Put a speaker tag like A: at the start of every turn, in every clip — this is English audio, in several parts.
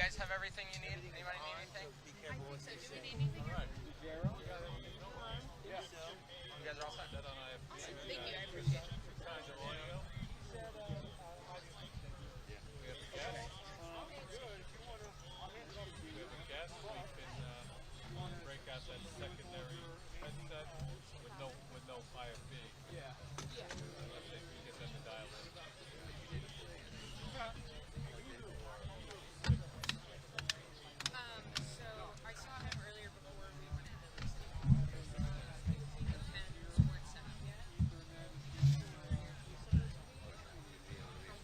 A: guys have everything you need? Anybody need anything? Be careful with this. Do we need anything? All right. Yeah. You guys are all set? Awesome. Thank you. I appreciate it.
B: Break out that secondary headset with no IFB. Yeah. Unless they can get them to dial in.
C: So I saw him earlier before we went into the city. And weren't set up yet. From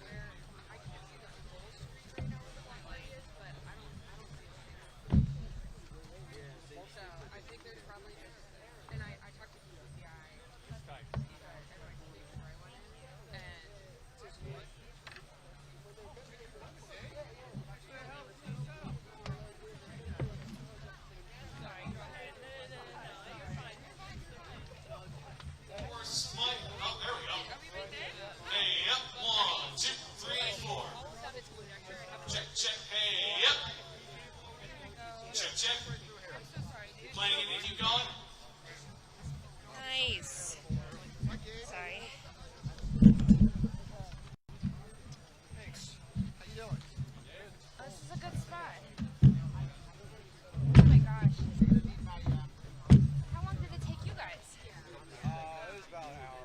C: where I can see the full street right now where the black light is, but I don't see it. So I think there's probably just, and I talked to the guy at NYC before I went in, and just what?
D: Oh, there we go. Hey, up. 1, 2, 3, 4. Check, check. Hey, up. Check, check. Playing it and keep going.
E: Nice. Sorry.
F: Thanks. How you doing?
E: Oh, this is a good spot. Oh my gosh. How long did it take you guys?
F: It was about an hour.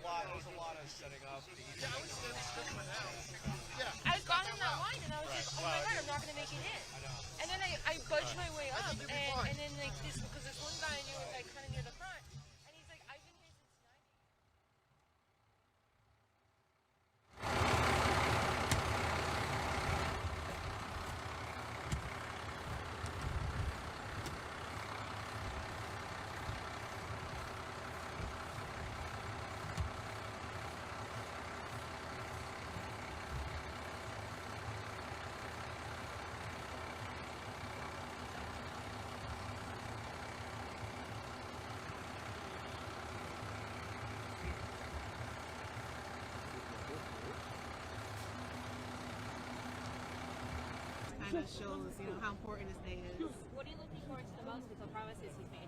F: There's a lot of setting up.
E: I was gone in that line and I was like, oh my god, I'm not going to make it in. And then I budged my way up and then like this, because this one guy I knew was like kind of near the front. And he's like, I've been here since 9.
G: Kind of shows, how important this day is.
H: What are you looking forward to the most with the promises he's made?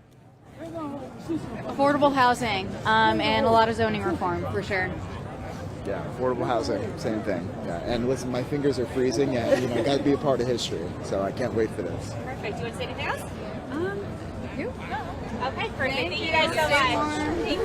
H: Affordable housing and a lot of zoning reform, for sure.
I: Yeah, affordable housing, same thing. Yeah, and listen, my fingers are freezing, and I got to be a part of history, so I can't wait for this.
H: Perfect. Do you want to say anything else?
G: You?
H: Okay, perfect. Thank you guys so much. Thanks.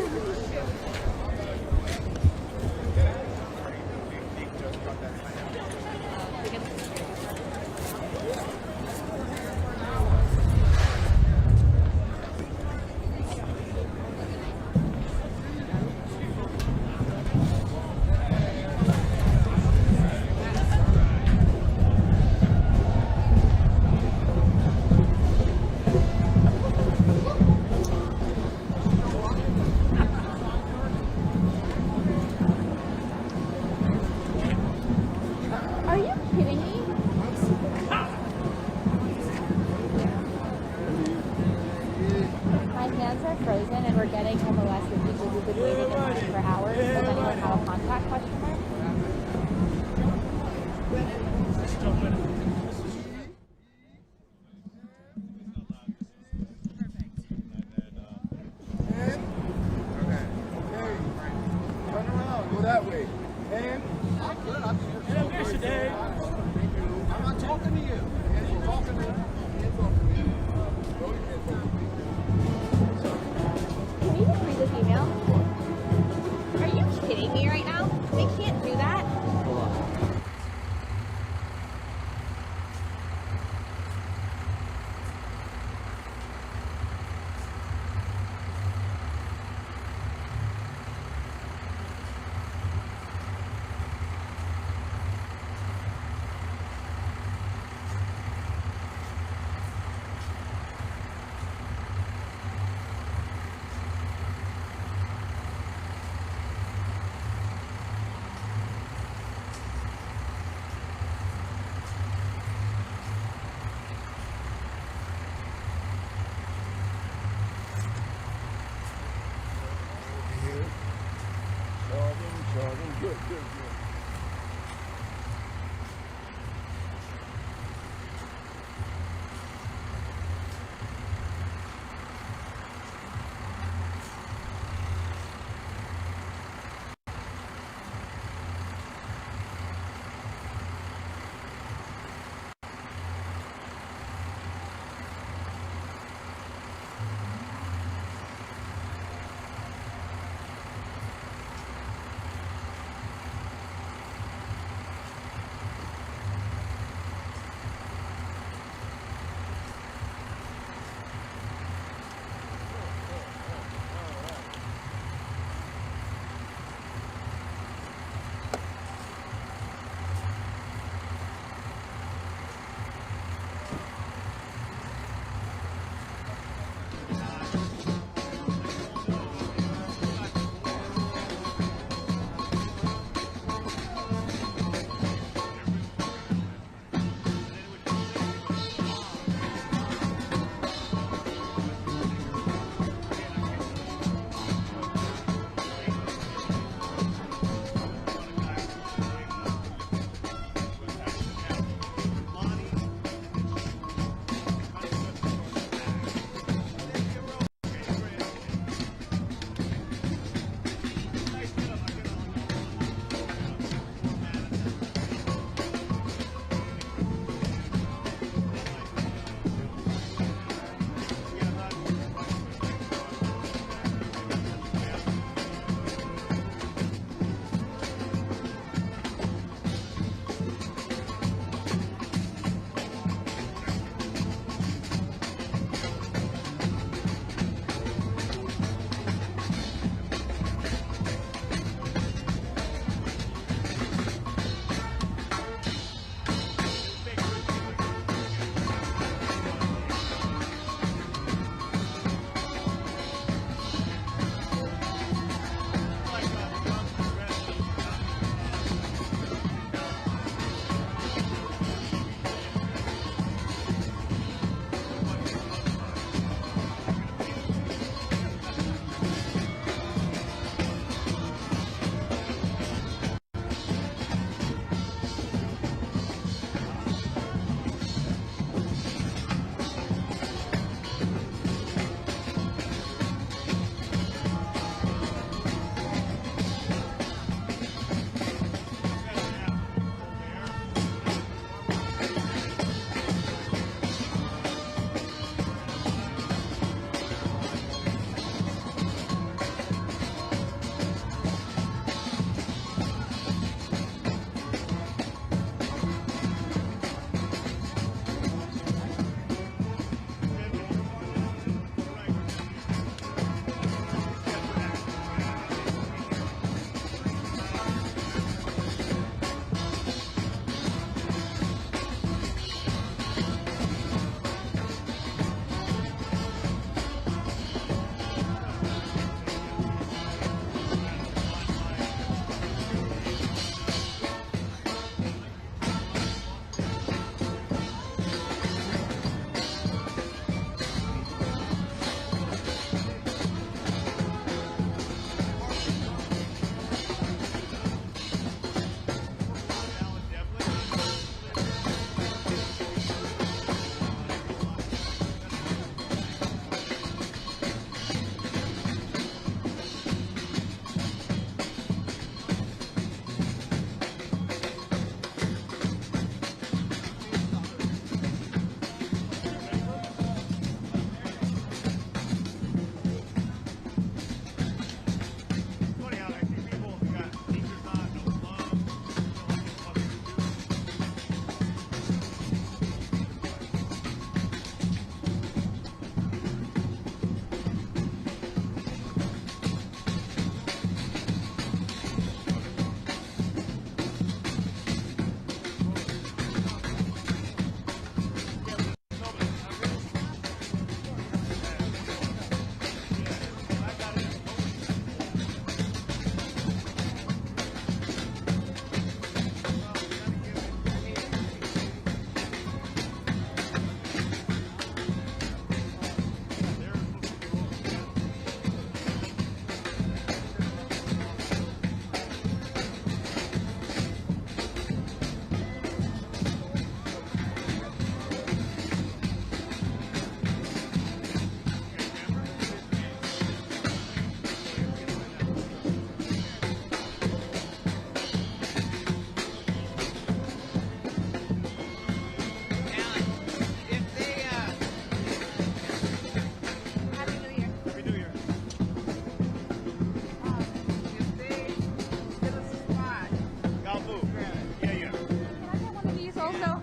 E: Also,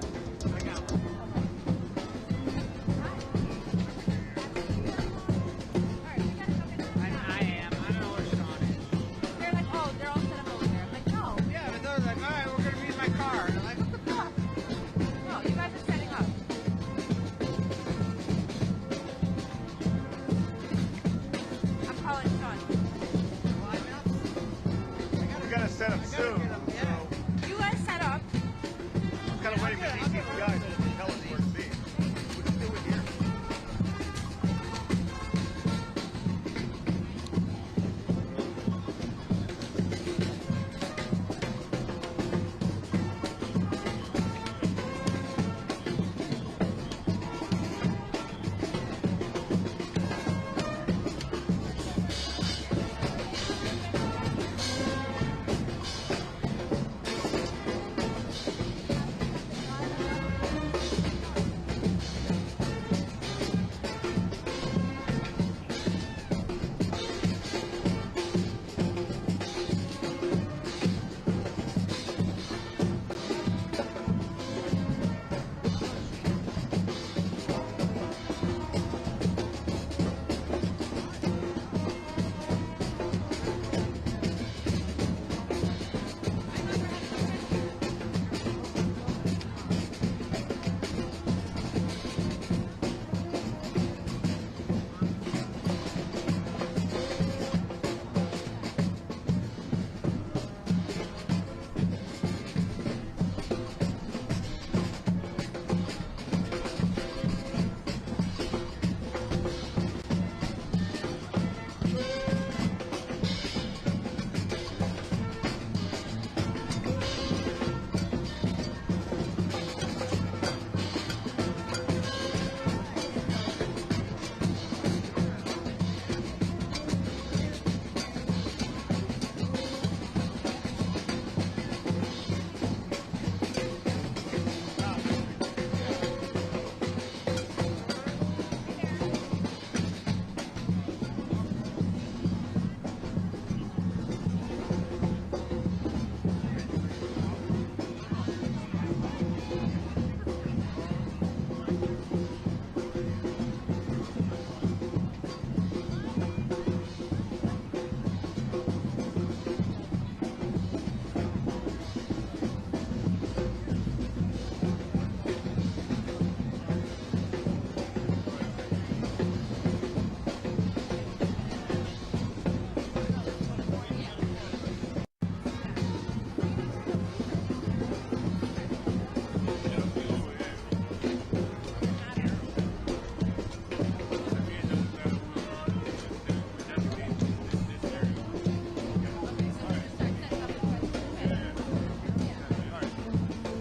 F: I am. I don't know where Sean is.
E: they're like, oh, they're all set up over there. I'm like, no.
F: Yeah, but they're like, all right, we're gonna use my car. And I'm like, what the fuck?
E: No, you guys are setting up. I'm calling Sean.
J: We gotta set up soon.
E: You guys set up.
J: I'm kind of waiting for these two guys to tell us where to be. We'll just do it here.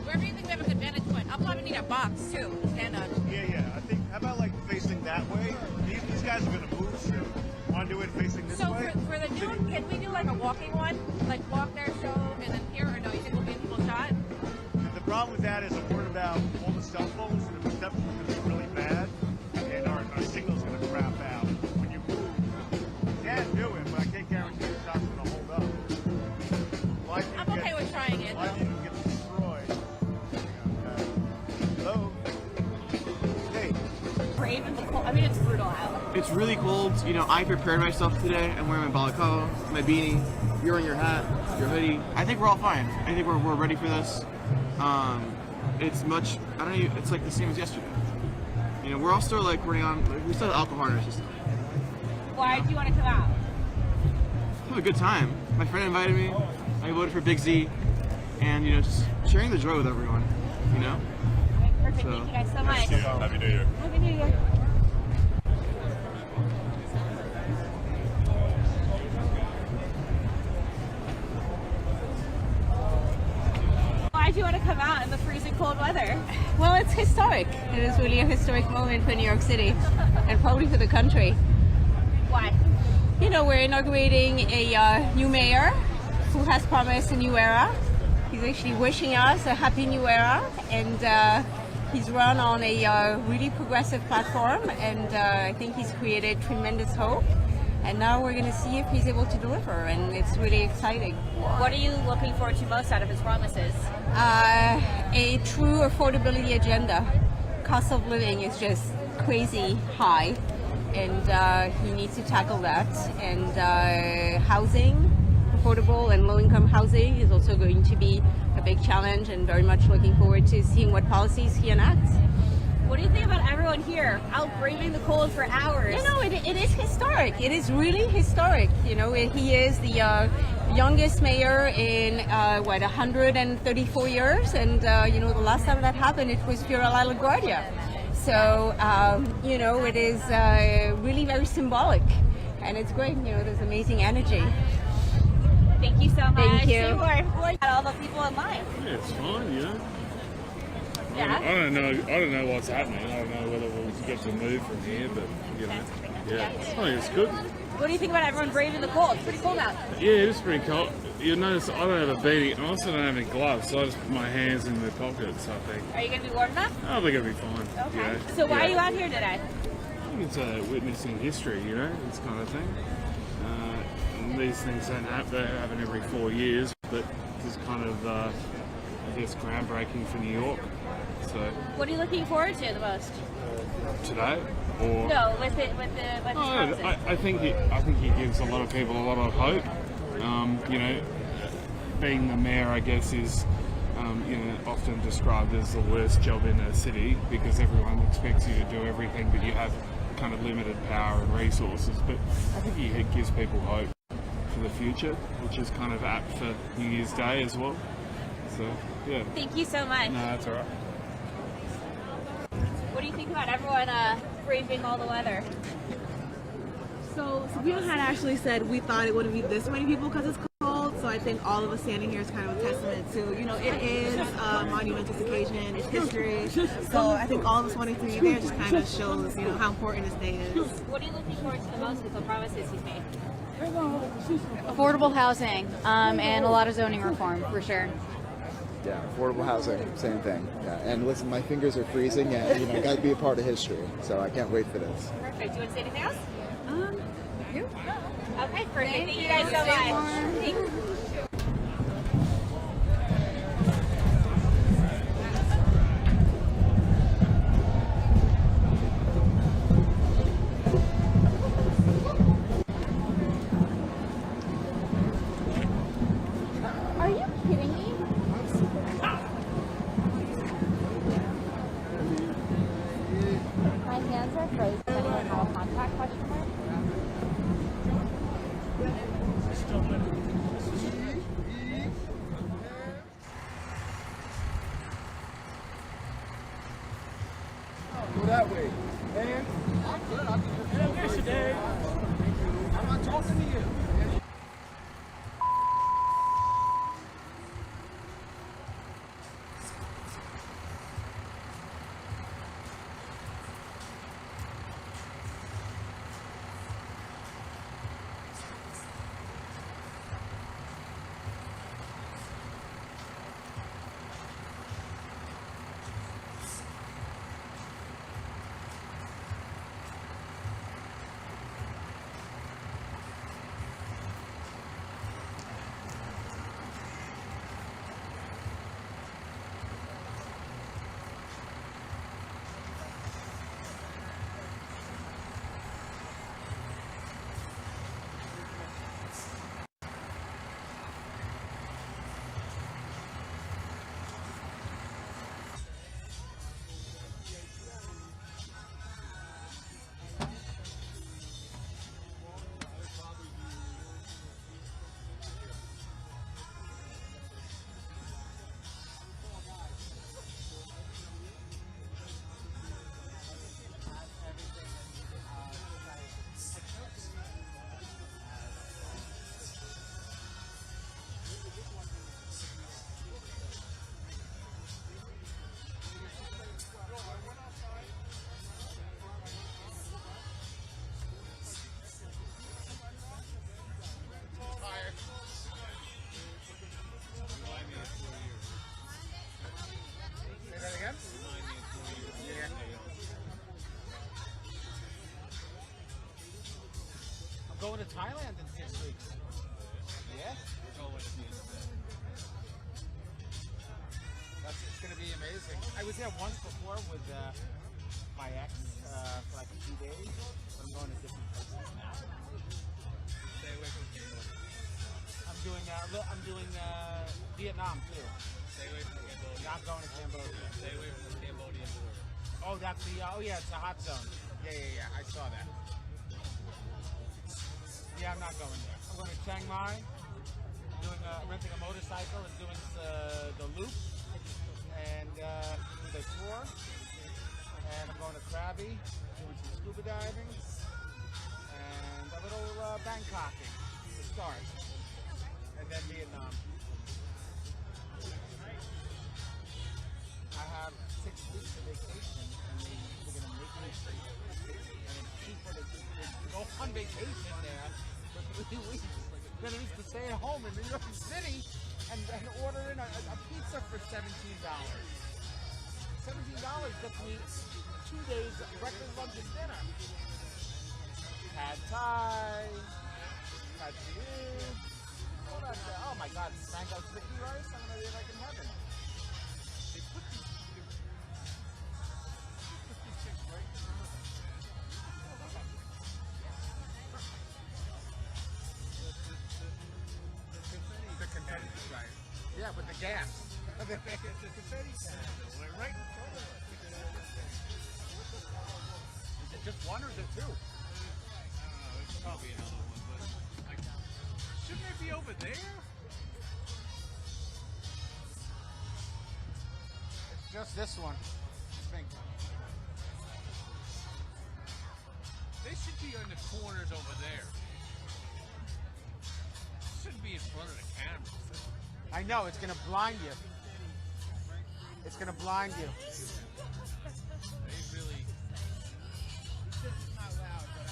E: Wherever you think we have a good vantage point. I'll probably need a box too to stand on.
J: Yeah. I think, how about like facing that way? These guys are gonna move soon. Want to do it facing this
E: So
J: way?
E: for the new, can we do like a walking one? Like walk there, show, and then here, or no? You think we'll give people a shot?
J: The problem with that is I'm worried about all the cell phones, and the reception is going to be really bad, and our signal's going to crap out. When you move, you can do it, but I can't guarantee the shot's going to hold up.
E: I'm okay with trying it.
J: Why didn't you get destroyed? Hello? Hey.
E: Brave and the cold. I mean, it's brutal out.
K: It's really cold. You know, I prepared myself today. I'm wearing my balaclava, my beanie. You're wearing your hat, your hoodie. I think we're all fine. I think we're ready for this. It's much, I don't know, it's like the same as yesterday. You know, we're all still like running on, we still have alcohol in our system.
E: Why do you want to come out?
K: Have a good time. My friend invited me. I voted for Big Z. And, you know, just sharing the joy with everyone, you know?
E: Perfect. Thank you guys so much.
J: Happy New Year.
E: Happy New Year. Why do you want to come out in the freezing cold weather?
L: Well, it's historic. It is really a historic moment for New York City and probably for the country.
E: Why?
L: You know, we're inaugurating a new mayor who has promised a new era. He's actually wishing us a happy new era, and he's run on a really progressive platform, and I think he's created tremendous hope. And now we're going to see if he's able to deliver, and it's really exciting.
H: What are you looking forward to most out of his promises?
L: A true affordability agenda. Cost of living is just crazy high, and he needs to tackle that. And housing, affordable and low-income housing is also going to be a big challenge, and very much looking forward to seeing what policies he enacts.
H: What do you think about everyone here out braving the cold for hours?
L: You know, it is historic. It is really historic. You know, he is the youngest mayor in 134 years, and you know, the last time that happened, it was Fiora LaGuardia. So you know, it is really very symbolic, and it's great. You know, there's amazing energy.
H: Thank you so much.
L: Thank you.
H: Say more. All the people in line.
M: Yeah, it's fine, you know.
H: Yeah.
M: I don't know what's happening. I don't know whether we'll get to move from here, but you know, yeah, I think it's good.
H: What do you think about everyone braving the cold? It's pretty cold out.
M: Yeah, it is pretty cold. You'll notice I don't have a beanie. I also don't have any gloves, so I just put my hands in my pockets, I think.
H: Are you going to be warm enough?
M: I think it'll be fine.
H: Okay.
M: You know?
H: So why are you out here today?
M: I think it's witnessing history, you know, this kind of thing. These things don't happen. They happen every 4 years, but this is kind of, I guess, groundbreaking for New York. So
H: What are you looking forward to the most?
M: today, or
H: No, with his promises.
M: I think he gives a lot of people a lot of hope. You know, being the mayor, I guess, is you know, often described as the worst job in a city because everyone expects you to do everything, but you have kind of limited power and resources. But I think he gives people hope for the future, which is kind of apt for New Year's Day as well. So yeah.
H: Thank you so much.
M: No, that's all right.
H: What do you think about everyone braving all the weather?
G: So Sabrina had actually said we thought it wouldn't be this many people because it's cold. So I think all of us standing here is kind of a testament to, you know, it is a monumental occasion, it's history. So I think all of us wanting to be there just kind of shows, you know, how important this day is.
H: What are you looking forward to the most with the promises he's made? Affordable housing and a lot of zoning reform, for sure.
I: Yeah, affordable housing, same thing. Yeah, and listen, my fingers are freezing, and you know, got to be a part of history. So I can't wait for this.
H: Perfect. Do you want to say anything else?
G: You?
H: Okay, perfect. Thank you guys so much. Thank you.
E: Are you kidding me? My hands are frozen. Anyone have a contact question mark?
F: Go that way. Man, I'm good. I'm good today. I'm not talking to you. to Thailand in 6 weeks. Yeah?
B: We're going at the end of that.
F: It's going to be amazing. I was there once before with my ex for like a few days, but I'm going to different places now.
B: Stay away from Cambodia.
F: I'm doing Vietnam too.
B: Stay away from Cambodia.
F: Not going to Cambodia.
B: Stay away from the Cambodian border.
F: Oh, that's the. Oh yeah, it's a hot zone. Yeah. I saw that. Yeah, I'm not going there. I'm going to Chiang Mai. Doing renting a motorcycle and doing the loop and the tour. And I'm going to Krabi, doing some scuba diving and a little Bangkoking to start, and then Vietnam. I have 6 weeks of vacation, and they're going to make me free. And it's cheaper to go on vacation there for 3 weeks than it is to stay at home in New York City and order in a pizza for $17. $17 gets me 2 days breakfast, lunch, and dinner. Pad Thai, Pad See Ew. Oh my God, mango sticky rice. I'm gonna be like in heaven. They put these chicks right in front of them. The confetti, right? Yeah, with the gas. The confetti candle. We're right in front of us. Is it just one or is it two?
B: I don't know. It's probably another one, but like, shouldn't it be over there?
F: It's just this one. I think.
B: They should be in the corners over there. Shouldn't be in front of the camera.
F: I know, it's gonna blind you. It's gonna blind you.
B: They really. It's not loud, but I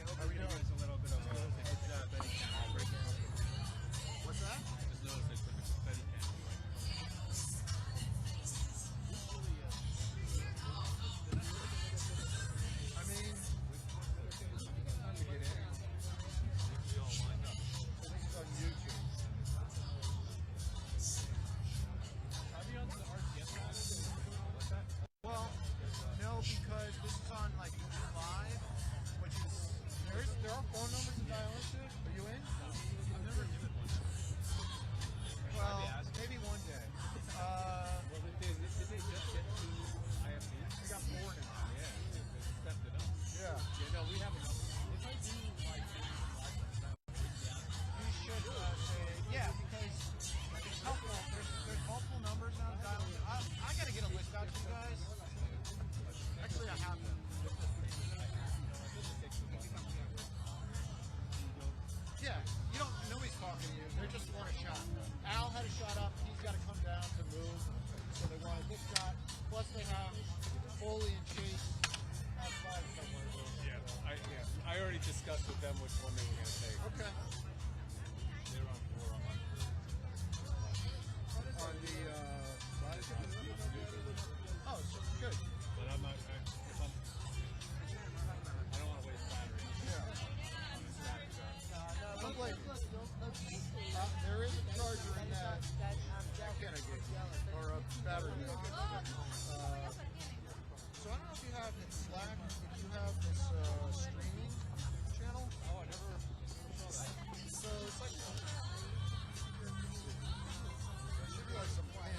B: hope we notice a little bit of a confetti can right now.
F: What's that?
B: Just noticed they put the confetti can right.
F: I mean, it's time to get in.
B: We all lined up.
F: So this is on YouTube.
B: Are we on the RCS side? What's that?
F: Well, no, because this is on like Live, which is there are phone numbers to dial into. Are you in?
B: I've never given one.
F: Well, maybe one day.
B: Did they just get to IFB?
F: We got 4 now.
B: Yeah, they stepped it up.
F: Yeah.
B: Yeah, no, we have enough. If I do like
F: You should say, yeah, because it's helpful. There's multiple numbers now to dial in. I gotta get a list out to you guys. Actually, I have them. Yeah, you don't. Nobody's talking to you. They just want a shot. Al had a shot up. He's got to come down to move. So they wanted this shot. Plus, they have Foley and Chase outside somewhere.
B: I already discussed with them which one they were going to take.
F: Okay.
B: They're on 4. I'm on 3.
F: On the oh, so good.
B: But I'm not. I don't want to waste battery.
F: Don't blame me. There is a charger in that can I get or a battery. So I don't know if you have in Slack, if you have this streaming channel.
B: Oh, I never saw that.
F: So it's like there should be like some plan.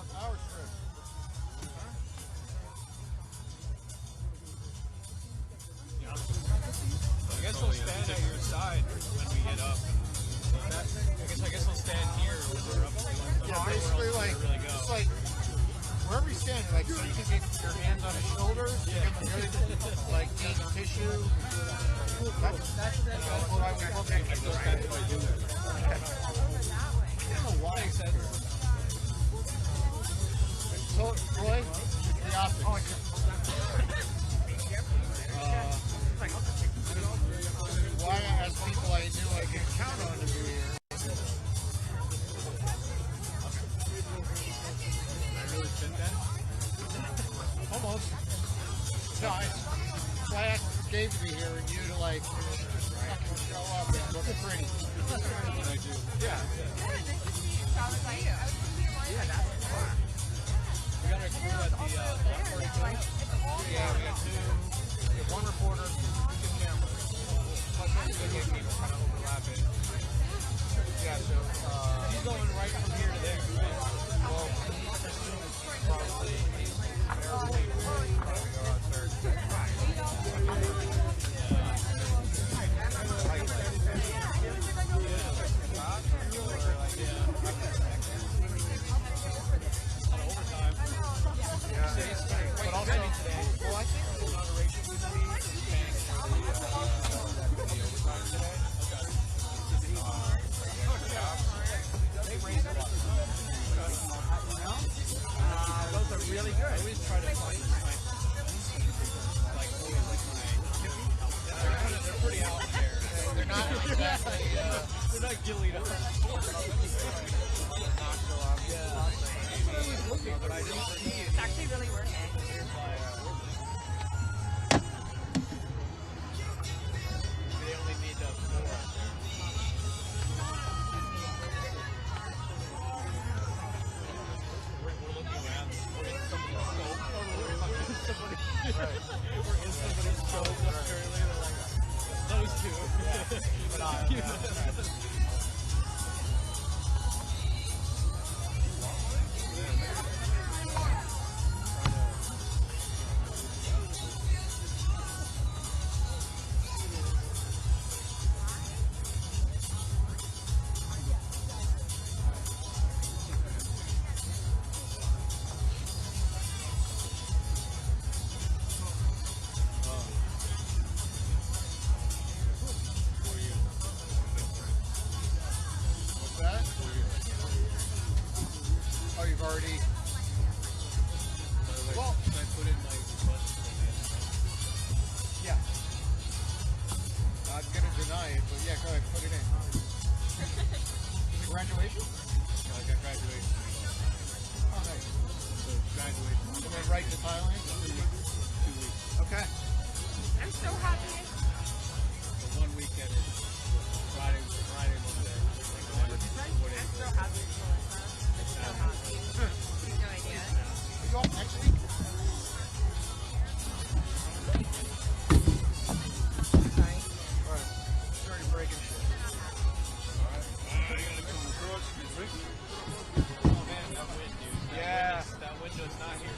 F: Our trip.
B: Yeah. So I guess they'll stand at your side when we get up. I guess they'll stand here when we're up.
F: Yeah, basically like it's like wherever you stand, like so you can get your hands on his shoulders, give him a good like deep tissue. That's what I would hope to get those guys to do. I don't know why. So Roy, the optics. Why I ask people I knew I could count on to be here. Almost. No, I asked Dave to be here and you to like show up and look pretty. I do. Yeah.
C: Yeah, that's fun.
B: We got a crew at the yeah, we got two. We have one reporter, two cameras. Plus one video people kind of overlapping. Yeah, so he's going right from here to there, right? Well, probably but also, well, I think the inauguration would be paying for the overtime today. They raised a lot. Those are really good. I always try to find they're pretty out there. They're not exactly, they're not gillied up. But I didn't see it.
C: It's actually really working.
B: They only need the 4 out there. We're looking around. We're in somebody's scope. We're in somebody's scope. Apparently, they're like, those two.
F: Oh, you've already. Well,
B: can I put in my request for the
F: yeah. I'm gonna deny it, but yeah, go ahead, put it in. Graduation?
B: No, I got graduation.
F: Oh, nice.
B: So graduation.
F: And then right to Thailand?
B: 2 weeks.
F: Okay.
C: I'm so happy.
B: So 1 weekend is Friday, Monday.
C: I'm so happy. I'm so happy. No idea.
F: Are you off next week?
C: Sorry.
F: Alright. Started breaking shit.
B: Oh man, that wind, dude.
F: Yeah.
B: That window's not here.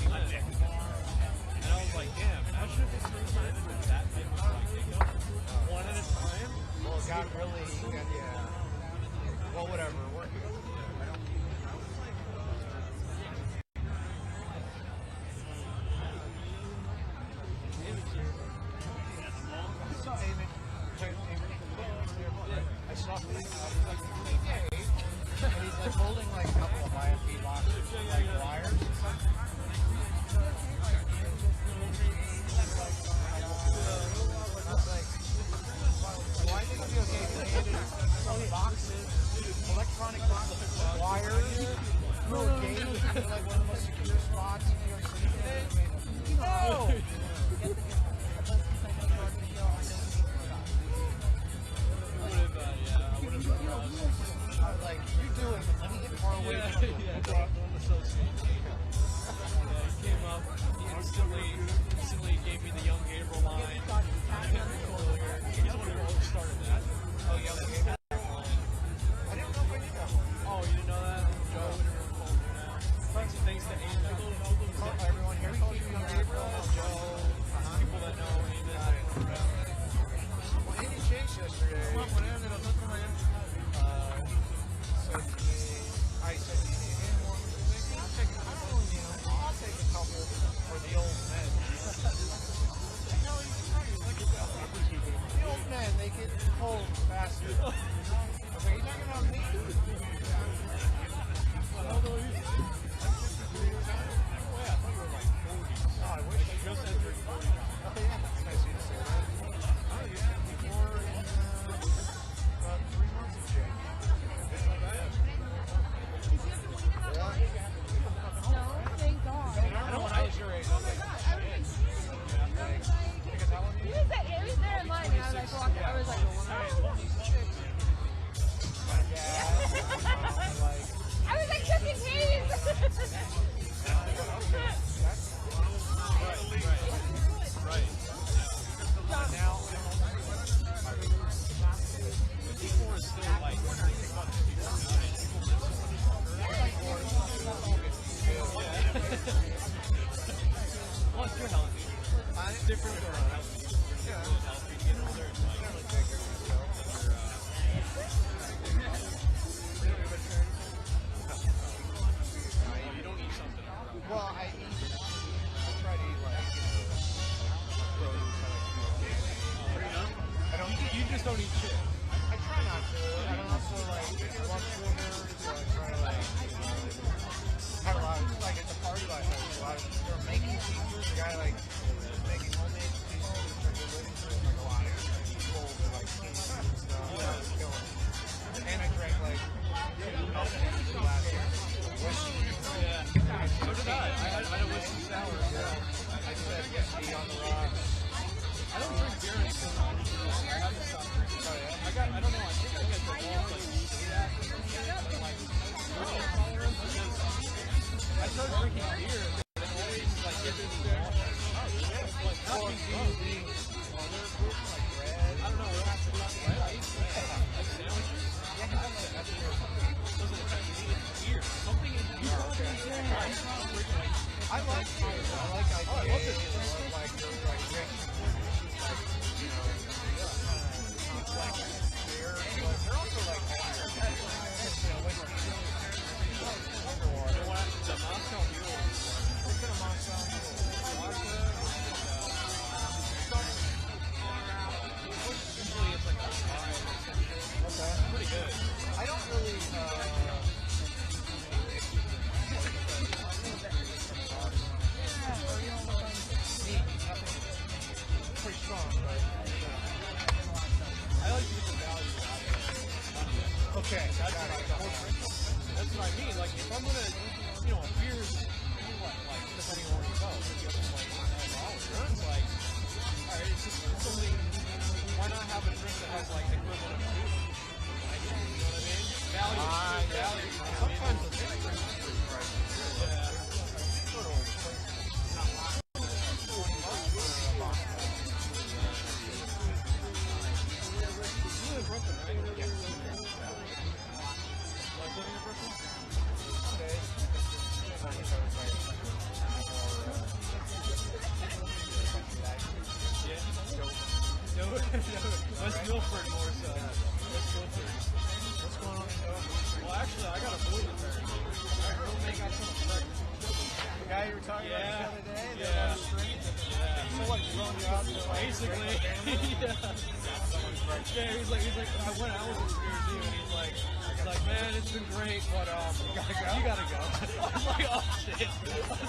B: And I was like, damn, that should have been that type of like makeup. One at a time.
F: Well, it got really, yeah. Well, whatever. We're here. I saw Amy. I saw him. Like, hey, and he's like holding like a couple of IFB boxes, like wires and stuff. Well, I think it'll be okay if they handed some boxes, electronic boxes, wires, little games, like one of the most secure spots in New York City. No! I was like, you do it, but let me get far away from you.
B: He came up, he instantly gave me the Young Gabriel line. He's the one who started that.
F: Oh, Young Gabriel? I didn't know if I knew that one.
B: Oh, you didn't know that? Joe, thanks to Amy.
F: Everyone here calls you Young Gabriel. Joe, people that know Amy. Well, Amy changed yesterday. I said, do you need any more? I don't really need them. I'll take a couple for the old men. The old men, they get cold faster. I was like, are you talking about me? How old are you? Oh, yeah, I thought you were like 40. Oh, I wish I just entered 40. Oh, yeah, that's nice of you to say that. Oh, you had before in about 3 months of June. It's not bad.
E: No, thank God.
F: I don't know when I was your age.
E: Oh my God, I was like, he was there in line, and I was like, walking, I was like, I was like, cooking peas.
B: Right.
F: Now,
B: 54 is still like, well, if you're healthy. It's different for healthy. Healthy, you know, there's you don't eat something.
F: well, I try to eat like, produce. I don't eat.
B: You just don't eat shit.
F: I try not to. I don't also like, I love sugar, so I try to like, have a lot of, like at the party last night, a lot of, they were making pizzas, the guy like, making homemade pizzas, like a lot of people, like, cheese and stuff. Yeah. It was killing me. And I drank like, milk last year. Whiskey.
B: Yeah. So did I. I had a whiskey sour.
F: Yeah. I said whiskey on the rocks.
B: I don't drink beer until I haven't stopped drinking.
F: Oh, yeah?
B: I don't know, I think I get the wrong, like, like, gluten intolerance because I started drinking beer and it always, like, gives me the like, not being other food, like bread. I don't know, what happened to bread? I eat bread. Like sandwiches. Yeah, that's weird. Doesn't affect me. It's beer. Something in beer.
F: I like beer. I like IPA.
B: Oh, I love this.
F: Or like drinking. You know, like beer. But they're also like heavier. You know, whiskey.
B: You want the Moscow Mule?
F: Let's get a Moscow Mule.
B: Usually it's like a 5 or something.
F: Okay.
B: Pretty good.
F: I don't really, pretty strong, but
B: I like to get the value out of it.
F: okay,
B: That's what I mean. Like, if I'm gonna, you know, a beer's what, like, depending on where you go, if you have like $9, it's like, alright, it's only, why not have a drink that has like the equivalent of food? Like, you know what I mean? Value. Value.
F: Sometimes the big drinks are pretty pricey.
B: Yeah. You live in Brooklyn, right? Yeah. Like living in Brooklyn?
F: Some days.
B: West Milford more so. West Milford. What's going on in Milford? Well, actually, I got a boy with her. I heard they got someone pregnant.
J: The guy you were talking about the other day?
B: Yeah.
J: On the street?
B: Yeah.
J: So what, he's throwing you out to like,
B: basically. Yeah, he's like, I went out with him too, and he's like, man, it's been great, but you gotta go. I was like, oh shit.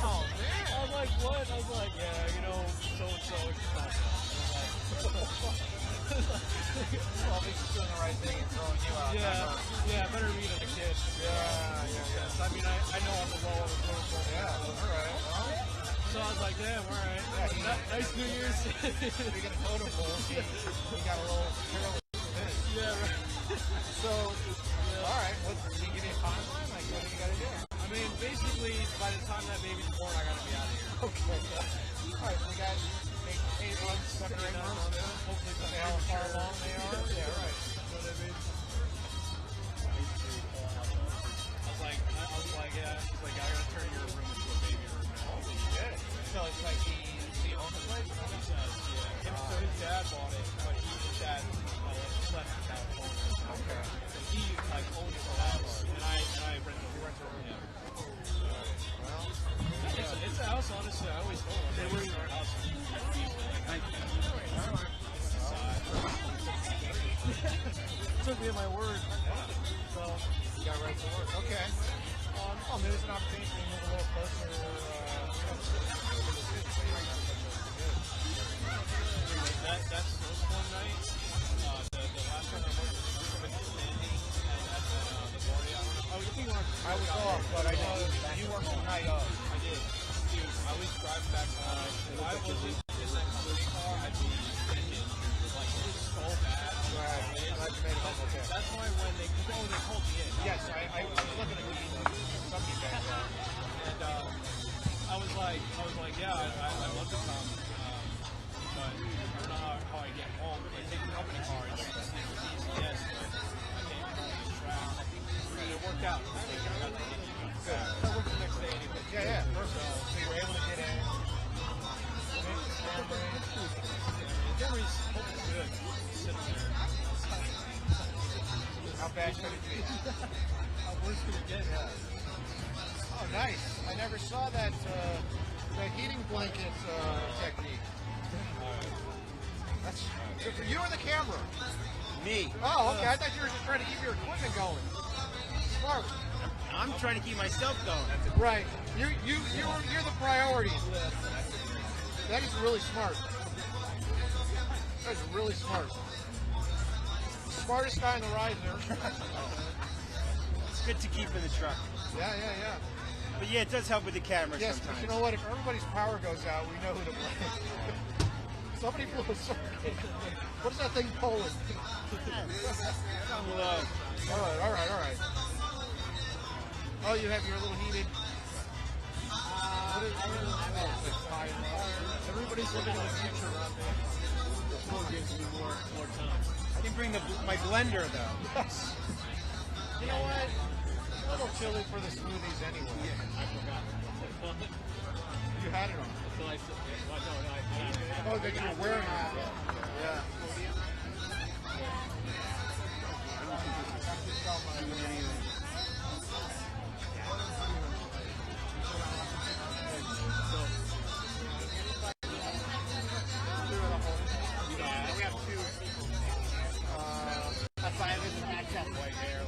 B: Oh man. I was like, what? I was like, yeah, you know, so and so.
J: Well, at least he's doing the right thing and throwing you out.
B: Yeah, better me than the kid. Yeah. I mean, I know I'm the role of the person.
J: Yeah, all right. Well,
B: so I was like, damn, all right. Nice New Year's.
J: Speaking of totem poles, he got a little careless.
B: Yeah, right.
J: So, all right, did he give you a timeline? Like, what do you got to do?
B: I mean, basically, by the time that baby's born, I gotta be out of here.
J: Okay. All right, so you got 8 months, 7 or 8 months.
B: Hopefully,
J: See how far along they are? Yeah, right.
B: You know what I mean? I was like, yeah. He's like, I gotta turn your room into a baby room now.
J: Yeah. So it's like he owns the place?
B: Yeah. So his dad bought it, but his dad left in California.
J: Okay.
B: So he like owns the house, and I rent the room. Yeah.
J: Well,
B: it's a house, honestly. I always told him. They were in our house. Took me at my word. So
J: you got right to work. Okay. Oh, maybe it's an opportunity to move a little closer to the city.
B: That's one night. The last time I worked with Andy at the Warrior.
J: I was off, but I know you worked the night off.
B: I did. Dude, I was driving back home. If I wasn't in that company car, I'd be thinking, like, it was so bad.
J: Right. Okay.
B: That's why when they called me in.
J: Yes, I was looking at some feedback.
B: And I was like, yeah, I'd love to come. But I don't know how I get home. I take the company car and it's easy, yes, but I can't really travel. It worked out. I got to get you. I worked the next day anyway.
J: Yeah. First of all, so you were able to get in.
B: Memories good. Sitting there.
J: How bad could it be?
B: How worse could it get?
J: Oh, nice. I never saw that heating blanket technique. That's good for you or the camera?
A: Me.
J: Oh, okay. I thought you were just trying to keep your equipment going. Smart.
A: I'm trying to keep myself going.
J: Right. You're the priority. That is really smart. That is really smart. Smartest guy in the ride there.
A: It's good to keep in the truck.
J: Yeah.
A: But yeah, it does help with the camera
J: yes,
A: sometimes.
J: But you know what? If everybody's power goes out, we know who to blame. Somebody blew a circuit. What is that thing pulling?
A: Down below.
J: All right. Oh, you have your little heated.
B: Everybody's living in the future around there. It gives me more time.
A: I can bring my blender though.
J: Yes. You know what? It's a little chilly for the smoothies anyway.
B: I forgot.
J: You had it on. Oh, that you were wearing it. Yeah.
A: We have two. That's why I have a match up right there.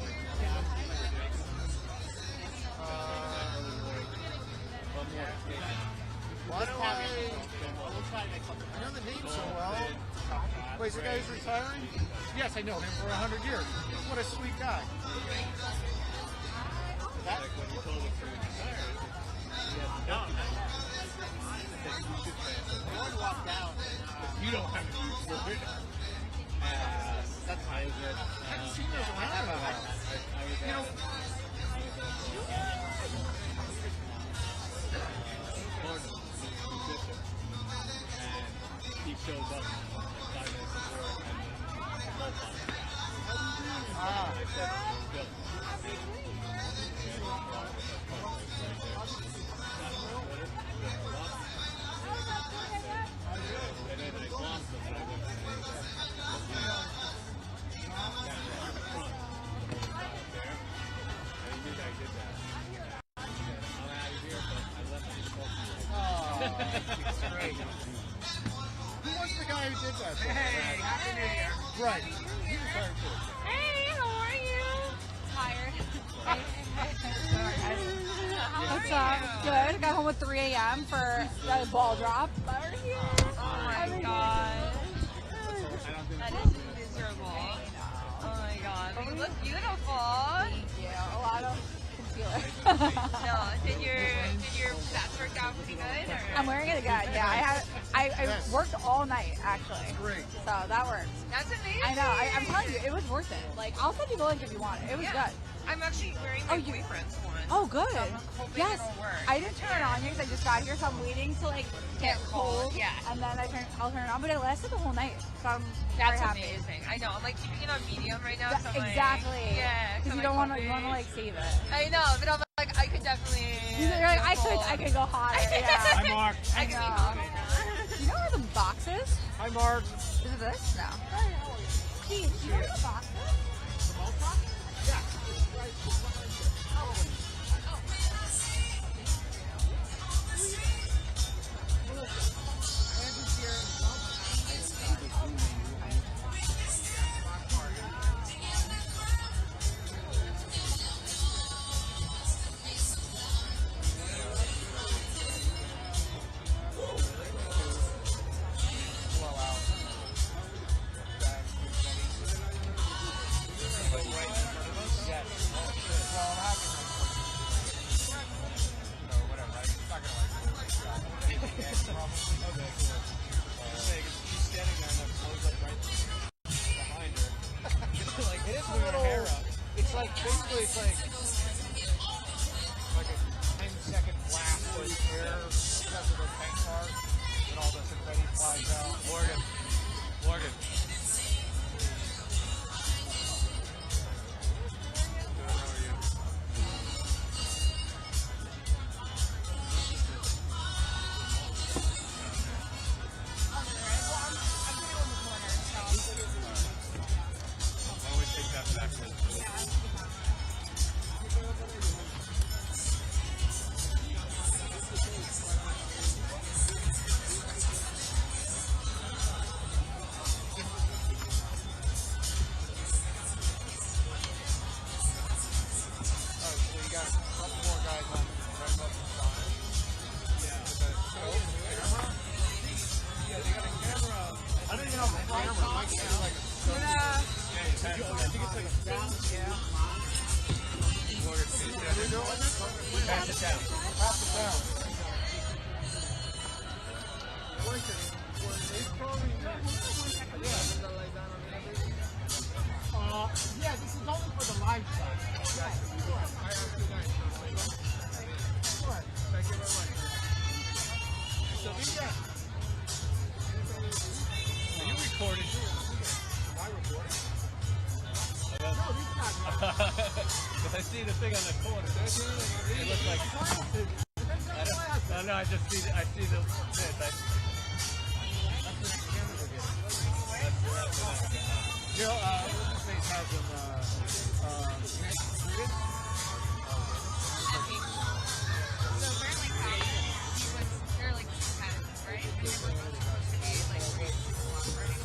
J: Why do I know the name so well? Wait, is the guy who's retiring? Yes, I know him for 100 years. What a sweet guy. That?
B: When you told him to retire,
A: No. One walked down.
B: you don't have to use it.
A: That's fine.
J: I haven't seen those around in a while. You know,
B: He shows up 5 minutes before.
F: It's great. Who was the guy who did that?
B: Hey, Happy New Year.
F: Right. He retired too.
E: Hey, how are you?
H: Tired. What's up? Good. Got home at 3 a.m. for the ball drop.
C: Oh my god. That is miserable. Oh my god. But you look beautiful.
H: Thank you. A lot of concealer.
C: No, did your stats work out pretty good? Or?
H: I'm wearing it again. Yeah, I worked all night actually.
F: Great.
H: So that worked.
C: That's amazing.
H: I know. I'm telling you, it was worth it. Like I'll send you the link if you want it. It was good.
C: I'm actually wearing my boyfriend's one.
H: Oh, good.
C: So I'm hoping
H: Yes.
C: it'll work.
H: I didn't turn it on yet because I just got here, so I'm waiting to like get cold.
C: Yeah.
H: And then I'll turn it on, but it lasted the whole night. So I'm
C: That's
H: very happy.
C: amazing. I know. I'm like keeping it on medium right now. So I'm
H: Exactly.
C: Like, yeah.
H: Because you don't want to like save it.
C: I know, but I'm like I could definitely.
H: You're like I could go hotter. Yeah.
F: Hi, Mark.
C: I could be hotter.
H: You know where the box is?
F: Hi, Mark.
H: Is it this? No. Steve, do you know where the box is?
F: It's like basically it's like a 10-second blast where the air because of the tank car and all the confetti flies out.
B: Morgan. I always take that backwards. Pass it down.
F: Yeah, this is only for the live side. Thank you very much. So,
B: Are you recording?
F: Am I recording?
B: No,
F: he's not.
B: Because I see the thing on the corner. It looks like. No, I just see I see the this.
F: You know, what's his face has him, treated?
C: So apparently they're like competitive, right? They were supposed to be like cooperating.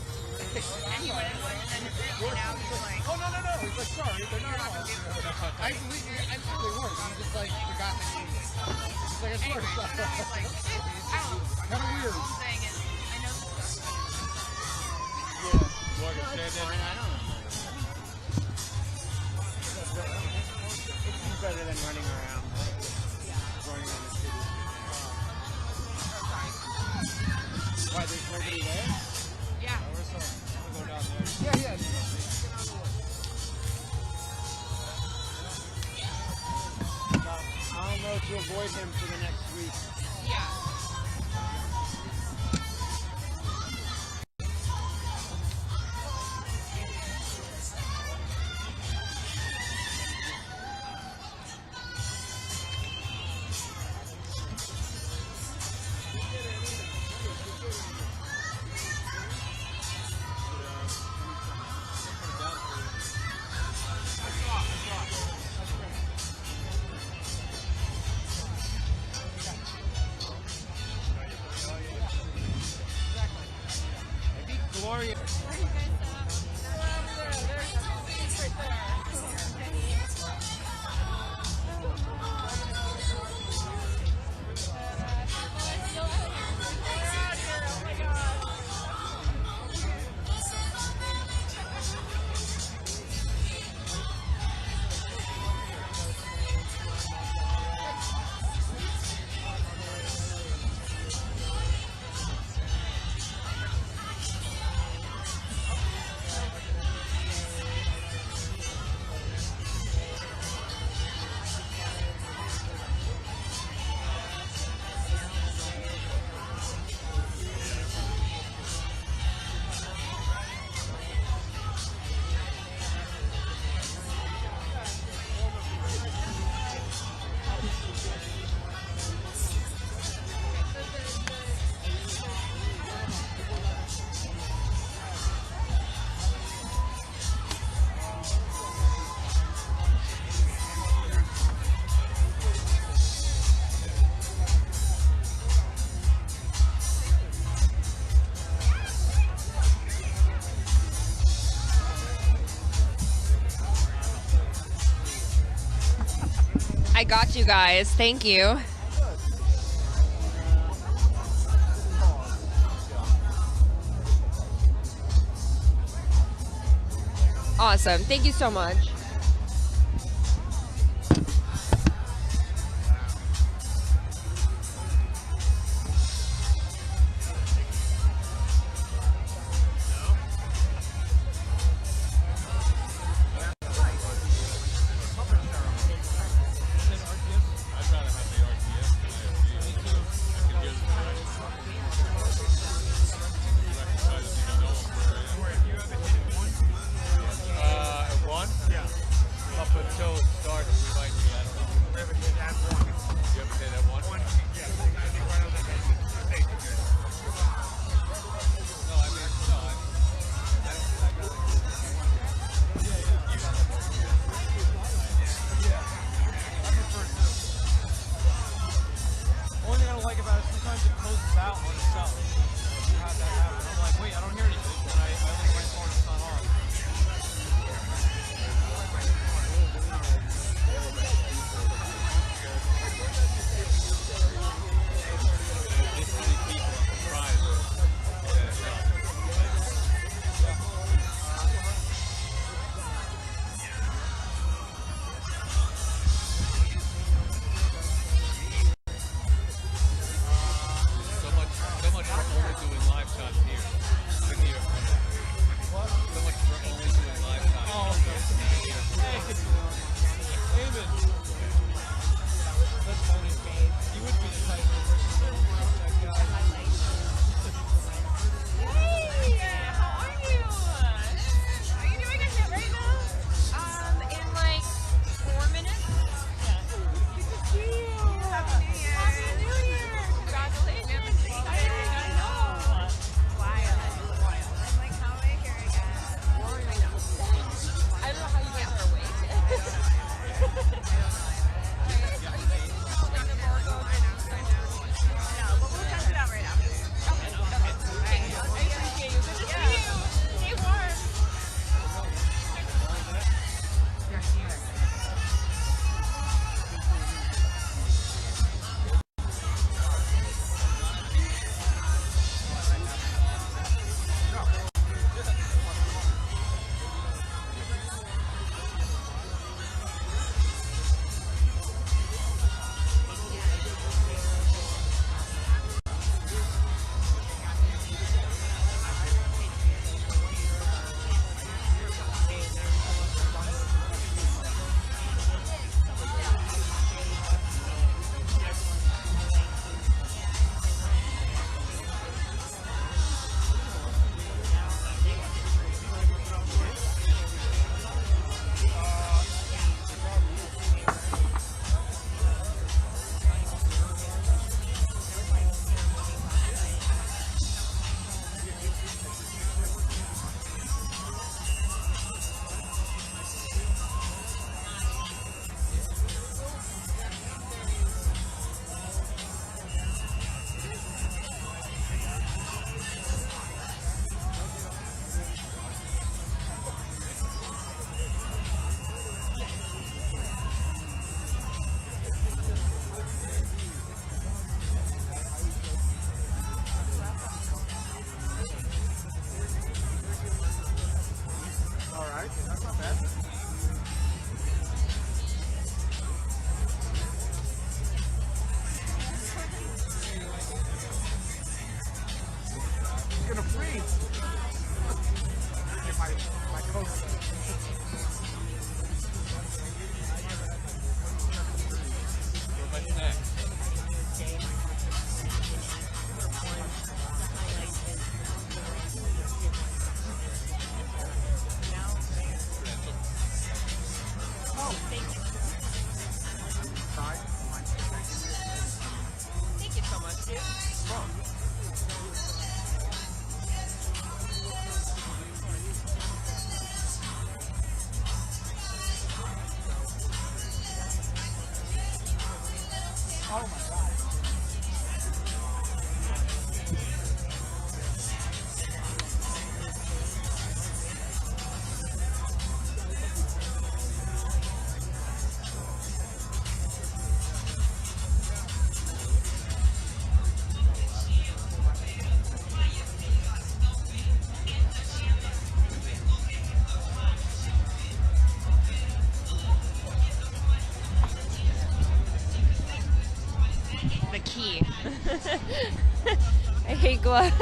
C: And he went and apparently now he's like,
F: Oh, no. He's like, sorry, they're not all. I believe you. I'm sure they were. He just like forgot the name. He's like, I swear to God. Kind of weird.
C: all I'm saying is, I know this stuff.
B: Morgan, stand in.
F: It's better than running around. Running around the city. Why, there's nobody there?
C: Yeah.
F: We'll go down there. Yeah. I don't know to avoid him for the next week.
C: Yeah.
B: are you?
N: I got you guys. Thank you. Awesome. Thank you so much.
B: One? Yeah.
F: Oh my God.
N: The key. I hate gloves.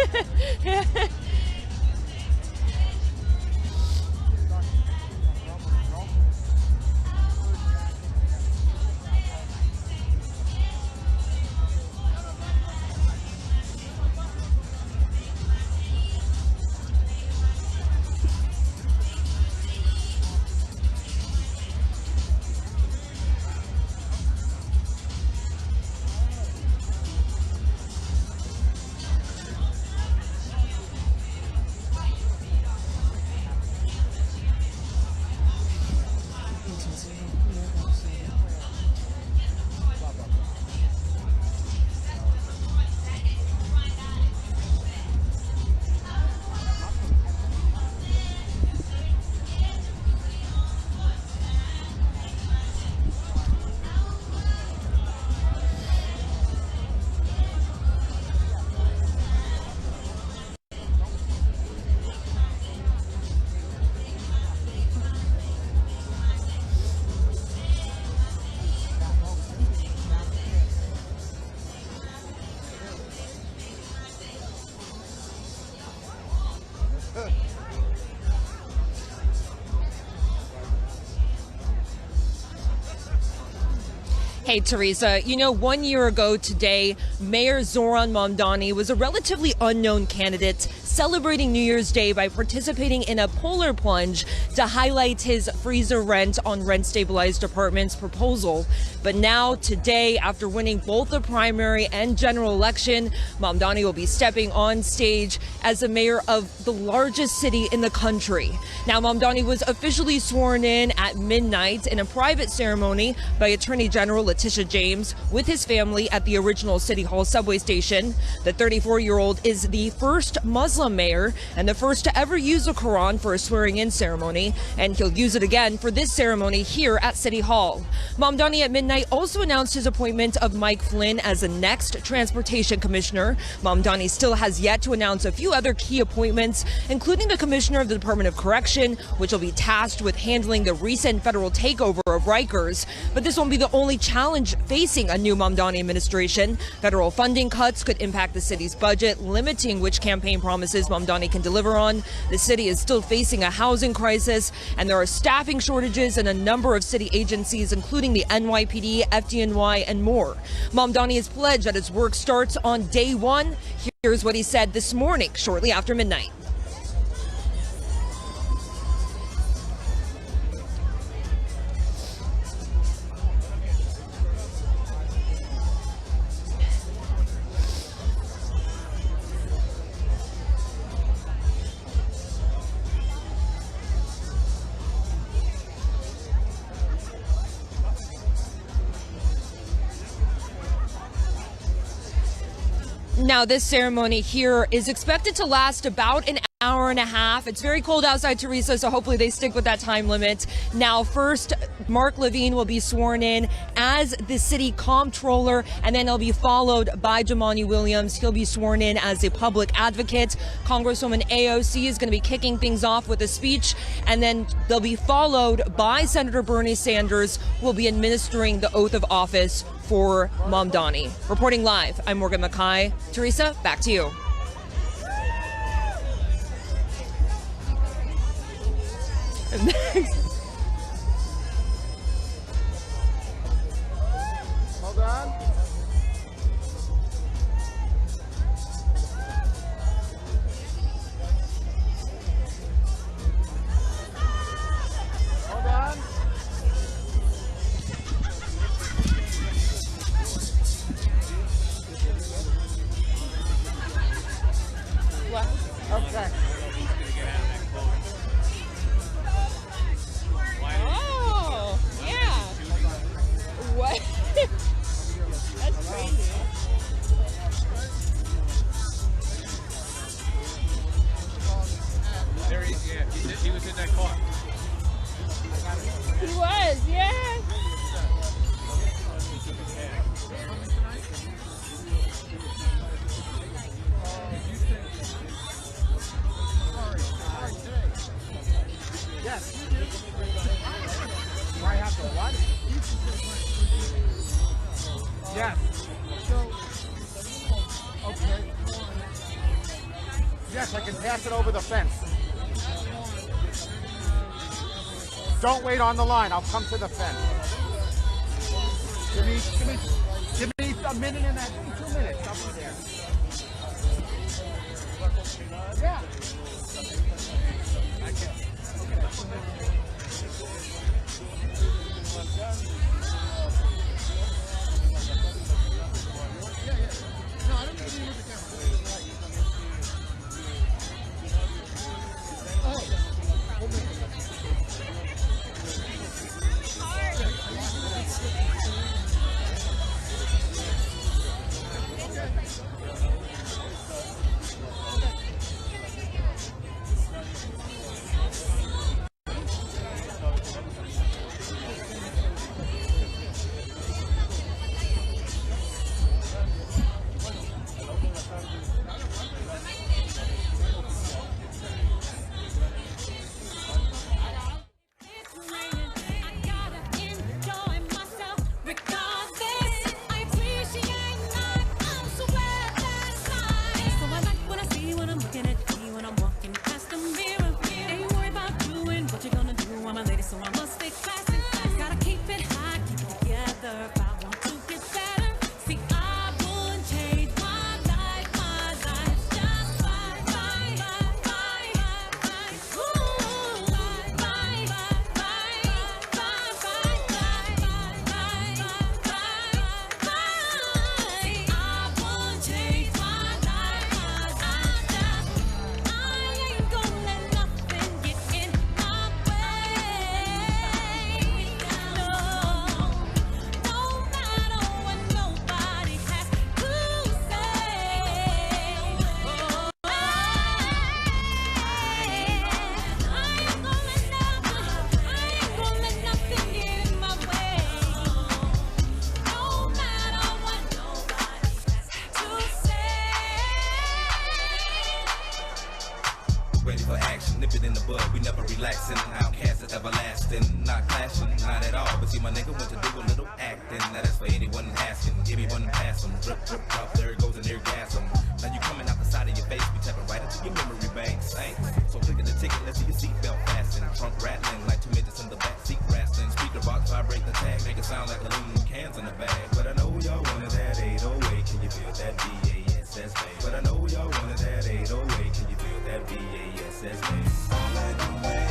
N: Hey, Teresa, you know, 1 year ago today, Mayor Zohran Mamdani was a relatively unknown candidate celebrating New Year's Day by participating in a polar plunge to highlight his freezer rent on rent-stabilized apartments proposal. But now, today, after winning both the primary and general election, Mamdani will be stepping on stage as the mayor of the largest city in the country. Now, Mamdani was officially sworn in at midnight in a private ceremony by Attorney General Letitia James with his family at the original City Hall subway station. The 34-year-old is the first Muslim mayor and the first to ever use the Quran for a swearing-in ceremony, and he'll use it again for this ceremony here at City Hall. Mamdani at midnight also announced his appointment of Mike Flynn as the next transportation commissioner. Mamdani still has yet to announce a few other key appointments, including the commissioner of the Department of Correction, which will be tasked with handling the recent federal takeover of Rikers. But this won't be the only challenge facing a new Mamdani administration. Federal funding cuts could impact the city's budget, limiting which campaign promises Mamdani can deliver on. The city is still facing a housing crisis, and there are staffing shortages in a number of city agencies, including the NYPD, FDNY, and more. Mamdani has pledged that his work starts on day one. Here's what he said this morning, shortly after midnight. Now, this ceremony here is expected to last about an hour and a half. It's very cold outside, Teresa, so hopefully they stick with that time limit. Now, first, Mark Levine will be sworn in as the city comptroller, and then he'll be followed by Jumaane Williams. He'll be sworn in as a public advocate. Congresswoman AOC is going to be kicking things off with a speech, and then they'll be followed by Senator Bernie Sanders, who will be administering the oath of office for Mamdani. Reporting live, I'm Morgan Mackay. Teresa, back to you.
F: Hold on. Hold on. What? Okay.
N: Oh, yeah. What?
F: Yes. So, okay. Yes, I can pass it over the fence. Don't wait on the line. I'll come to the fence. Give me a minute and that. Give me 2 minutes. I'll be there. Yeah. No, I don't think you move the camera.
O: Ready for action, nip it in the bud, we never relaxing. Outcast is everlasting, not clashing, not at all. But see, my nigga went to do a little acting. Now that's for anyone asking. Give me one and pass them. Drip, drip, drop, there it goes and there gas them. Now you coming out the side of your face, we tapping right into your memory banks. So click at the ticket, let's see your seatbelt fasten. Trunk rattling like 2 midgets in the back seat wrestling. Speaker box vibrate the tag, make it sound like aluminum cans in the bag. But I know y'all wanted that 808, can you feel that BASS bass? But I know y'all wanted that 808, can you feel that BASS bass? All I do is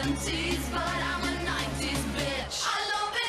P: 70s, but I'm a 90s bitch. I love it.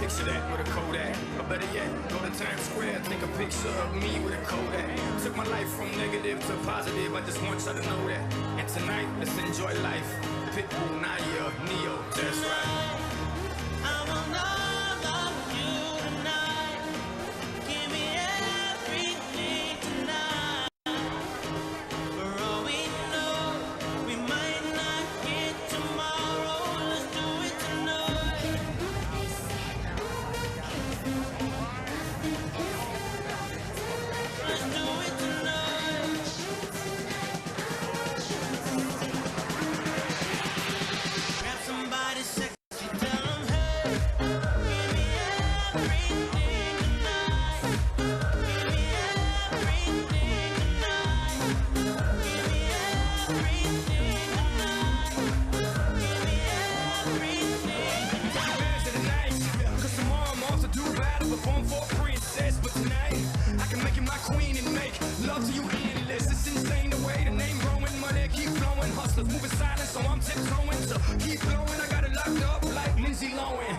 O: Picture that with a Kodak, or better yet, go to Times Square, take a picture of me with a Kodak. Took my life from negative to positive, I just want y'all to know that. And tonight, let's enjoy life. Pitbull, Naya, Neo, that's right.
P: I want all of you tonight. Give me everything tonight. For all we know, we might not get tomorrow. Let's do it tonight. Let's do it tonight. Grab somebody sexy.
O: Perform for a princess, but tonight I can make you my queen and make love to you endless. It's insane the way the name growing, money keep flowing. Hustlers moving silent, so I'm tiptoeing. So keep blowing, I got it locked up like Lindsay Lohan.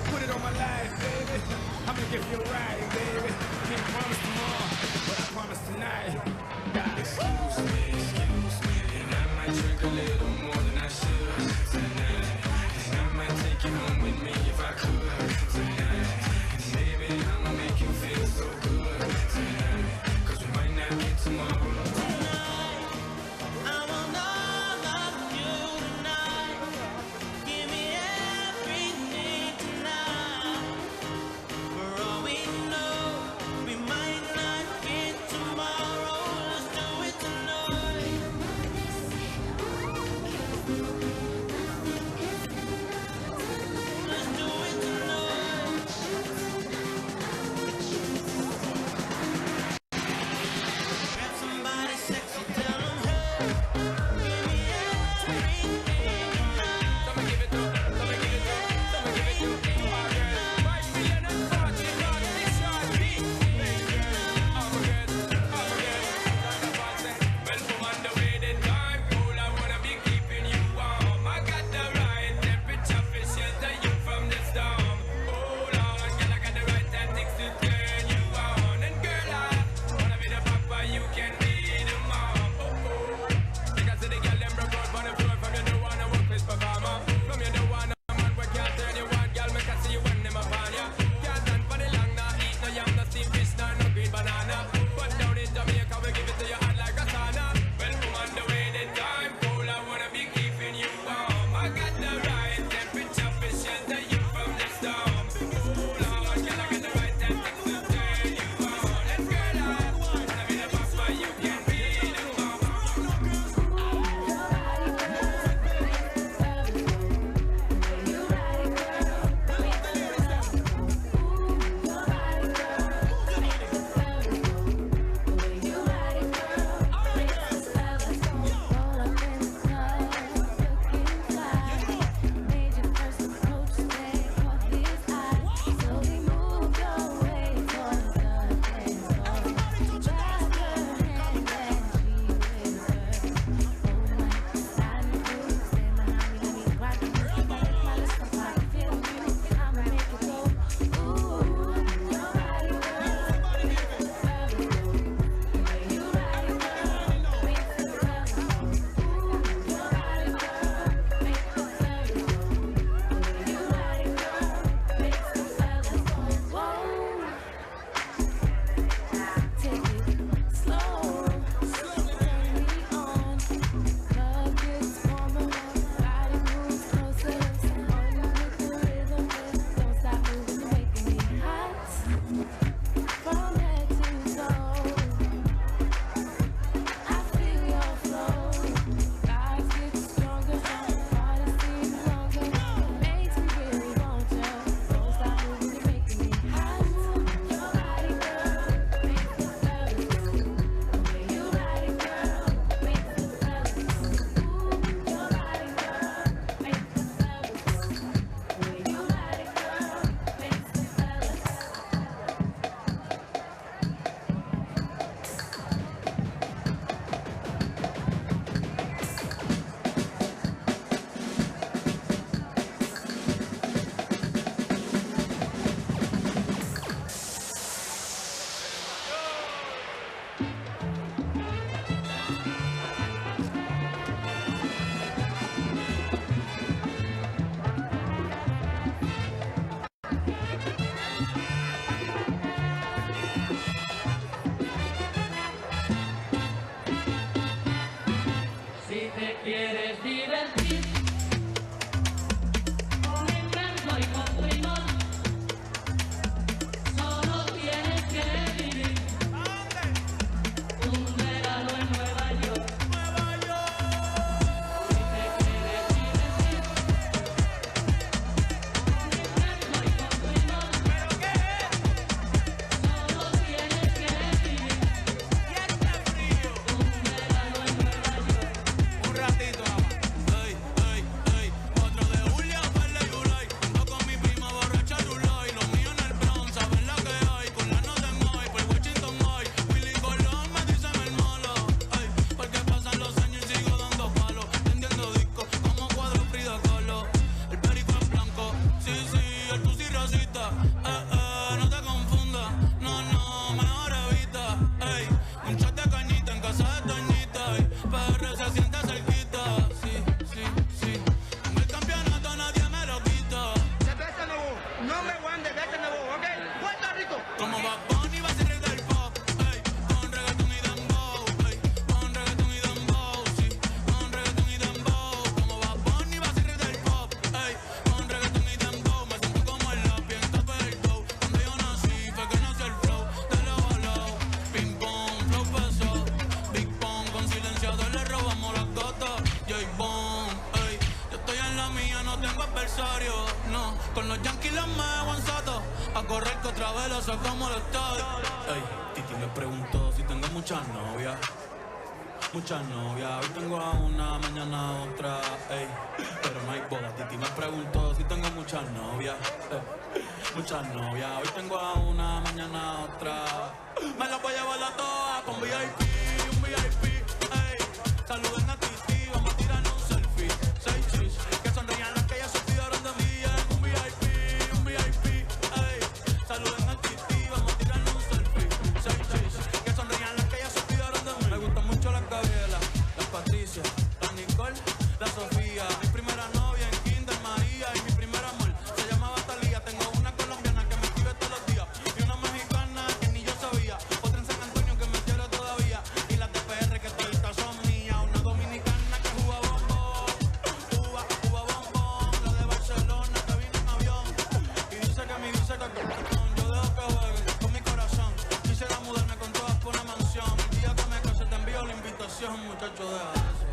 O: Put it on my life, baby. I'm gonna give you a ride, baby. Can't promise tomorrow, but I promise tonight. God, excuse me, and I might drink a little more than I should tonight. And I might take you home with me if I could tonight. Baby, I'ma make you feel so good tonight, 'cause we might not get tomorrow.
P: Tonight, I want all of you tonight. Give me everything tonight. For all we know, From head to toe, I feel your flow. Eyes get stronger, body seems longer. Makes me really want you. Don't stop moving, you're making me hot. Your body, girl, makes the fellas. The way you ride it, girl, makes the fellas. Ooh, your body, girl, makes the fellas. The way you ride it, girl, makes the fellas.
Q: Si te quieres divertir con invento y con primor, solo tienes que vivir un verano en Nueva York. Si te quieres divertir con invento y con primor, solo tienes que vivir un verano en Nueva York.
O: Un ratito nada más. Ey, ey, ey. 4 de julio, verde y July. Ando con mi prima borracha Rulay. Los míos en el Bronx, saben lo que hay. Con la nota en hoy, por Washington hoy. Willy Colón me dicen el malo. Ey, porque pasan los años y sigo dando palos. Vendiendo discos como cuadro Frida Kahlo. El perico en blanco. Sí, sí, el pussy racista. No te confundas. No, no, mejor evita. Ey, un shot de cañita en casa de Toñita. Ey, PR se siente cerquita. Sí, sí, sí. Con el campeonato nadie me lo quita.
F: Number one de Best Nuevo, ¿ok? Puerto Rico.
O: Como Bad Bunny va a ser rey del pop. Ey, con reggaeton y dembow. Ey, con reggaeton y dembow. Sí, con reggaeton y dembow. Como Bad Bunny va a ser rey del pop. Ey, con reggaeton y dembow. Me siento como el lápiz en top del flow. Cuando yo nací fue que nació el flow de lado a lado. Ping pong, flow pesado. Big pong, con silenciador le robamos las gotas. J-Bone, ey, yo estoy en la mía, no tengo adversario. No, con los Yankees los me aguanzato. A correr que otra vez lo sacamos del estadio. Ey, Titi me preguntó si tengo muchas novias. Muchas novias, hoy tengo a una, mañana a otra, ey, pero no hay boda. Titi me preguntó si tengo muchas novias, muchas novias, hoy tengo a una, mañana a otra. Me las voy a llevar a todas con VIP, un VIP, ey. Saluden a Titi, vamos a tirarnos un selfie. 6 chis, que sonrían las que ya se olvidaron de mí, un VIP, ey. Saluden a Titi, vamos a tirarnos un selfie. 6 chis, que sonrían las que ya se olvidaron de mí. Me gustan mucho las Gabriela, las Patricia, la Nicole, la Sofía. Mi primera novia en Kinder María y mi primer amor se llamaba Talía. Tengo una colombiana que me escribe todos los días y una mexicana que ni yo sabía. Otra en San Antonio que me quiere todavía y las de PR que toditas son mías. Una dominicana que juega bombón, juega bombón. La de Barcelona que vino en avión y dice que mi dice que yo dejo que jueguen con mi corazón. Quisiera mudarme con todas por una mansión. El día que me case te envío la invitación, muchacho, deja eso.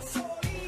P: Gasolina.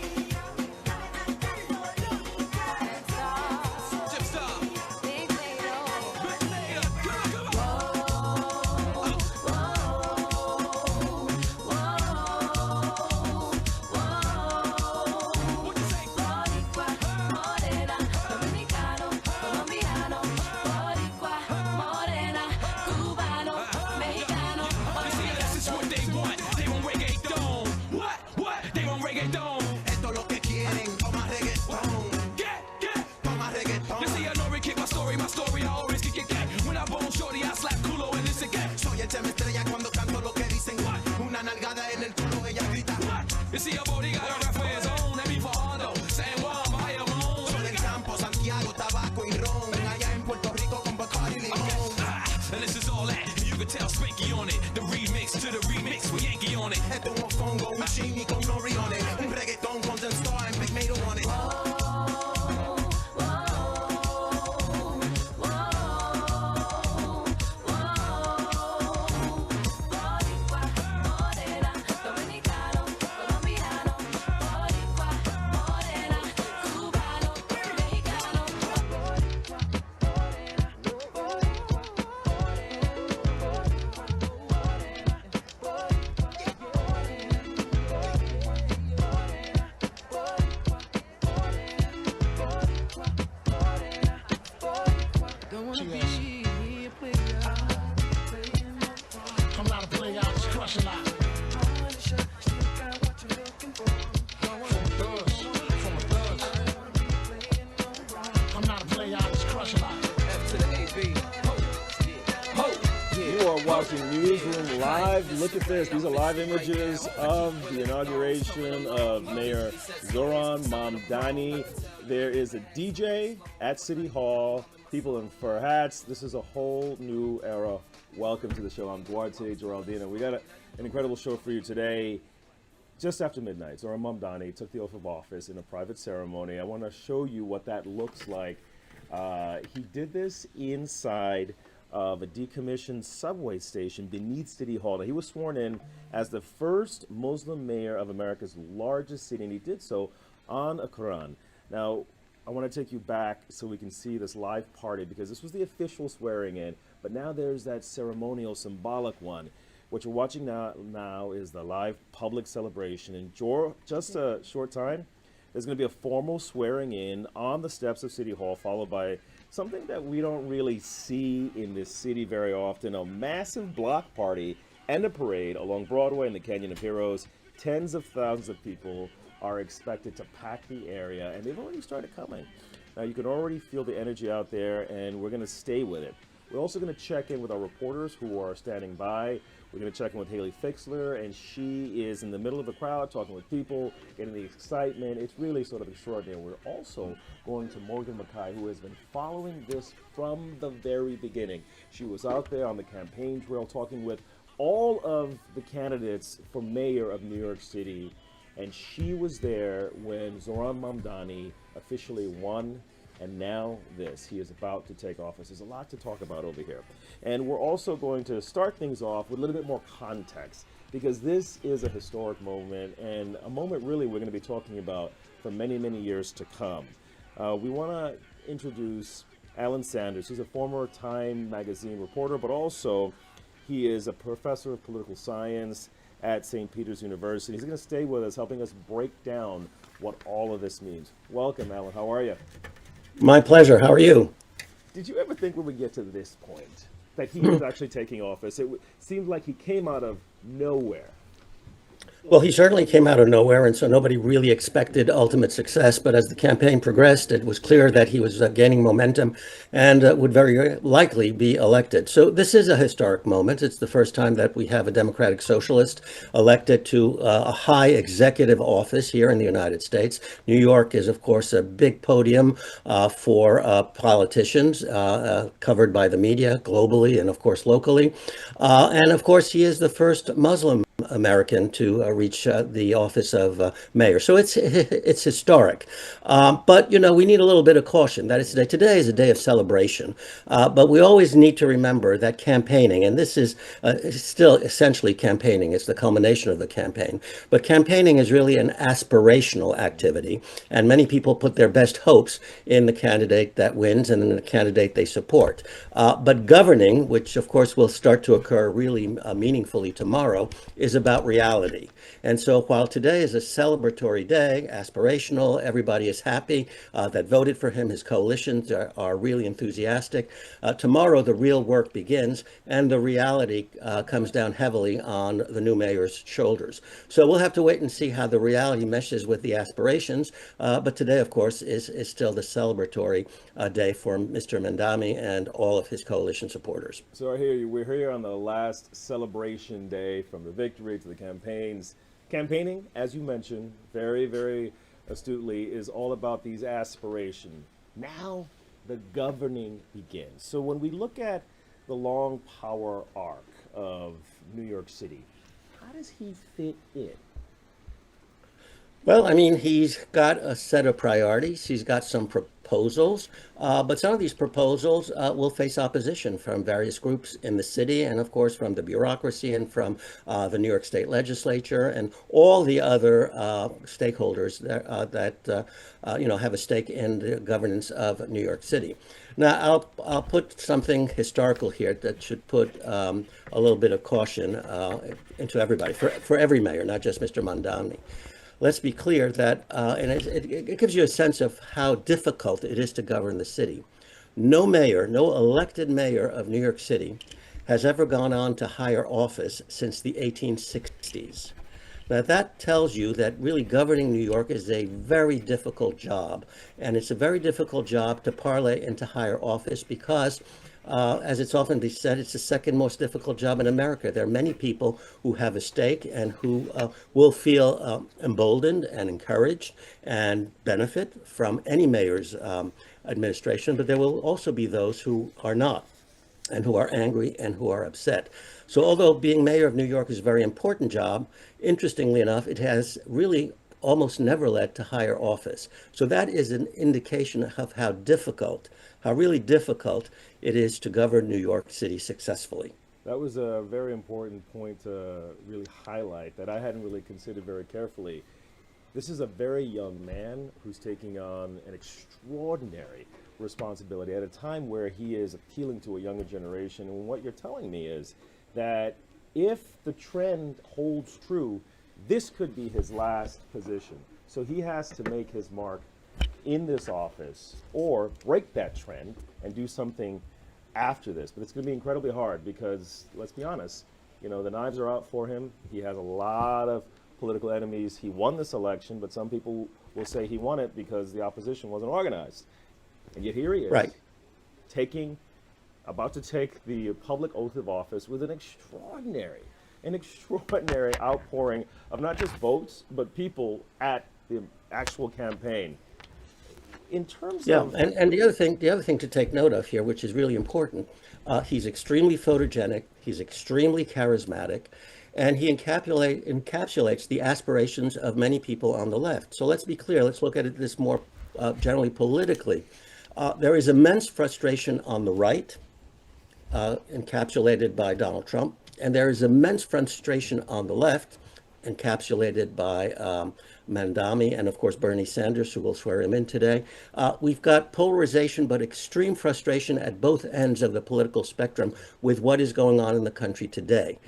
O: all that. You can tell Spanky on it. The remix to the remix with Yankee on it. Esto es un fongo, un chimi con nori on it. Un reggaeton con Zen Star and Big Mato on it.
R: I'm not a player, I just crush a lot. I'm not a player, I just crush a lot.
O: F to the AB.
S: You are watching Newsroom Live. Look at this. These are live images of the inauguration of Mayor Zohran Mamdani. There is a DJ at City Hall, people in fur hats. This is a whole new era. Welcome to the show. I'm Duarte Geraldino. We got an incredible show for you today. Just after midnight, Zohran Mamdani took the oath of office in a private ceremony. I want to show you what that looks like. He did this inside of a decommissioned subway station beneath City Hall. Now, he was sworn in as the first Muslim mayor of America's largest city, and he did so on a Quran. Now, I want to take you back so we can see this live party, because this was the official swearing in, but now there's that ceremonial, symbolic one. What you're watching now is the live public celebration. In just a short time, there's going to be a formal swearing in on the steps of City Hall, followed by something that we don't really see in this city very often, a massive block party and a parade along Broadway and the Canyon of Heroes. Tens of thousands of people are expected to pack the area, and they've already started coming. Now, you can already feel the energy out there, and we're going to stay with it. We're also going to check in with our reporters who are standing by. We're going to check in with Haley Fixler, and she is in the middle of the crowd talking with people, getting the excitement. It's really sort of extraordinary. We're also going to Morgan Mackay, who has been following this from the very beginning. She was out there on the campaign trail talking with all of the candidates for mayor of New York City, and she was there when Zohran Mamdani officially won. And now this, he is about to take office. There's a lot to talk about over here. And we're also going to start things off with a little bit more context, because this is a historic moment, and a moment really we're going to be talking about for many, many years to come. We want to introduce Alan Sanders. He's a former Time magazine reporter, but also he is a professor of political science at St. Peter's University. He's going to stay with us, helping us break down what all of this means. Welcome, Alan. How are you?
T: My pleasure. How are you?
S: Did you ever think we would get to this point, that he was actually taking office? It seemed like he came out of nowhere.
T: Well, he certainly came out of nowhere, and so nobody really expected ultimate success. But as the campaign progressed, it was clear that he was gaining momentum and would very likely be elected. So this is a historic moment. It's the first time that we have a Democratic Socialist elected to a high executive office here in the United States. New York is, of course, a big podium for politicians, covered by the media globally and, of course, locally. And, of course, he is the first Muslim American to reach the office of mayor. So it's historic. But, you know, we need a little bit of caution. That is, today is a day of celebration. But we always need to remember that campaigning, and this is still essentially campaigning, it's the culmination of the campaign. But campaigning is really an aspirational activity. And many people put their best hopes in the candidate that wins and in the candidate they support. But governing, which of course will start to occur really meaningfully tomorrow, is about reality. And so while today is a celebratory day, aspirational, everybody is happy that voted for him, his coalitions are really enthusiastic, tomorrow the real work begins, and the reality comes down heavily on the new mayor's shoulders. So we'll have to wait and see how the reality meshes with the aspirations, but today, of course, is still the celebratory day for Mr. Mamdani and all of his coalition supporters.
S: So I hear you. We're here on the last celebration day, from the victory to the campaigns. Campaigning, as you mentioned, very, very astutely, is all about these aspirations. Now the governing begins. So when we look at the long power arc of New York City, how does he fit in?
T: Well, I mean, he's got a set of priorities. He's got some proposals, but some of these proposals will face opposition from various groups in the city, and of course from the bureaucracy and from the New York State Legislature and all the other stakeholders that have a stake in the governance of New York City. Now, I'll put something historical here that should put a little bit of caution into everybody, for every mayor, not just Mr. Mamdani. Let's be clear that, and it gives you a sense of how difficult it is to govern the city. No mayor, no elected mayor of New York City has ever gone on to higher office since the 1860s. Now that tells you that really governing New York is a very difficult job, and it's a very difficult job to parlay into higher office because as it's often been said, it's the second most difficult job in America. There are many people who have a stake and who will feel emboldened and encouraged and benefit from any mayor's administration, but there will also be those who are not and who are angry and who are upset. So although being mayor of New York is a very important job, interestingly enough, it has really almost never led to higher office. So that is an indication of how really difficult it is to govern New York City successfully.
S: That was a very important point to really highlight that I hadn't really considered very carefully. This is a very young man who's taking on an extraordinary responsibility at a time where he is appealing to a younger generation. And what you're telling me is that if the trend holds true, this could be his last position. So he has to make his mark in this office or break that trend and do something after this. But it's going to be incredibly hard because, let's be honest, the knives are out for him. He has a lot of political enemies. He won this election, but some people will say he won it because the opposition wasn't organized. And yet here he is,
T: right,
S: about to take the public oath of office with an extraordinary outpouring of not just votes, but people at the actual campaign. In terms of
T: and the other thing to take note of here, which is really important, he's extremely photogenic, he's extremely charismatic, and he encapsulates the aspirations of many people on the left. So let's be clear. Let's look at this more generally politically. There is immense frustration on the right, encapsulated by Donald Trump, and there is immense frustration on the left, encapsulated by Mamdani and, of course, Bernie Sanders, who will swear him in today. We've got polarization, but extreme frustration at both ends of the political spectrum with what is going on in the country today.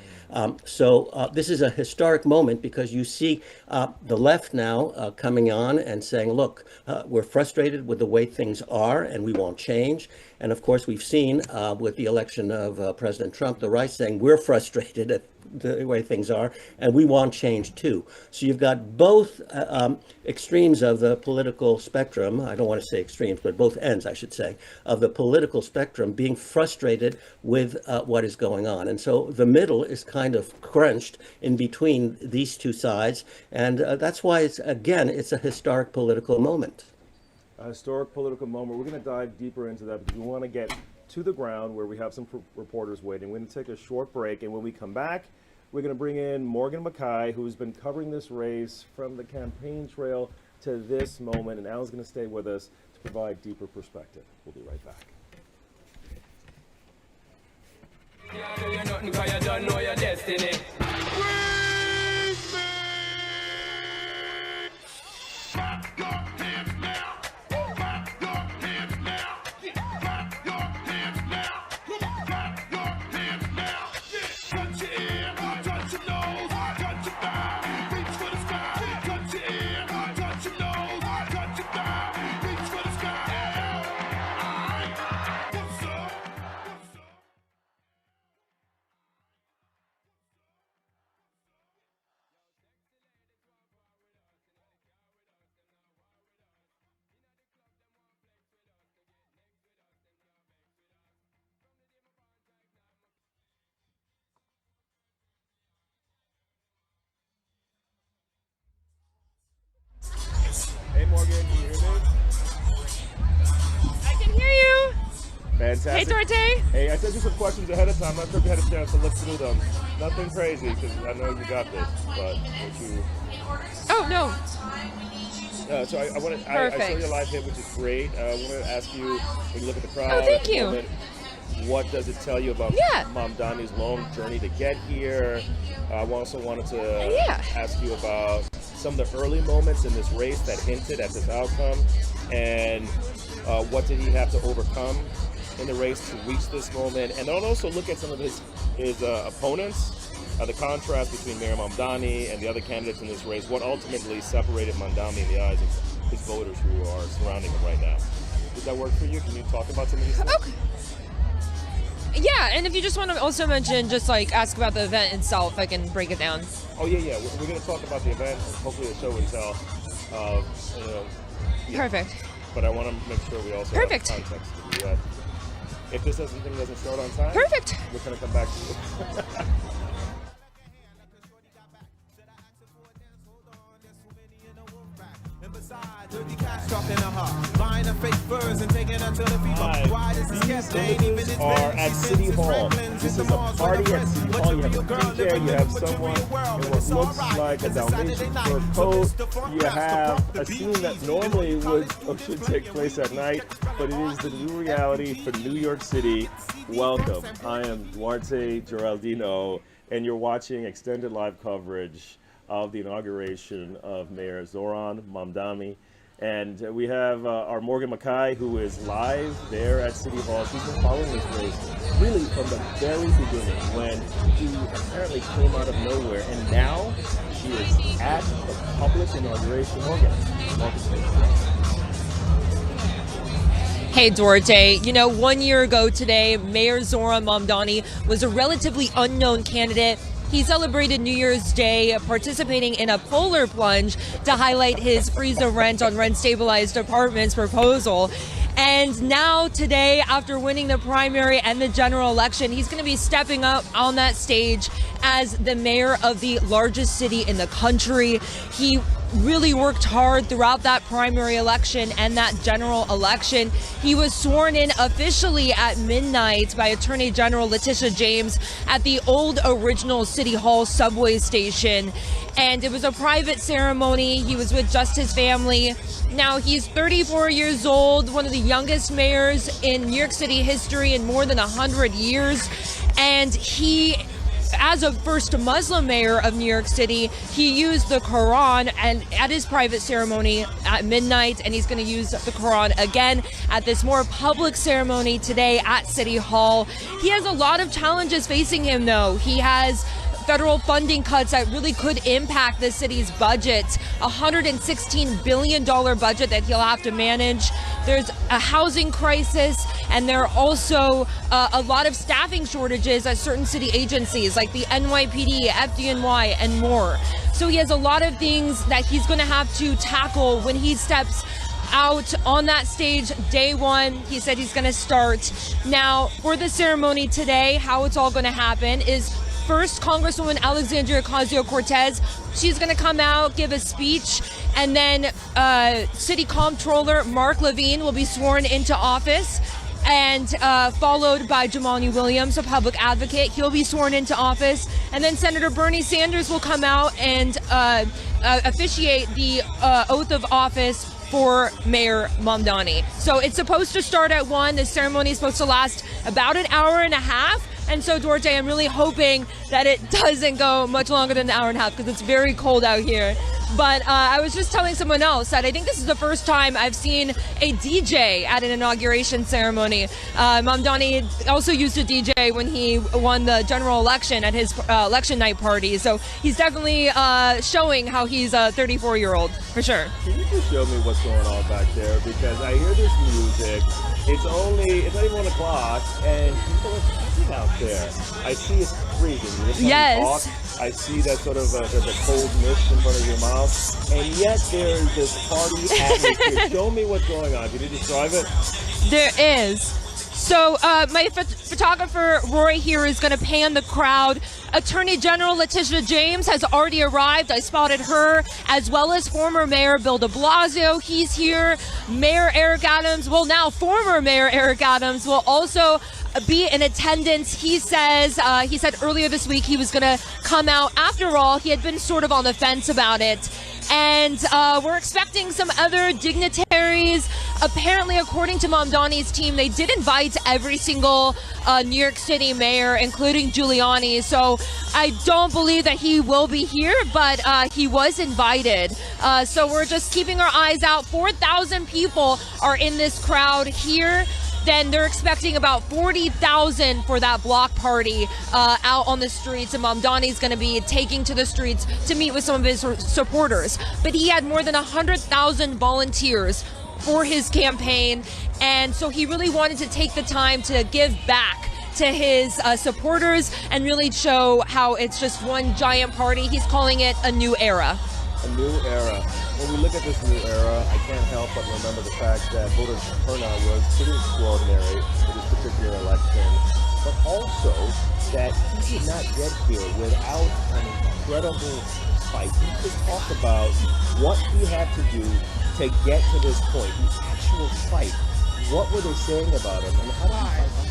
T: So this is a historic moment because you see the left now coming on and saying, look, we're frustrated with the way things are and we won't change. And of course, we've seen with the election of President Trump, the right saying we're frustrated at the way things are and we want change too. So you've got both extremes of the political spectrum. I don't want to say extremes, but both ends, I should say, of the political spectrum being frustrated with what is going on. And so the middle is kind of crunched in between these two sides. And that's why it's a historic political moment.
S: A historic political moment. We're going to dive deeper into that because we want to get to the ground where we have some reporters waiting. We're going to take a short break, and when we come back, we're going to bring in Morgan Mackay, who's been covering this race from the campaign trail to this moment, and Alan's going to stay with us to provide deeper perspective. We'll be right back.
Q: You're nothing 'cause you don't know your destiny.
S: Hey Morgan, can you hear me?
E: I can hear you.
S: Fantastic.
N: Hey, Dorte.
S: Hey, I sent you some questions ahead of time. I'm not sure if you had a chance to look through them. Nothing crazy, because I know you got this. But would you...
N: Oh, no.
S: So I wanted. I saw your live hit, which is great. I wanted to ask you, when you look at the crowd,
N: Oh, thank
S: at the
N: you.
S: moment, what does it tell you about Mamdani's long journey to get here? I also wanted to ask you about some of the early moments in this race that hinted at this outcome, and what did he have to overcome in the race to reach this moment? And then also look at some of his opponents. The contrast between Mayor Mamdani and the other candidates in this race, what ultimately separated Mamdani in the eyes of his voters who are surrounding him right now. Does that work for you? Can you talk about some of these things?
N: Okay. Yeah, and if you just want to also mention, just like ask about the event itself, I can break it down.
S: Oh, yeah. We're going to talk about the event, hopefully the show and tell.
N: Perfect.
S: But I want to make sure we also have context to do that. If this thing doesn't start on time,
N: perfect.
S: We're going to come back to you. These images are at City Hall. This is a party at City Hall. You have a DJ, you have someone in what looks like a Dalmatian fur coat. You have a scene that normally should take place at night, but it is the new reality for New York City. Welcome. I am Duarte Geraldino, and you're watching extended live coverage of the inauguration of Mayor Zohran Mamdani. And we have our Morgan Mackay, who is live there at City Hall. She's been following this race really from the very beginning, when he apparently came out of nowhere. And now she is at the public inauguration. Morgan.
N: Hey, Dorte. 1 year ago today, Mayor Zohran Mamdani was a relatively unknown candidate. He celebrated New Year's Day participating in a polar plunge to highlight his freeze-of rent on rent-stabilized apartments proposal. And now today, after winning the primary and the general election, he's going to be stepping up on that stage as the mayor of the largest city in the country. He really worked hard throughout that primary election and that general election. He was sworn in officially at midnight by Attorney General Letitia James at the old original City Hall subway station. And it was a private ceremony. He was with just his family. Now, he's 34 years old, one of the youngest mayors in New York City history in more than 100 years. And he, as a first Muslim mayor of New York City, he used the Quran and at his private ceremony at midnight, and he's going to use the Quran again at this more public ceremony today at City Hall. He has a lot of challenges facing him, though. He has federal funding cuts that really could impact the city's budget, a $116 billion budget that he'll have to manage. There's a housing crisis, and there are also a lot of staffing shortages at certain city agencies like the NYPD, FDNY, and more. So he has a lot of things that he's going to have to tackle when he steps out on that stage day one. He said he's going to start. Now, for the ceremony today, how it's all going to happen is first, Congresswoman Alexandria Ocasio-Cortez, she's going to come out, give a speech, and then City Comptroller Mark Levine will be sworn into office, and followed by Jamani Williams, a public advocate. He'll be sworn into office, and then Senator Bernie Sanders will come out and officiate the oath of office for Mayor Mamdani. So it's supposed to start at 1. The ceremony is supposed to last about an hour and a half. And so, Dorte, I'm really hoping that it doesn't go much longer than an hour and a half because it's very cold out here. But I was just telling someone else that I think this is the first time I've seen a DJ at an inauguration ceremony. Mamdani also used a DJ when he won the general election at his election night party. So he's definitely showing how he's a 34-year-old, for sure.
S: Can you just show me what's going on back there? Because I hear this music. It's not even 1 o'clock, and people are dancing out there. I see it's freezing.
N: Yes.
S: I see that sort of there's a cold mist in front of your mouth, and yet there's this party atmosphere. Show me what's going on. Can you describe it?
N: There is. So my photographer Roy here is going to pan the crowd. Attorney General Letitia James has already arrived. I spotted her, as well as former Mayor Bill de Blasio. He's here. Mayor Eric Adams, well, now former Mayor Eric Adams, will also be in attendance. He said earlier this week he was going to come out. After all, he had been sort of on the fence about it. And we're expecting some other dignitaries. Apparently, according to Mamdani's team, they did invite every single New York City mayor, including Giuliani. So I don't believe that he will be here, but he was invited. So we're just keeping our eyes out. 4,000 people are in this crowd here. Then they're expecting about 40,000 for that block party out on the streets, and Mamdani's going to be taking to the streets to meet with some of his supporters. But he had more than 100,000 volunteers for his campaign, and so he really wanted to take the time to give back to his supporters and really show how it's just one giant party. He's calling it a new era.
S: A new era. When we look at this new era, I can't help but remember the fact that voter turnout was pretty extraordinary for this particular election, but also that he did not get here without an incredible fight. He just talked about what he had to do to get to this point, the actual fight. What were they saying about him, and how did he fight?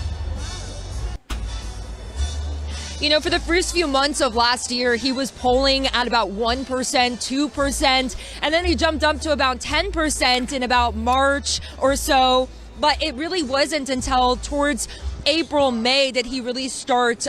N: You know, for the first few months of last year, he was polling at about 1%, 2%, and then he jumped up to about 10% in about March or so. But it really wasn't until towards April, May that he really started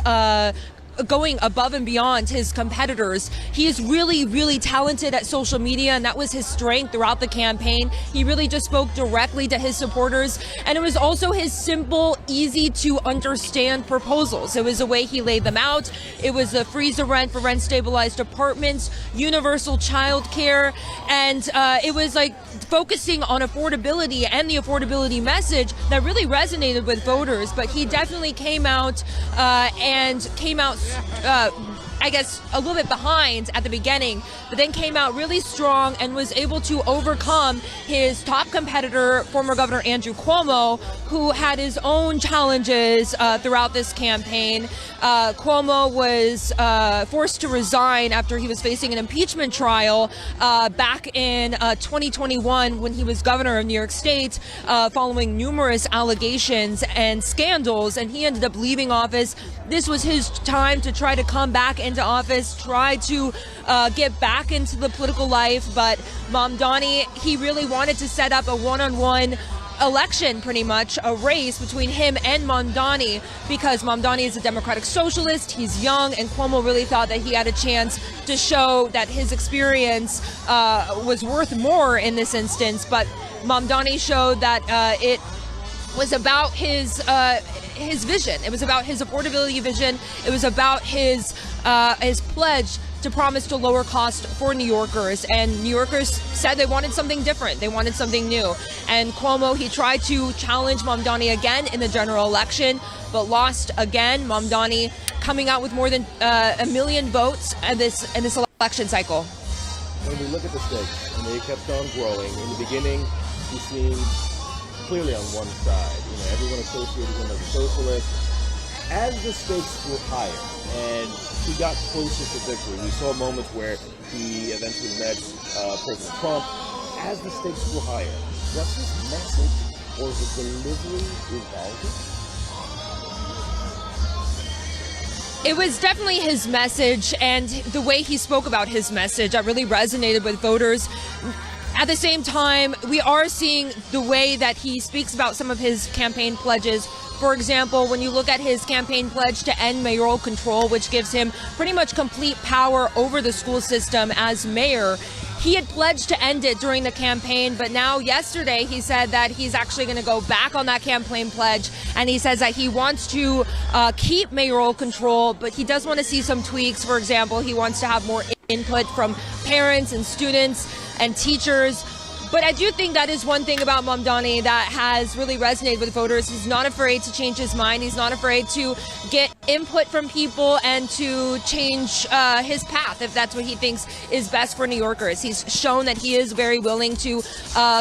N: going above and beyond his competitors. He is really, really talented at social media, and that was his strength throughout the campaign. He really just spoke directly to his supporters, and it was also his simple, easy to understand proposals. It was the way he laid them out. It was a freeze the rent for rent stabilized apartments, universal child care, and it was like focusing on affordability and the affordability message that really resonated with voters. But he definitely came out I guess a little bit behind at the beginning, but then came out really strong and was able to overcome his top competitor, former Governor Andrew Cuomo, who had his own challenges throughout this campaign. Cuomo was forced to resign after he was facing an impeachment trial back in 2021 when he was governor of New York State, following numerous allegations and scandals, and he ended up leaving office. This was his time to try to come back into office, try to get back into the political life. But Mamdani, he really wanted to set up a one-on-one election, pretty much a race between him and Mamdani, because Mamdani is a democratic socialist, he's young, and Cuomo really thought that he had a chance to show that his experience was worth more in this instance. But Mamdani showed that it was about his vision. It was about his affordability vision. It was about his pledge to promise to lower cost for New Yorkers. And New Yorkers said they wanted something different. They wanted something new. And Cuomo, he tried to challenge Mamdani again in the general election, but lost again. Mamdani coming out with more than 1 million votes in this election cycle.
S: When we look at the stakes, and they kept on growing, in the beginning, he seemed clearly on one side. You know, everyone associated him as a socialist. As the stakes grew higher and he got closer to victory, we saw moments where he eventually met President Trump. As the stakes grew higher, was his message or the delivery evolving?
N: It was definitely his message, and the way he spoke about his message that really resonated with voters. At the same time, we are seeing the way that he speaks about some of his campaign pledges. For example, when you look at his campaign pledge to end mayoral control, which gives him pretty much complete power over the school system as mayor, he had pledged to end it during the campaign, but now yesterday he said that he's actually going to go back on that campaign pledge, and he says that he wants to keep mayoral control, but he does want to see some tweaks. For example, he wants to have more input from parents and students and teachers. But I do think that is one thing about Mamdani that has really resonated with voters. He's not afraid to change his mind. He's not afraid to get input from people and to change his path if that's what he thinks is best for New Yorkers. He's shown that he is very willing to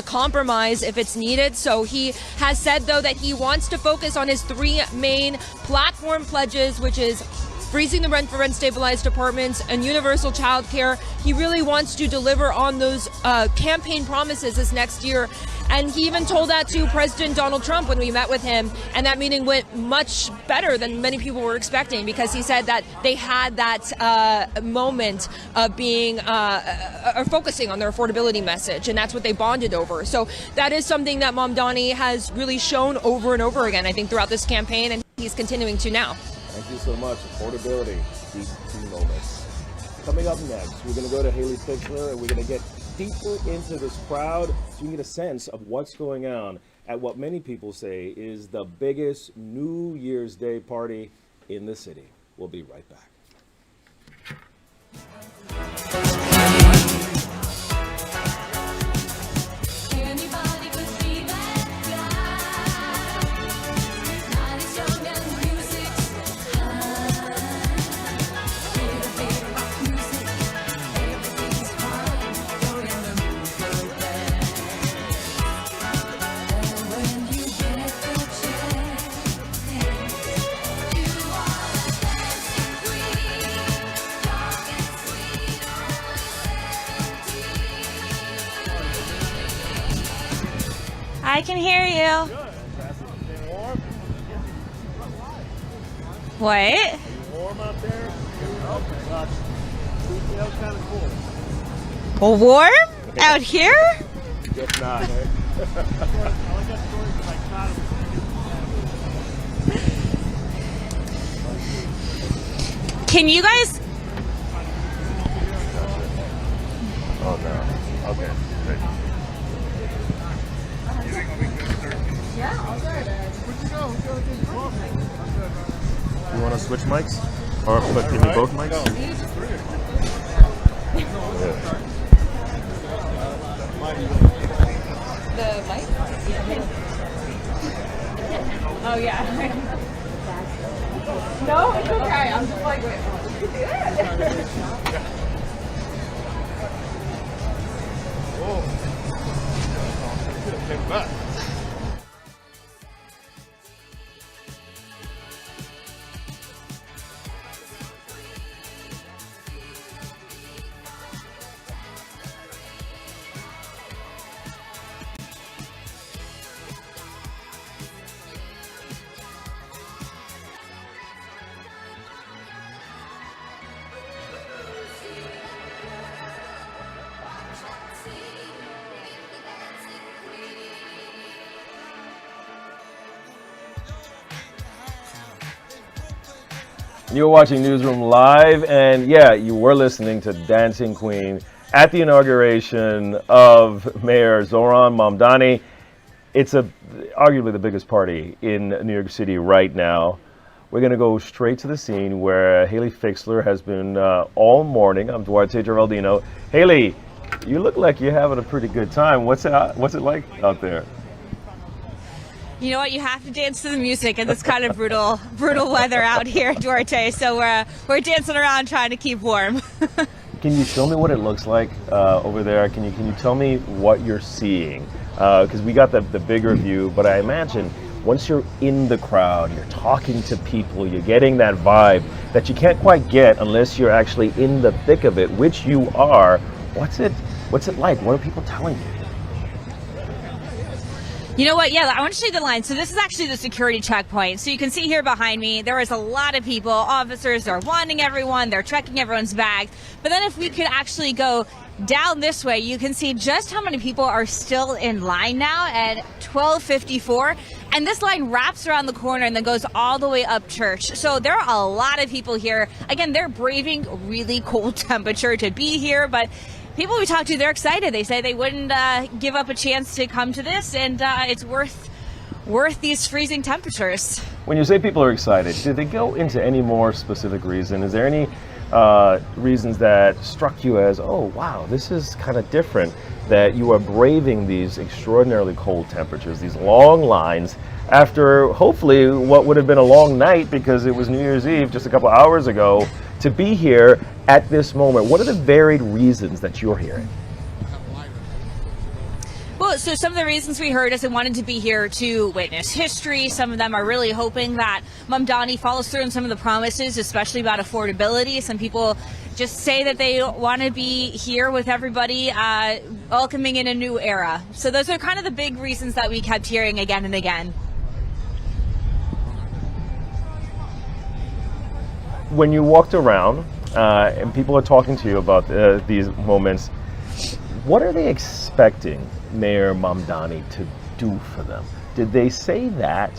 N: compromise if it's needed. So he has said, though, that he wants to focus on his three main platform pledges, which is freezing the rent for rent-stabilized apartments and universal child care. He really wants to deliver on those campaign promises this next year. And he even told that to President Donald Trump when we met with him. And that meeting went much better than many people were expecting, because he said that they had that moment of being or focusing on their affordability message. And that's what they bonded over. So that is something that Mamdani has really shown over and over again, I think, throughout this campaign. And he's continuing to now.
S: Thank you so much. Affordability, deep key moments. Coming up next, we're going to go to Haley Fixler and we're going to get deeper into this crowd so you can get a sense of what's going on at what many people say is the biggest New Year's Day party in the city. We'll be right back.
B: I can hear you. What?
J: Are you warm out there? Oh my gosh. That was kind of cool.
B: Warm? Out here?
S: Guess not, right?
J: I like that story because I caught him.
B: Can you guys?
S: Oh no. Okay. Great.
B: Yeah, I'll go there.
S: You want to switch mics? Or but give me both mics?
B: The mic? Oh yeah. No, it's okay. I'm just like, wait, you do it.
J: Came back.
S: You're watching Newsroom Live, and yeah, you were listening to Dancing Queen at the inauguration of Mayor Zohran Mamdani. It's arguably the biggest party in New York City right now. We're going to go straight to the scene where Haley Fixler has been all morning. I'm Duarte Geraldino. Haley, you look like you're having a pretty good time. What's it like out there?
B: You know what? You have to dance to the music in this kind of brutal weather out here, Duarte. So we're dancing around trying to keep warm.
S: Can you show me what it looks like over there? Can you tell me what you're seeing? Because we got the bigger view, but I imagine once you're in the crowd, you're talking to people, you're getting that vibe that you can't quite get unless you're actually in the thick of it, which you are. What's it like? What are people telling you?
B: You know what? Yeah, I want to show you the line. So this is actually the security checkpoint. So you can see here behind me, there is a lot of people. Officers are wanting everyone. They're checking everyone's bags. But then if we could actually go down this way, you can see just how many people are still in line now at 12:54. And this line wraps around the corner and then goes all the way up Church. So there are a lot of people here. Again, they're braving really cold temperature to be here, but people we talk to, they're excited. They say they wouldn't give up a chance to come to this, and it's worth these freezing temperatures.
S: When you say people are excited, did they go into any more specific reason? Is there any
B: reasons that struck you as, oh wow, this is kind of different, that you are braving these extraordinarily cold temperatures, these long lines, after hopefully what would have been a long night because it was New Year's Eve just a couple hours ago, to be here at this moment? What are the varied reasons that you're hearing?
U: Well, so some of the reasons we heard is they wanted to be here to witness history. Some of them are really hoping that Mamdani follows through on some of the promises, especially about affordability. Some people just say that they want to be here with everybody, welcoming in a new era. So those are kind of the big reasons that we kept hearing again and again.
B: When you walked around and people are talking to you about these moments, what are they expecting Mayor Mamdani to do for them? Did they say that?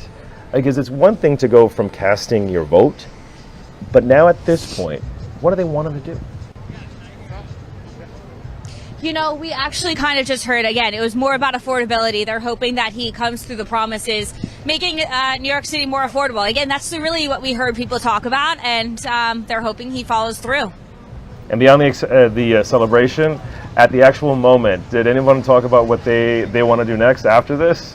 B: Because it's one thing to go from casting your vote, but now at this point, what do they want him to do?
U: You know, we actually kind of just heard, again, it was more about affordability. They're hoping that he comes through the promises, making New York City more affordable. Again, that's really what we heard people talk about, and they're hoping he follows through.
B: And beyond the celebration, at the actual moment, did anyone talk about what they want to do next after this?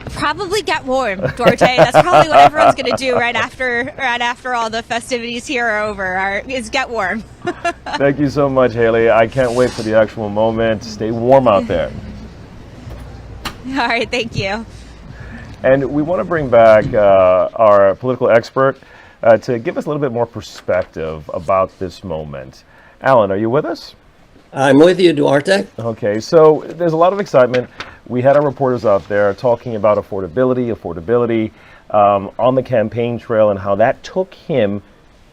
U: Probably get warm, Duarte. That's probably what everyone's going to do right after all the festivities here are over, is get warm.
B: Thank you so much, Haley. I can't wait for the actual moment. Stay warm out there.
U: All right, thank you.
B: And we want to bring back our political expert to give us a little bit more perspective about this moment. Alan, are you with us?
T: I'm with you, Duarte.
B: Okay, so there's a lot of excitement. We had our reporters out there talking about affordability on the campaign trail and how that took him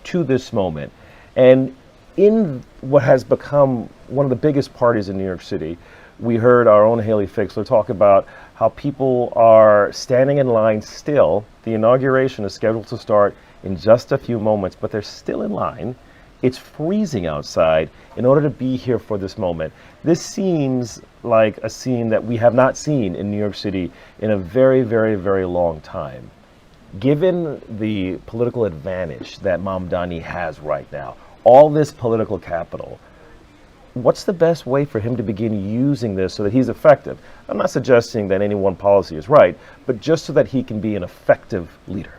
B: to this moment. And in what has become one of the biggest parties in New York City, we heard our own Haley Fixler talk about how people are standing in line still. The inauguration is scheduled to start in just a few moments, but they're still in line. It's freezing outside in order to be here for this moment. This seems like a scene that we have not seen in New York City in a very, very, very long time. Given the political advantage that Mamdani has right now, all this political capital, what's the best way for him to begin using this so that he's effective? I'm not suggesting that any one policy is right, but just so that he can be an effective leader.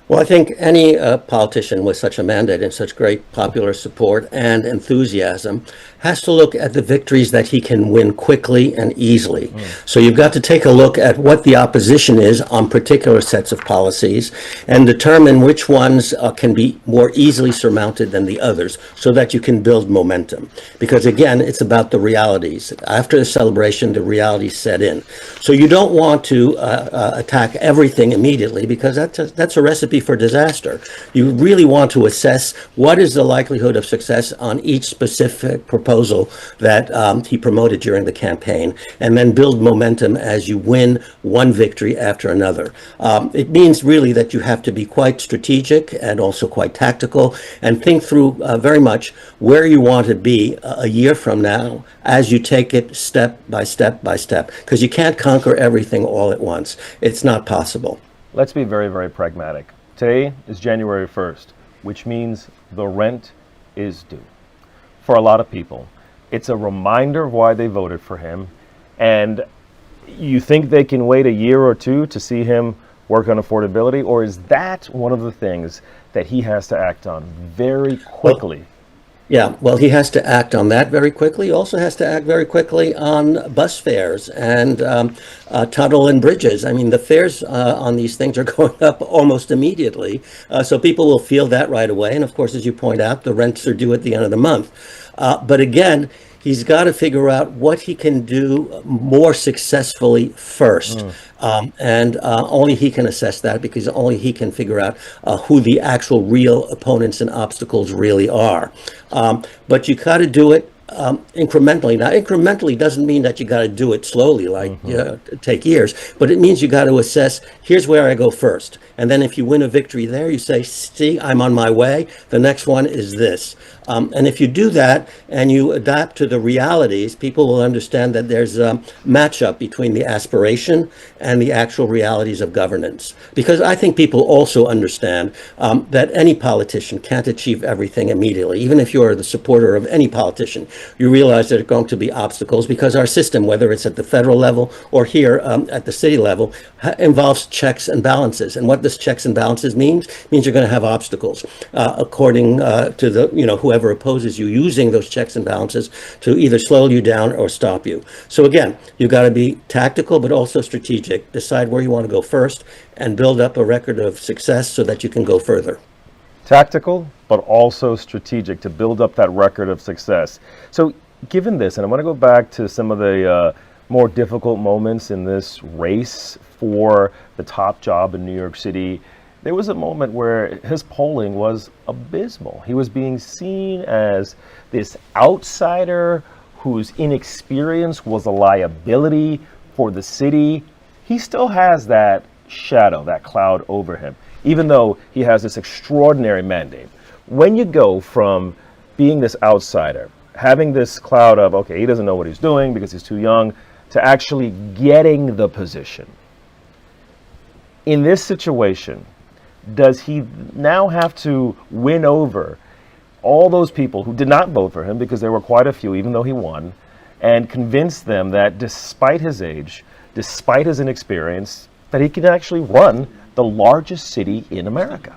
T: Well, I think any politician with such a mandate and such great popular support and enthusiasm has to look at the victories that he can win quickly and easily. So you've got to take a look at what the opposition is on particular sets of policies and determine which ones can be more easily surmounted than the others so that you can build momentum. Because again, it's about the realities. After the celebration, the realities set in. So you don't want to attack everything immediately because that's a recipe for disaster. You really want to assess what is the likelihood of success on each specific proposal that he promoted during the campaign, and then build momentum as you win one victory after another. It means really that you have to be quite strategic and also quite tactical and think through very much where you want to be a year from now as you take it step by step by step, because you can't conquer everything all at once. It's not possible.
B: Let's be very, very pragmatic. Today is January 1st, which means the rent is due. For a lot of people, it's a reminder of why they voted for him. And you think they can wait a year or two to see him work on affordability? Or is that one of the things that he has to act on very quickly?
T: Well, he has to act on that very quickly. He also has to act very quickly on bus fares and tunnel and bridges. I mean, the fares on these things are going up almost immediately. So people will feel that right away. And of course, as you point out, the rents are due at the end of the month. But again, he's got to figure out what he can do more successfully first. And only he can assess that, because only he can figure out who the actual real opponents and obstacles really are. But you got to do it incrementally. Now, incrementally doesn't mean that you got to do it slowly, like take years, but it means you got to assess, here's where I go first. And then if you win a victory there, you say, see, I'm on my way. The next one is this. And if you do that and you adapt to the realities, people will understand that there's a matchup between the aspiration and the actual realities of governance. Because I think people also understand that any politician can't achieve everything immediately. Even if you're the supporter of any politician, you realize there are going to be obstacles because our system, whether it's at the federal level or here at the city level, involves checks and balances. And what this checks and balances means you're going to have obstacles according to the, whoever opposes you, using those checks and balances to either slow you down or stop you. So again, you've got to be tactical, but also strategic. Decide where you want to go first and build up a record of success so that you can go further.
S: Tactical, but also strategic to build up that record of success. So given this, and I want to go back to some of the more difficult moments in this race for the top job in New York City, there was a moment where his polling was abysmal. He was being seen as this outsider whose inexperience was a liability for the city. He still has that shadow, that cloud over him, even though he has this extraordinary mandate. When you go from being this outsider, having this cloud of, okay, he doesn't know what he's doing because he's too young, to actually getting the position, in this situation, does he now have to win over all those people who did not vote for him, because there were quite a few, even though he won, and convince them that despite his age, despite his inexperience, that he can actually run the largest city in America?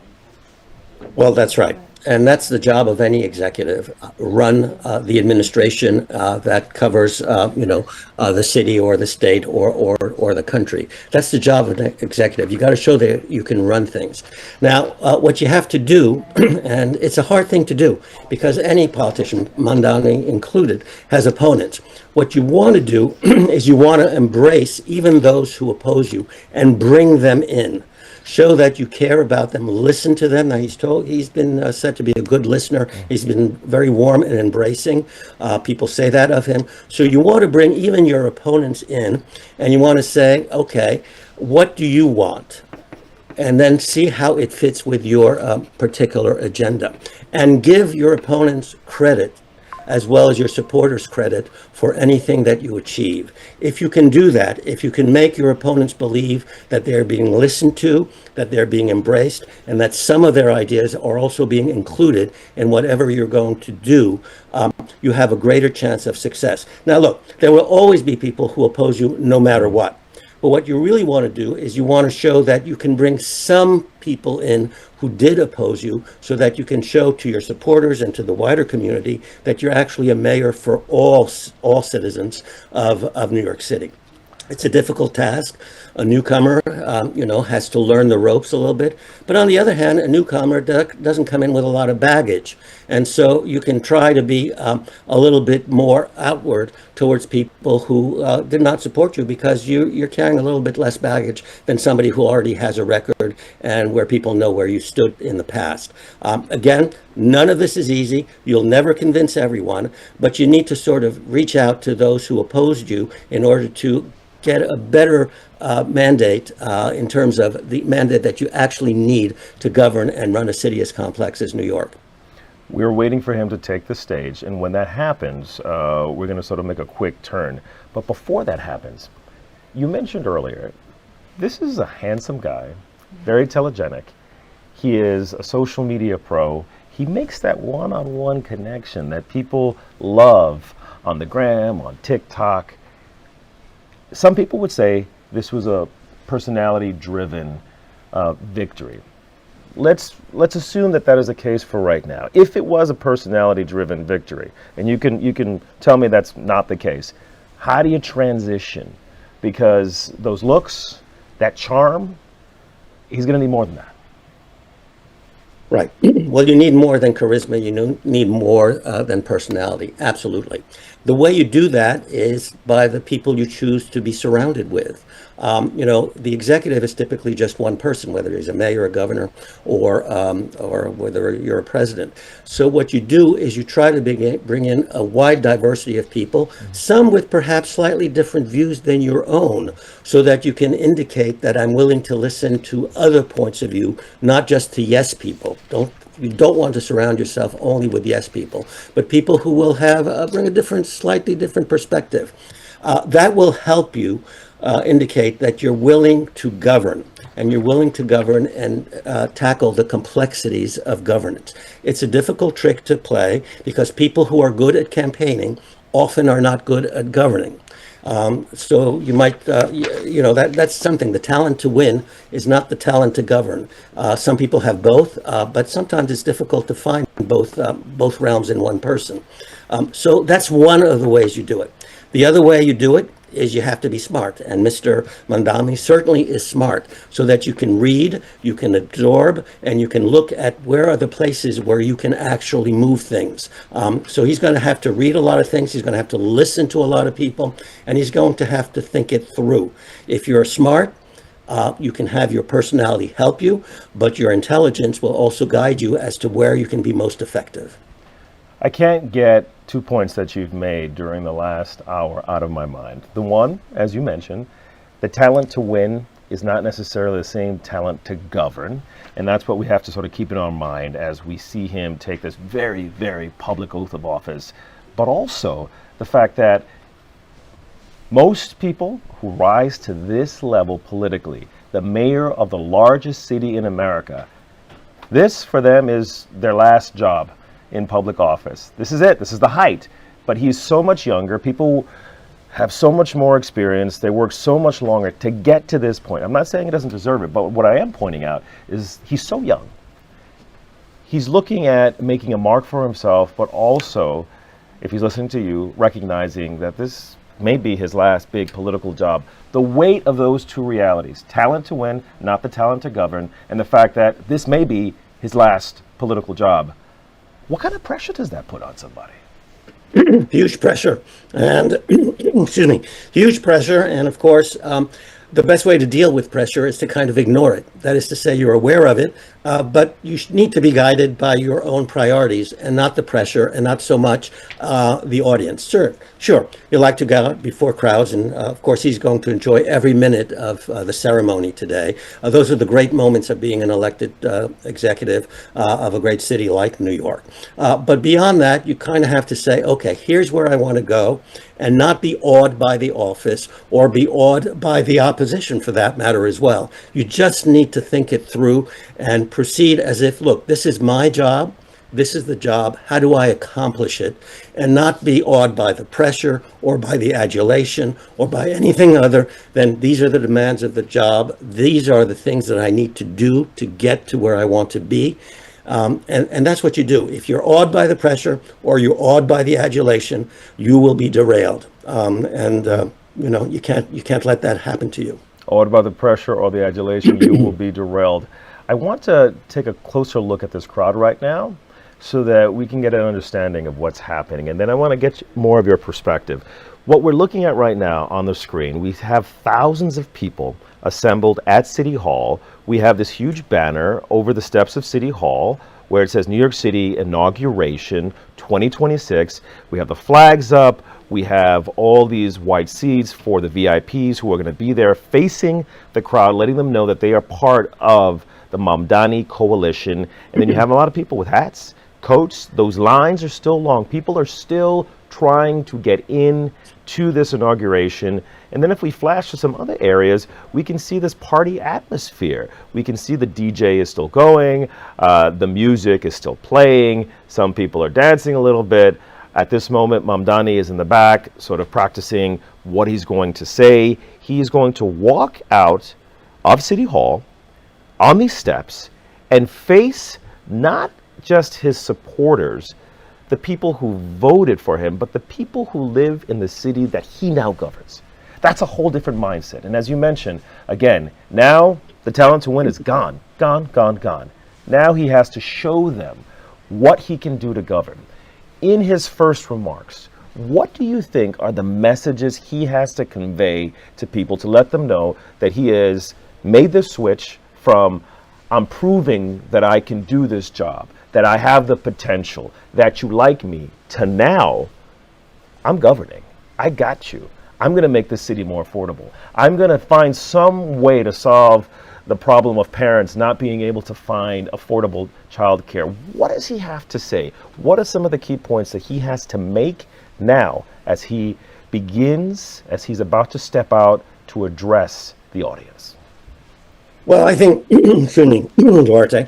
T: Well, that's right. And that's the job of any executive, run the administration that covers, the city or the state or the country. That's the job of an executive. You got to show that you can run things. Now, what you have to do, and it's a hard thing to do because any politician, Mamdani included, has opponents. What you want to do is you want to embrace even those who oppose you and bring them in. Show that you care about them, listen to them. Now, he's been said to be a good listener. He's been very warm and embracing. People say that of him. So you want to bring even your opponents in, and you want to say, okay, what do you want? And then see how it fits with your particular agenda. And give your opponents credit as well as your supporters credit for anything that you achieve. If you can do that, if you can make your opponents believe that they're being listened to, that they're being embraced, and that some of their ideas are also being included in whatever you're going to do, you have a greater chance of success. Now look, there will always be people who oppose you no matter what. But what you really want to do is you want to show that you can bring some people in who did oppose you so that you can show to your supporters and to the wider community that you're actually a mayor for all citizens of New York City. It's a difficult task. A newcomer, has to learn the ropes a little bit. But on the other hand, a newcomer doesn't come in with a lot of baggage. And so you can try to be a little bit more outward towards people who did not support you because you're carrying a little bit less baggage than somebody who already has a record and where people know where you stood in the past. Again, none of this is easy. You'll never convince everyone, but you need to sort of reach out to those who opposed you in order to get a better mandate in terms of the mandate that you actually need to govern and run a city as complex as New York.
S: We're waiting for him to take the stage, and when that happens, we're going to sort of make a quick turn. But before that happens, you mentioned earlier, this is a handsome guy, very telegenic. He is a social media pro. He makes that one-on-one connection that people love on the gram, on TikTok. Some people would say this was a personality-driven victory. Let's assume that is the case for right now. If it was a personality-driven victory, and you can tell me that's not the case, how do you transition? Because those looks, that charm, he's going to need more than that.
T: Right. Well, you need more than charisma. You need more than personality. Absolutely. The way you do that is by the people you choose to be surrounded with. The executive is typically just one person, whether he's a mayor, a governor, or whether you're a president. So what you do is you try to bring in a wide diversity of people, some with perhaps slightly different views than your own, so that you can indicate that I'm willing to listen to other points of view, not just to yes people. You don't want to surround yourself only with yes people, but people who will bring a slightly different perspective. That will help you indicate that you're willing to govern, and you're willing to govern and tackle the complexities of governance. It's a difficult trick to play because people who are good at campaigning often are not good at governing. So you might, that's something. The talent to win is not the talent to govern. Some people have both, but sometimes it's difficult to find both realms in one person. So that's one of the ways you do it. The other way you do it is you have to be smart, and Mr. Mamdani certainly is smart, so that you can read, you can absorb, and you can look at where are the places where you can actually move things. So he's going to have to read a lot of things, he's going to have to listen to a lot of people, and he's going to have to think it through. If you're smart, you can have your personality help you, but your intelligence will also guide you as to where you can be most effective.
S: I can't get 2 points that you've made during the last hour out of my mind. The one, as you mentioned, the talent to win is not necessarily the same talent to govern. And that's what we have to sort of keep in our mind as we see him take this very, very public oath of office. But also the fact that most people who rise to this level politically, the mayor of the largest city in America, this for them is their last job in public office. This is it. This is the height. But he's so much younger. People have so much more experience. They work so much longer to get to this point. I'm not saying he doesn't deserve it, but what I am pointing out is he's so young. He's looking at making a mark for himself, but also, if he's listening to you, recognizing that this may be his last big political job. The weight of those two realities, talent to win, not the talent to govern, and the fact that this may be his last political job. What kind of pressure does that put on somebody?
T: Huge pressure, and excuse me, huge pressure. And of course, the best way to deal with pressure is to kind of ignore it. That is to say, you're aware of it, but you need to be guided by your own priorities and not the pressure, and not so much the audience. Sure, you like to go out before crowds, and of course he's going to enjoy every minute of the ceremony today. Those are the great moments of being an elected executive of a great city like New York. But beyond that, you kind of have to say, okay, here's where I want to go, and not be awed by the office or be awed by the opposition for that matter as well. You just need to think it through and proceed as if, look, this is my job. This is the job. How do I accomplish it? And not be awed by the pressure or by the adulation or by anything other than these are the demands of the job. These are the things that I need to do to get to where I want to be. And that's what you do. If you're awed by the pressure or you're awed by the adulation, you will be derailed. You can't let that happen to you.
S: Awed by the pressure or the adulation, you will be derailed. I want to take a closer look at this crowd right now so that we can get an understanding of what's happening. And then I want to get more of your perspective. What we're looking at right now on the screen, we have thousands of people assembled at City Hall. We have this huge banner over the steps of City Hall where it says New York City Inauguration 2026. We have the flags up. We have all these white seats for the VIPs who are going to be there facing the crowd, letting them know that they are part of the Mamdani coalition. And then you have a lot of people with hats, coats. Those lines are still long. People are still trying to get in to this inauguration. And then if we flash to some other areas, we can see this party atmosphere. We can see the DJ is still going, the music is still playing, some people are dancing a little bit. At this moment, Mamdani is in the back, sort of practicing what he's going to say. He is going to walk out of City Hall on these steps and face not just his supporters, the people who voted for him, but the people who live in the city that he now governs. That's a whole different mindset. And as you mentioned, again, now the talent to win is gone. Now he has to show them what he can do to govern. In his first remarks,
D: What do you think are the messages he has to convey to people to let them know that he has made this switch from I'm proving that I can do this job, that I have the potential, that you like me, to now I'm governing. I got you. I'm going to make the city more affordable. I'm going to find some way to solve the problem of parents not being able to find affordable childcare. What does he have to say? What are some of the key points that he has to make now as he begins, as he's about to step out to address the audience?
T: Well, I think, excuse me, Duarte,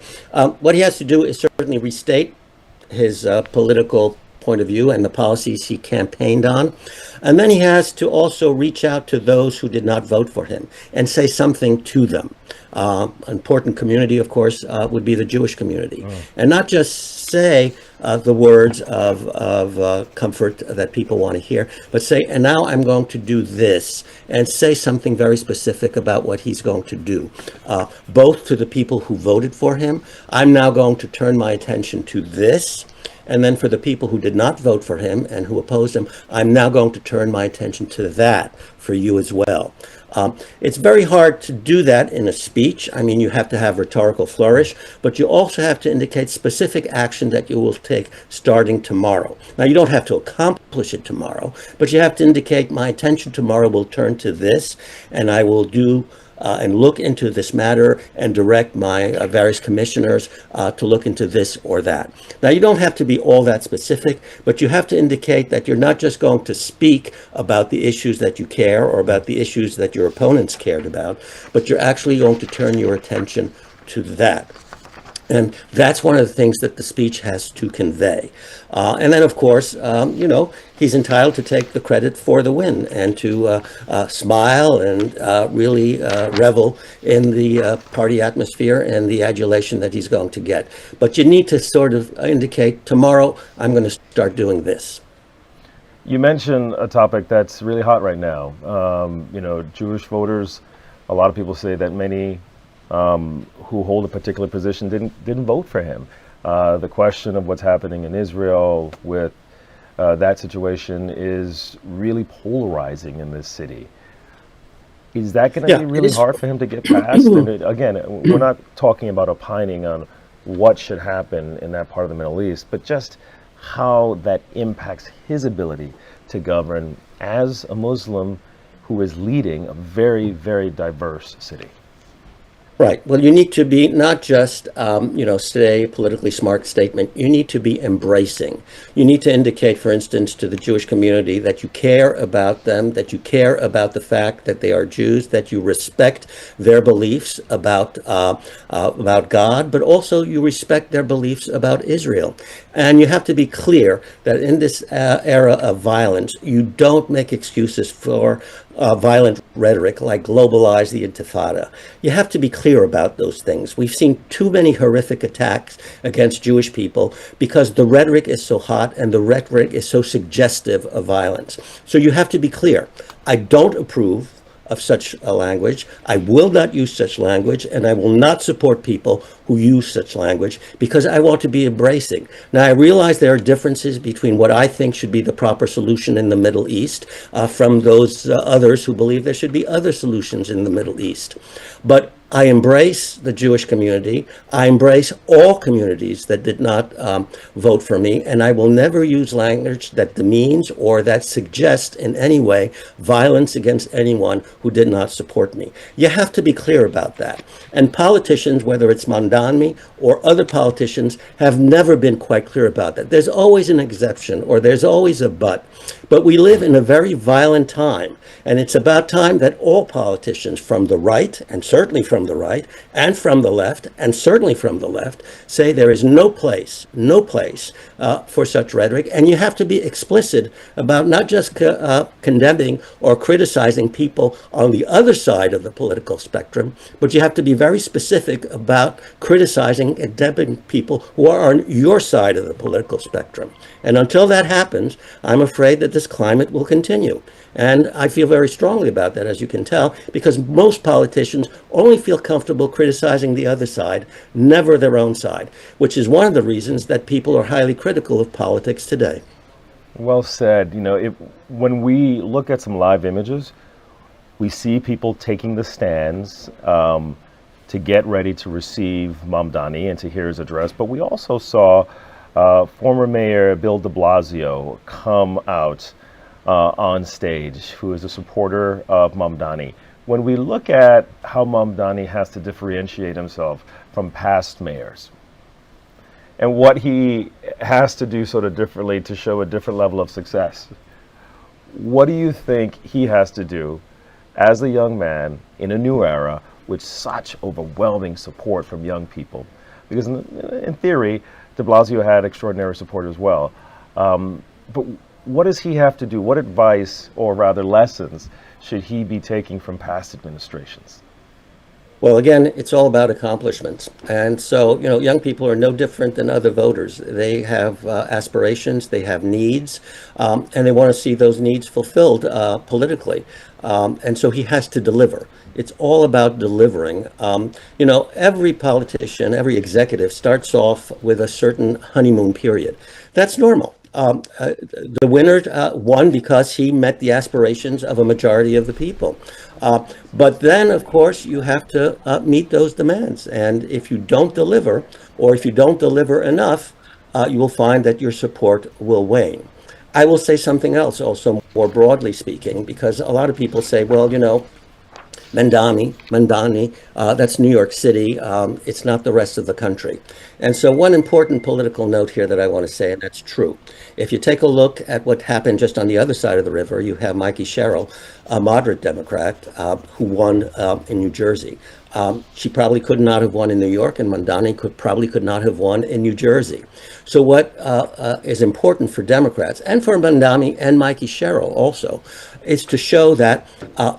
T: what he has to do is certainly restate his political point of view and the policies he campaigned on. And then he has to also reach out to those who did not vote for him and say something to them. An important community, of course, would be the Jewish community. And not just say the words of comfort that people want to hear, but say, and now I'm going to do this, and say something very specific about what he's going to do. Both to the people who voted for him, I'm now going to turn my attention to this. And then for the people who did not vote for him and who opposed him, I'm now going to turn my attention to that for you as well. It's very hard to do that in a speech. I mean, you have to have rhetorical flourish, but you also have to indicate specific action that you will take starting tomorrow. Now, you don't have to accomplish it tomorrow, but you have to indicate my attention tomorrow will turn to this, and I will do and look into this matter and direct my various commissioners to look into this or that. Now, you don't have to be all that specific, but you have to indicate that you're not just going to speak about the issues that you care or about the issues that your opponents cared about, but you're actually going to turn your attention to that. And that's one of the things that the speech has to convey. And then, of course, you know, he's entitled to take the credit for the win and to smile and really revel in the party atmosphere and the adulation that he's going to get. But you need to sort of indicate, tomorrow I'm going to start doing this.
D: You mentioned a topic that's really hot right now. You know, Jewish voters, a lot of people say that many who hold a particular position didn't vote for him. The question of what's happening in Israel with that situation is really polarizing in this city. Is that going to be really hard for him to get past? And again, we're not talking about opining on what should happen in that part of the Middle East, but just how that impacts his ability to govern as a Muslim who is leading a very, very diverse city.
T: Right. Well, you need to be not just, you know, say a politically smart statement. You need to be embracing. You need to indicate, for instance, to the Jewish community that you care about them, that you care about the fact that they are Jews, that you respect their beliefs about God, but also you respect their beliefs about Israel. And you have to be clear that in this era of violence, you don't make excuses for violent rhetoric like globalize the Intifada. You have to be clear about those things. We've seen too many horrific attacks against Jewish people because the rhetoric is so hot and the rhetoric is so suggestive of violence. So you have to be clear. I don't approve of such a language. I will not use such language, and I will not support people who use such language because I want to be embracing. Now, I realize there are differences between what I think should be the proper solution in the Middle East from those others who believe there should be other solutions in the Middle East. But I embrace the Jewish community. I embrace all communities that did not vote for me, and I will never use language that demeans or that suggests in any way violence against anyone who did not support me. You have to be clear about that. And politicians, whether it's Mamdani or other politicians, have never been quite clear about that. There's always an exception or there's always a but. But we live in a very violent time, and it's about time that all politicians from the right, and certainly from the right, and from the left, and certainly from the left, say there is no place for such rhetoric. And you have to be explicit about not just condemning or criticizing people on the other side of the political spectrum, but you have to be very specific about criticizing and condemning people who are on your side of the political spectrum. And until that happens, I'm afraid that this climate will continue. And I feel very strongly about that, as you can tell, because most politicians only feel comfortable criticizing the other side, never their own side, which is one of the reasons that people are highly critical of politics today.
D: Well said. When we look at some live images, we see people taking the stands to get ready to receive Mamdani and to hear his address. But we also saw former Mayor Bill de Blasio come out on stage, who is a supporter of Mamdani. When we look at how Mamdani has to differentiate himself from past mayors, and what he has to do sort of differently to show a different level of success, what do you think he has to do as a young man in a new era with such overwhelming support from young people? Because in theory, de Blasio had extraordinary support as well. But what does he have to do? What advice, or rather lessons, should he be taking from past administrations?
T: Well, again, it's all about accomplishments. And so, young people are no different than other voters. They have aspirations, they have needs, and they want to see those needs fulfilled politically. And so he has to deliver. It's all about delivering. Every politician, every executive starts off with a certain honeymoon period. That's normal. The winner won because he met the aspirations of a majority of the people. But then, of course, you have to meet those demands. And if you don't deliver, or if you don't deliver enough, you will find that your support will wane. I will say something else also, more broadly speaking, because a lot of people say, well, Mamdani, that's New York City. It's not the rest of the country. And so one important political note here that I want to say, and that's true. If you take a look at what happened just on the other side of the river, you have Mikey Sherrill, a moderate Democrat, who won in New Jersey. She probably could not have won in New York, and Mamdani probably could not have won in New Jersey. So what is important for Democrats, and for Mamdani and Mikey Sherrill also, is to show that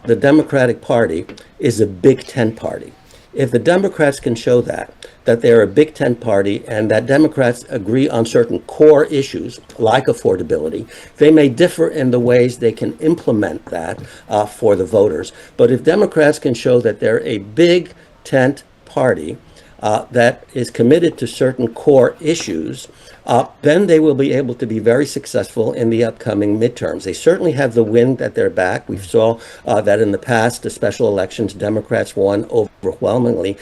T: the Democratic Party is a Big Ten party. If the Democrats can show that they're a Big Ten party and that Democrats agree on certain core issues like affordability, they may differ in the ways they can implement that for the voters. But if Democrats can show that they're a Big Tent party that is committed to certain core issues, then they will be able to be very successful in the upcoming midterms. They certainly have the wind at their back. We saw that in the past, the special elections, Democrats won overwhelmingly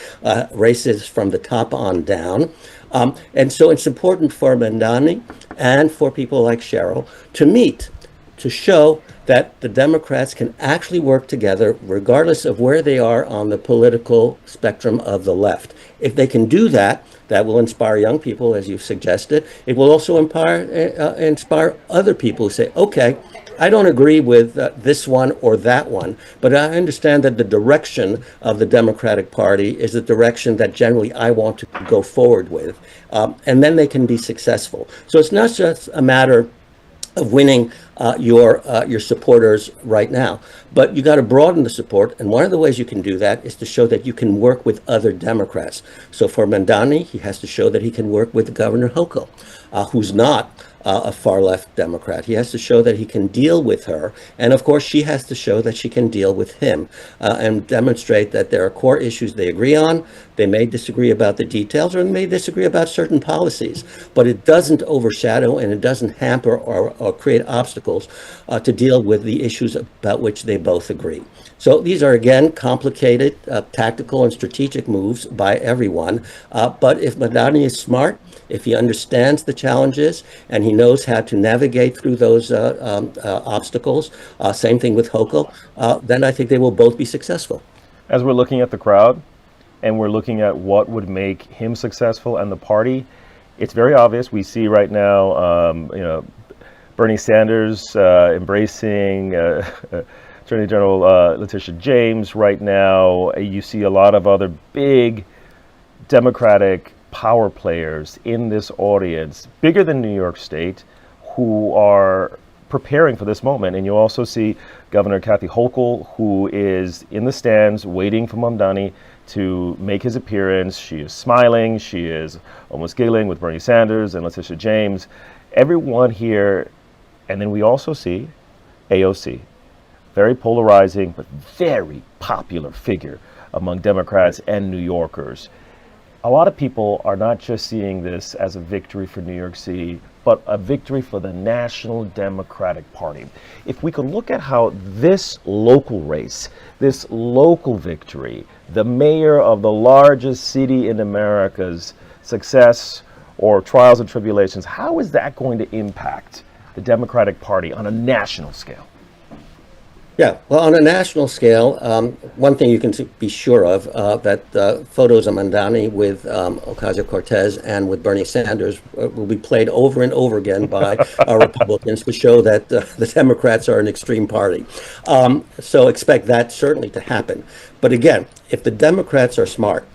T: races from the top on down. And so it's important for Mamdani and for people like Sherrill to meet, to show that the Democrats can actually work together regardless of where they are on the political spectrum of the left. If they can do that, that will inspire young people, as you've suggested. It will also inspire other people who say, okay, I don't agree with this one or that one, but I understand that the direction of the Democratic Party is the direction that generally I want to go forward with. And then they can be successful. So it's not just a matter of winning your supporters right now, but you got to broaden the support, and one of the ways you can do that is to show that you can work with other Democrats. So for Mamdani, he has to show that he can work with Governor Hochul, who's not a far-left Democrat. He has to show that he can deal with her, and of course she has to show that she can deal with him and demonstrate that there are core issues they agree on. They may disagree about the details, or they may disagree about certain policies, but it doesn't overshadow and it doesn't hamper or create obstacles to deal with the issues about which they both agree. So these are, again, complicated tactical and strategic moves by everyone. But if Mamdani is smart, if he understands the challenges and he knows how to navigate through those obstacles, same thing with Hochul, then I think they will both be successful.
D: As we're looking at the crowd and we're looking at what would make him successful and the party, it's very obvious. We see right now, Bernie Sanders embracing Attorney General Letitia James right now. You see a lot of other big Democratic power players in this audience, bigger than New York State, who are preparing for this moment. And you also see Governor Kathy Hochul, who is in the stands waiting for Mamdani to make his appearance. She is smiling. She is almost giggling with Bernie Sanders and Letitia James. Everyone here. And then we also see AOC, very polarizing, but very popular figure among Democrats and New Yorkers. a lot of people are not just seeing this as a victory for New York City, but a victory for the National Democratic Party. If we could look at how this local race, this local victory, the mayor of the largest city in America's success or trials and tribulations, how is that going to impact the Democratic Party on a national scale?
T: Yeah, well, on a national scale, one thing you can be sure of, that photos of Mamdani with Ocasio-Cortez and with Bernie Sanders will be played over and over again by Republicans to show that the Democrats are an extreme party. So expect that certainly to happen. But again, if the Democrats are smart,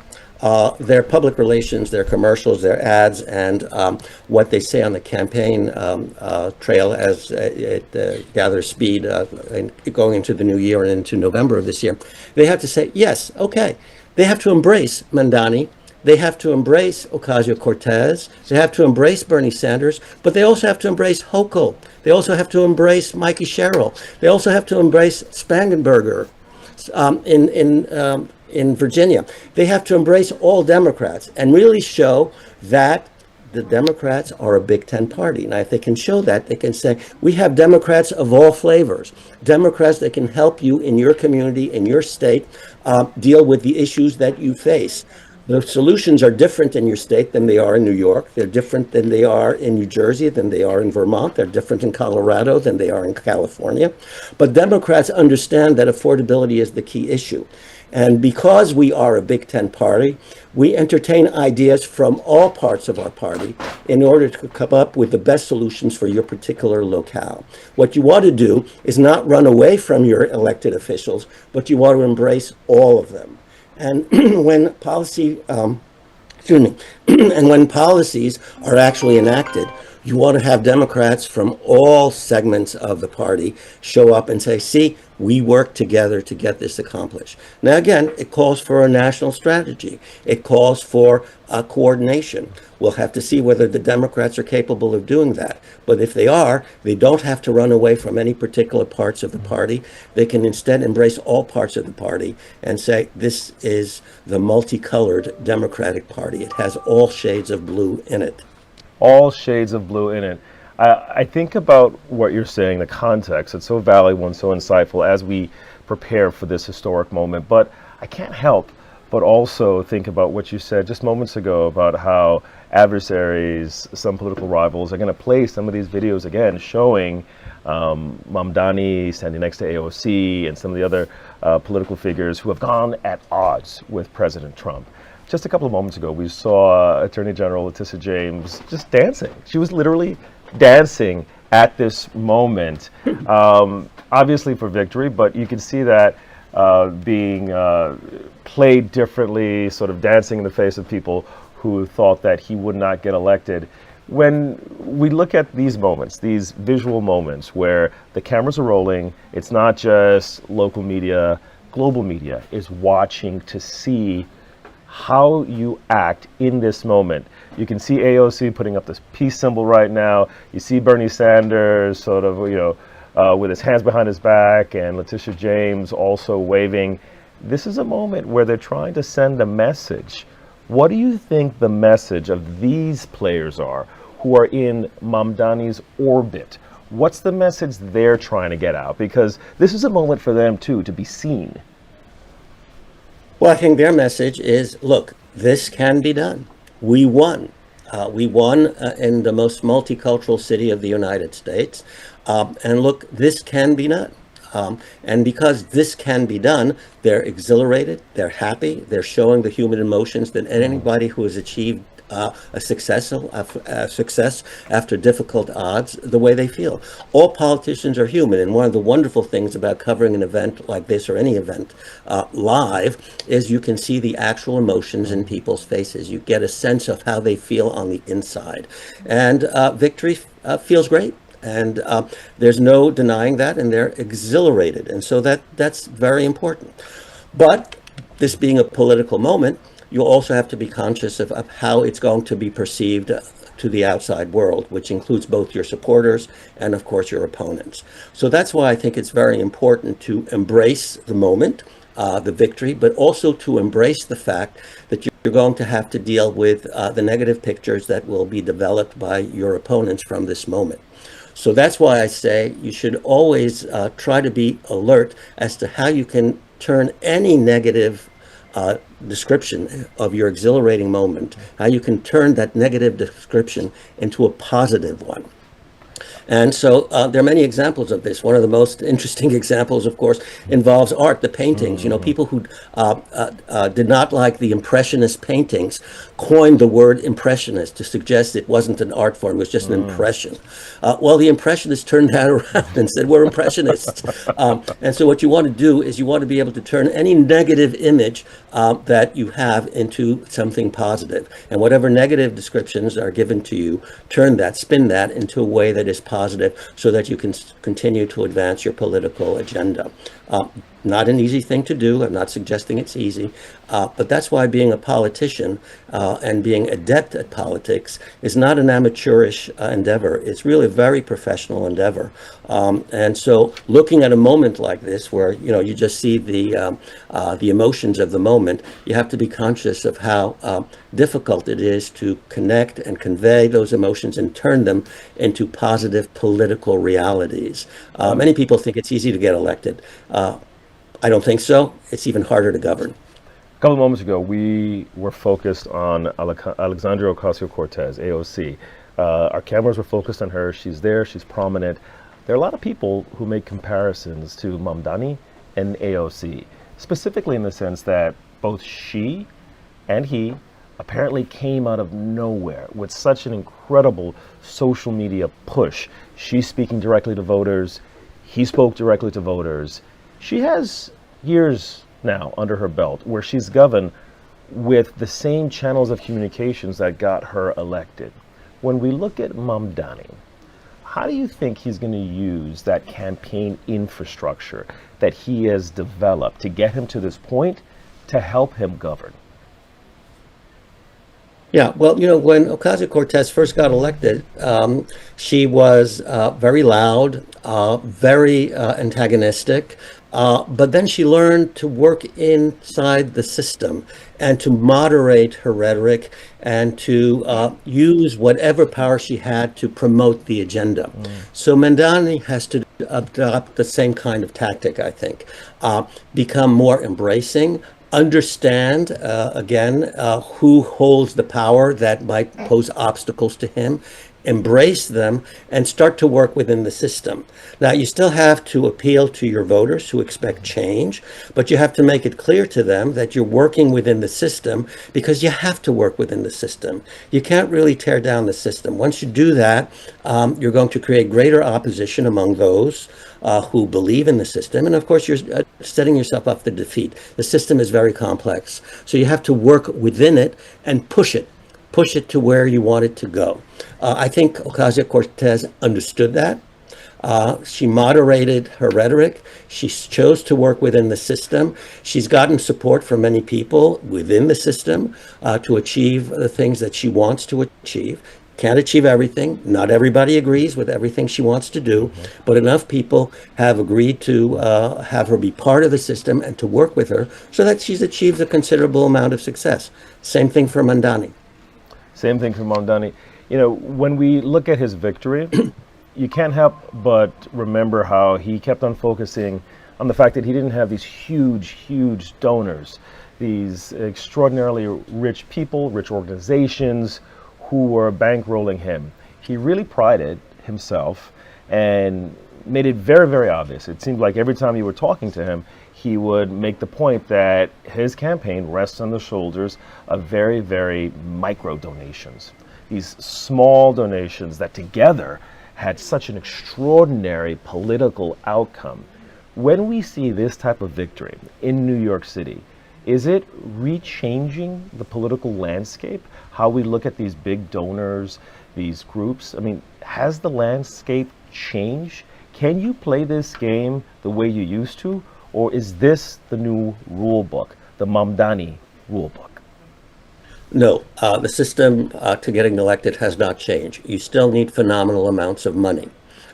T: their public relations, their commercials, their ads, and what they say on the campaign trail as it gathers speed and going into the new year and into November of this year, they have to say, yes, okay. They have to embrace Mamdani. They have to embrace Ocasio-Cortez. They have to embrace Bernie Sanders, but they also have to embrace Hochul. They also have to embrace Mikey Sherrill. They also have to embrace Spangenberger in Virginia. They have to embrace all Democrats and really show that the Democrats are a Big Ten party. And if they can show that, they can say, we have Democrats of all flavors, Democrats that can help you in your community, in your state, deal with the issues that you face. The solutions are different in your state than they are in New York. They're different than they are in New Jersey, than they are in Vermont. They're different in Colorado than they are in California. But Democrats understand that affordability is the key issue. And because we are a Big Ten party, we entertain ideas from all parts of our party in order to come up with the best solutions for your particular locale. What you want to do is not run away from your elected officials, but you want to embrace all of them. And when policy, and when policies are actually enacted, you want to have Democrats from all segments of the party show up and say, see, we work together to get this accomplished. Now, again, it calls for a national strategy. It calls for coordination. We'll have to see whether the Democrats are capable of doing that. But if they are, they don't have to run away from any particular parts of the party. They can instead embrace all parts of the party and say, this is the multicolored Democratic Party. It has all shades of blue in it.
D: All shades of blue in it. I think about what you're saying, the context. It's so valuable and so insightful as we prepare for this historic moment. But I can't help but also think about what you said just moments ago about how adversaries, some political rivals, are going to play some of these videos again, showing Mamdani standing next to AOC and some of the other political figures who have gone at odds with President Trump. Just a couple of moments ago, we saw Attorney General Letitia James just dancing. She was literally dancing at this moment, obviously for victory, but you can see that being played differently, sort of dancing in the face of people who thought that he would not get elected. When we look at these moments, these visual moments where the cameras are rolling, it's not just local media, global media is watching to see how you act in this moment. You can see AOC putting up this peace symbol right now. You see Bernie Sanders sort of, with his hands behind his back, and Letitia James also waving. This is a moment where they're trying to send a message. What do you think the message of these players are who are in Mamdani's orbit? What's the message they're trying to get out? Because this is a moment for them too, to be seen.
T: Well, I think their message is, look, this can be done. We won. We won in the most multicultural city of the United States. And look, this can be done. And because this can be done, they're exhilarated, they're happy, they're showing the human emotions that anybody who has achieved a success after difficult odds, the way they feel. All politicians are human, and one of the wonderful things about covering an event like this, or any event live, is you can see the actual emotions in people's faces. You get a sense of how they feel on the inside. And victory feels great. And there's no denying that, and they're exhilarated. And so that's very important. But this being a political moment, you also have to be conscious of how it's going to be perceived to the outside world, which includes both your supporters and, of course, your opponents. So that's why I think it's very important to embrace the moment, the victory, but also to embrace the fact that you're you're going to have to deal with the negative pictures that will be developed by your opponents from this moment. So that's why I say you should always try to be alert as to how you can turn any negative description of your exhilarating moment, how you can turn that negative description into a positive one. And so there are many examples of this. One of the most interesting examples, of course, involves art, the paintings. You know, people who did not like the Impressionist paintings coined the word Impressionist to suggest it wasn't an art form, it was just an impression. Well, the Impressionists turned that around and said, we're Impressionists. And so what you want to do is you want to be able to turn any negative image that you have into something positive. And whatever negative descriptions are given to you, turn that, spin that into a way that is positive so that you can continue to advance your political agenda. Not an easy thing to do. I'm not suggesting it's easy, but that's why being a politician and being adept at politics is not an amateurish endeavor. It's really a very professional endeavor. And so looking at a moment like this where, you know, you just see the emotions of the moment, you have to be conscious of how difficult it is to connect and convey those emotions and turn them into positive political realities. Many people think it's easy to get elected. I don't think so. It's even harder to govern.
D: A couple of moments ago, we were focused on Alexandria Ocasio-Cortez, AOC. Our cameras were focused on her. She's there. She's prominent. There are a lot of people who make comparisons to Mamdani and AOC, specifically in the sense that both she and he apparently came out of nowhere with such an incredible social media push. She's speaking directly to voters. He spoke directly to voters. She has years now under her belt where she's governed with the same channels of communications that got her elected. When we look at Mamdani, how do you think he's going to use that campaign infrastructure that he has developed to get him to this point to help him govern?
T: Yeah, well, you know, when Ocasio-Cortez first got elected, she was very loud, very antagonistic, but then she learned to work inside the system and to moderate her rhetoric and to use whatever power she had to promote the agenda. So Mamdani has to adopt the same kind of tactic, I think, become more embracing, understand, again, who holds the power that might pose obstacles to him, embrace them, and start to work within the system. Now, you still have to appeal to your voters who expect change, but you have to make it clear to them that you're working within the system because you have to work within the system. You can't really tear down the system. Once you do that, you're going to create greater opposition among those who believe in the system. And of course, you're setting yourself up for defeat. The system is very complex. So you have to work within it and push it to where you want it to go. I think Ocasio-Cortez understood that. She moderated her rhetoric. She chose to work within the system. She's gotten support from many people within the system to achieve the things that she wants to achieve. Can't achieve everything. Not everybody agrees with everything she wants to do, but enough people have agreed to have her be part of the system and to work with her so that she's achieved a considerable amount of success. Same thing for Mamdani.
D: Same thing for Mamdani. You know, when we look at his victory, you can't help but remember how he kept on focusing on the fact that he didn't have these huge donors, these extraordinarily rich people, rich organizations who were bankrolling him. He really prided himself and made it very obvious. It seemed like every time you were talking to him, he would make the point that his campaign rests on the shoulders of very micro donations. These small donations that together had such an extraordinary political outcome. When we see this type of victory in New York City, is it rechanging the political landscape? How we look at these big donors, these groups? I mean, has the landscape changed? Can you play this game the way you used to? Or is this the new rule book, the Mamdani rule book?
T: No, the system to getting elected has not changed. You still need phenomenal amounts of money,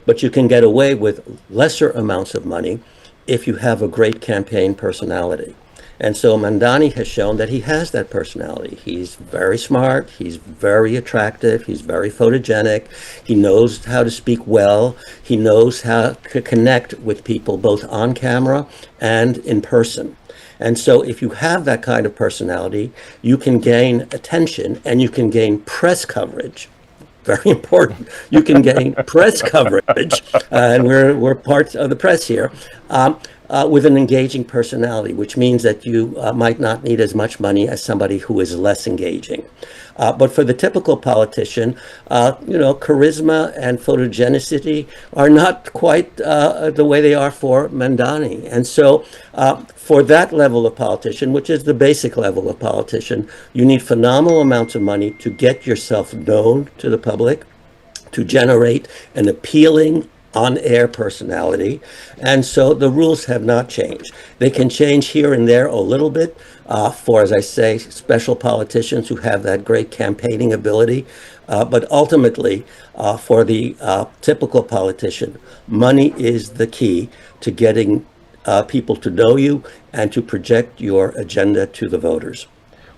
T: but you can get away with lesser amounts of money if you have a great campaign personality. And so Mamdani has shown that he has that personality. He's very smart, he's very attractive, he's very photogenic, he knows how to speak well, he knows how to connect with people both on camera and in person. And so if you have that kind of personality, you can gain attention and you can gain press coverage. Very important. You can gain press coverage, and we're part of the press here, with an engaging personality, which means that you might not need as much money as somebody who is less engaging. But for the typical politician, charisma and photogenicity are not quite the way they are for Mamdani. And so for that level of politician, which is the basic level of politician, you need phenomenal amounts of money to get yourself known to the public, to generate an appealing on-air personality. And so the rules have not changed. They can change here and there a little bit for, as I say, special politicians who have that great campaigning ability. But ultimately, for the typical politician, money is the key to getting people to know you and to project your agenda to the voters.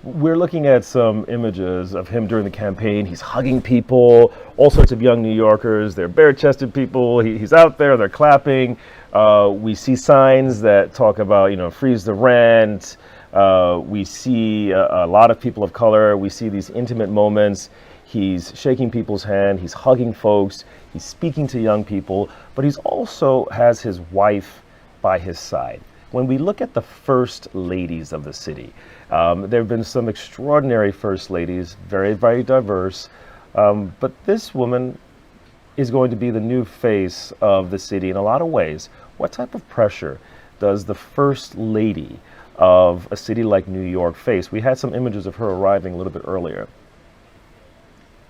D: We're looking at some images of him during the campaign. He's hugging people, all sorts of young New Yorkers. They're bare-chested people. He's out there, they're clapping. We see signs that talk about, freeze the rent. We see a lot of people of color. We see these intimate moments. He's shaking people's hand. He's hugging folks. He's speaking to young people. But he's also has his wife by his side. When we look at the first ladies of the city, there have been some extraordinary first ladies, very, very diverse. But this woman is going to be the new face of the city in a lot of ways. What type of pressure does the first lady of a city like New York face? We had some images of her arriving a little bit earlier.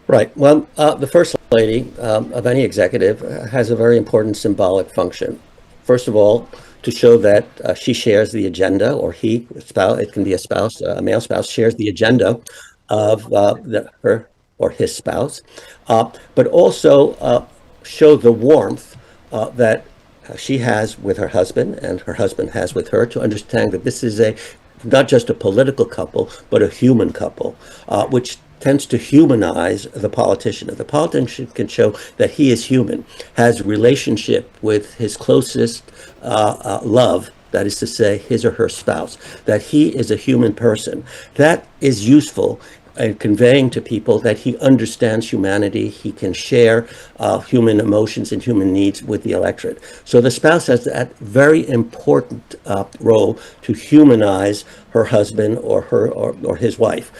T: Right. Well, the first lady of any executive has a very important symbolic function. First of all, to show that she shares the agenda, or he, spouse, it can be a spouse, a male spouse, shares the agenda of her or his spouse, but also show the warmth that she has with her husband and her husband has with her, to understand that this is not just a political couple, but a human couple, which tends to humanize the politician. If the politician can show that he is human, has relationship with his closest love, that is to say, his or her spouse, that he is a human person, that is useful in conveying to people that he understands humanity, he can share human emotions and human needs with the electorate. So the spouse has that very important role to humanize her husband or her or his wife,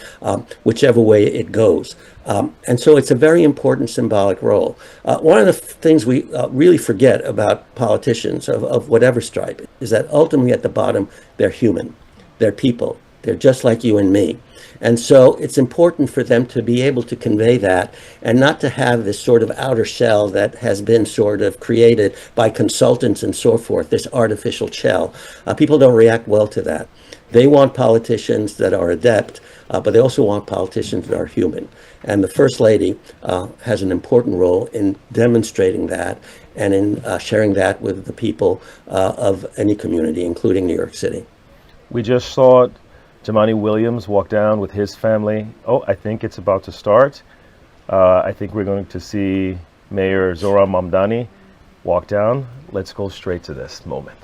T: whichever way it goes. And so it's a very important symbolic role. One of the things we really forget about politicians of whatever stripe is that ultimately at the bottom, they're human, they're people, they're just like you and me. And so it's important for them to be able to convey that and not to have this sort of outer shell that has been sort of created by consultants and so forth, this artificial shell. People don't react well to that. They want politicians that are adept, but they also want politicians that are human. And the First Lady has an important role in demonstrating that and in sharing that with the people of any community, including New York City.
D: We just saw Jumaane Williams walk down with his family. Oh, I think it's about to start. I think we're going to see Mayor Zohran Mamdani walk down. Let's go straight to this moment.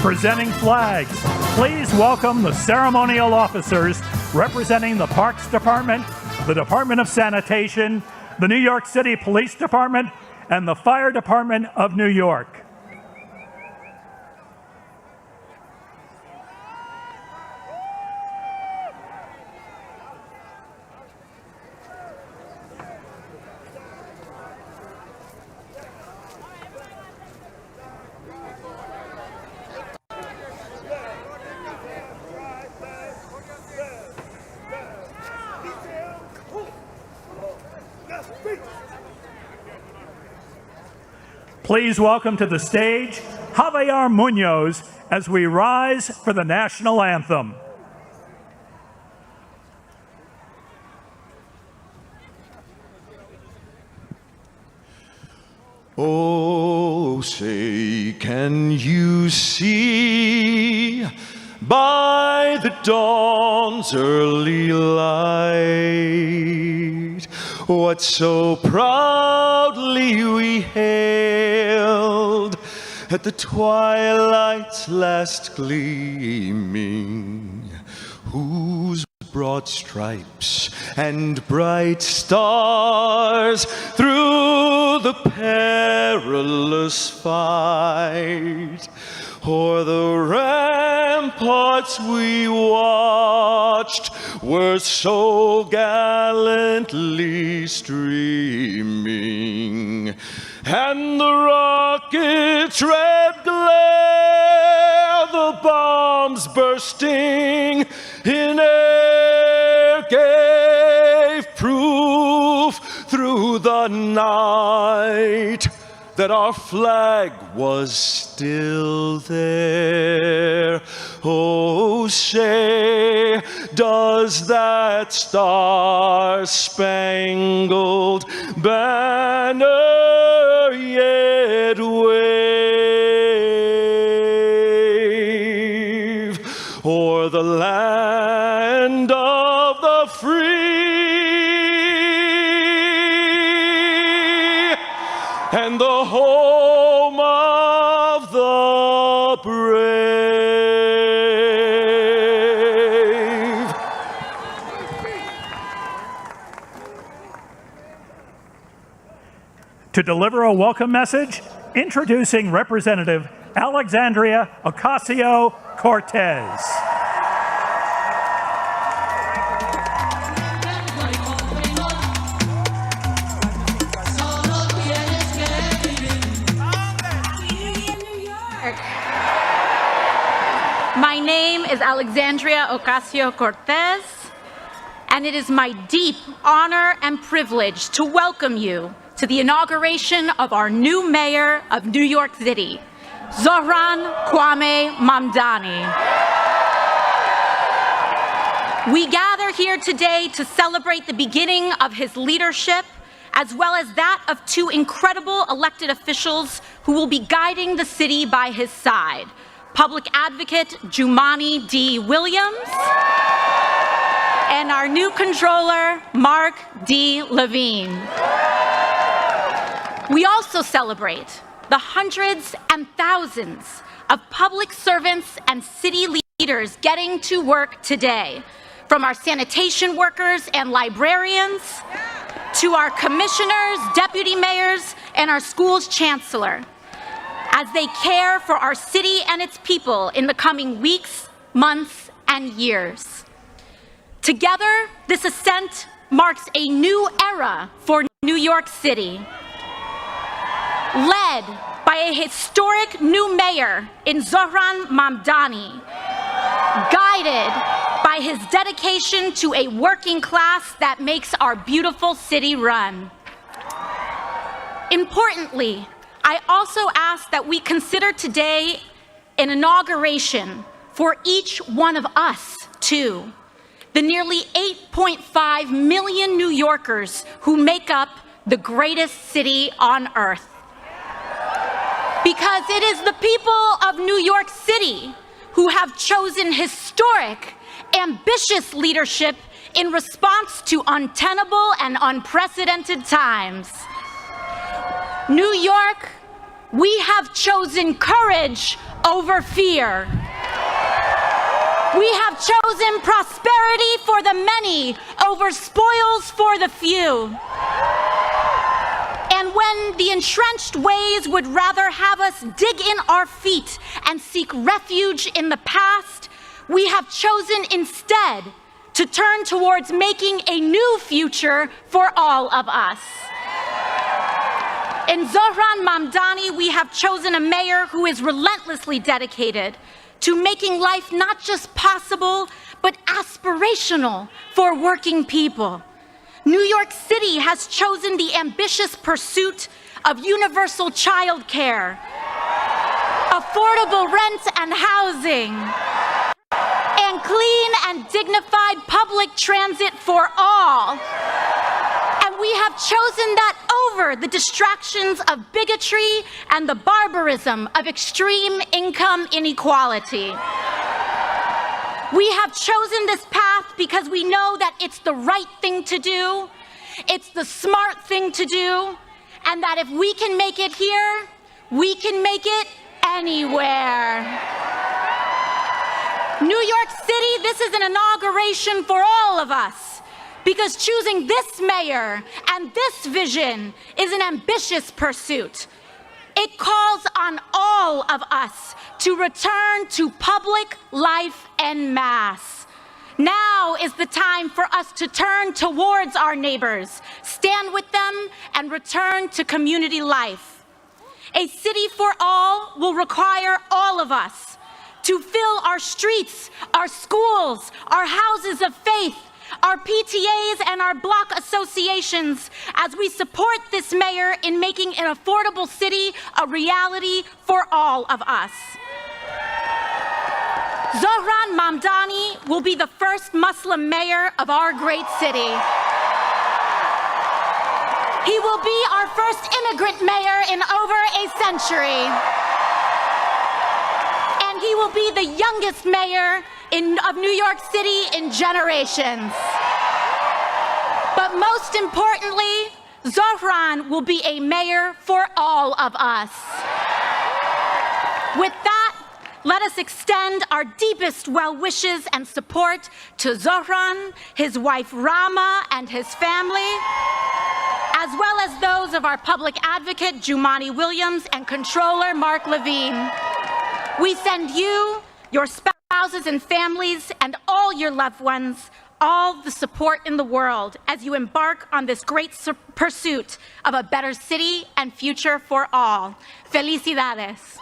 K: Presenting flags, please welcome the ceremonial officers representing the Parks Department, the Department of Sanitation, the New York City Police Department, and the Fire Department of New York. Please welcome to the stage Javier Munoz as we rise for the national anthem.
L: Oh, say, can you see by the dawn's early light what so proudly we hailed at the twilight's last gleaming, whose broad stripes and bright stars through the perilous fight o'er the ramparts we watched were so gallantly streaming, and the rocket's red glare, the bombs bursting in air, gave proof through the night that our flag was still there. Oh, say, does that star-spangled banner yet wave o'er the land of the free and the home of the brave?
K: To deliver a welcome message, introducing Representative Alexandria Ocasio-Cortez.
V: My name is Alexandria Ocasio-Cortez, and it is my deep honor and privilege to welcome you to the inauguration of our new mayor of New York City, Zohran Mamdani. We gather here today to celebrate the beginning of his leadership, as well as that of two incredible elected officials who will be guiding the city by his side, Public Advocate Jumaane D. Williams and our new controller, Mark D. Levine. We also celebrate the hundreds and thousands of public servants and city leaders getting to work today, from our sanitation workers and librarians to our commissioners, deputy mayors, and our school's chancellor, as they care for our city and its people in the coming weeks, months, and years. Together, this ascent marks a new era for New York City, led by a historic new mayor in Zohran Mamdani, guided by his dedication to a working class that makes our beautiful city run. Importantly, I also ask that we consider today an inauguration for each one of us, too, the nearly 8.5 million New Yorkers who make up the greatest city on earth. Because it is the people of New York City who have chosen historic, ambitious leadership in response to untenable and unprecedented times. New York, we have chosen courage over fear. We have chosen prosperity for the many over spoils for the few. And when the entrenched ways would rather have us dig in our feet and seek refuge in the past, we have chosen instead to turn towards making a new future for all of us. In Zohran Mamdani, we have chosen a mayor who is relentlessly dedicated to making life not just possible, but aspirational for working people. New York City has chosen the ambitious pursuit of universal child care, affordable rent and housing, and clean and dignified public transit for all. And we have chosen that over the distractions of bigotry and the barbarism of extreme income inequality. We have chosen this path because we know that it's the right thing to do, it's the smart thing to do, and that if we can make it here, we can make it anywhere. New York City, this is an inauguration for all of us, because choosing this mayor and this vision is an ambitious pursuit. It calls on all of us to return to public life en masse. Now is the time for us to turn towards our neighbors, stand with them, and return to community life. A city for all will require all of us to fill our streets, our schools, our houses of faith, our PTAs and our block associations as we support this mayor in making an affordable city a reality for all of us. Zohran Mamdani will be the first Muslim mayor of our great city. He will be our first immigrant mayor in over a century. And he will be the youngest mayor of New York City in generations. But most importantly, Zohran will be a mayor for all of us. With that, let us extend our deepest well wishes and support to Zohran, his wife Rama, and his family, as well as those of our public advocate Jumani Williams and controller Mark Levine. We send you, your spouses and families, and all your loved ones all the support in the world as you embark on this great pursuit of a better city and future for all. Felicidades.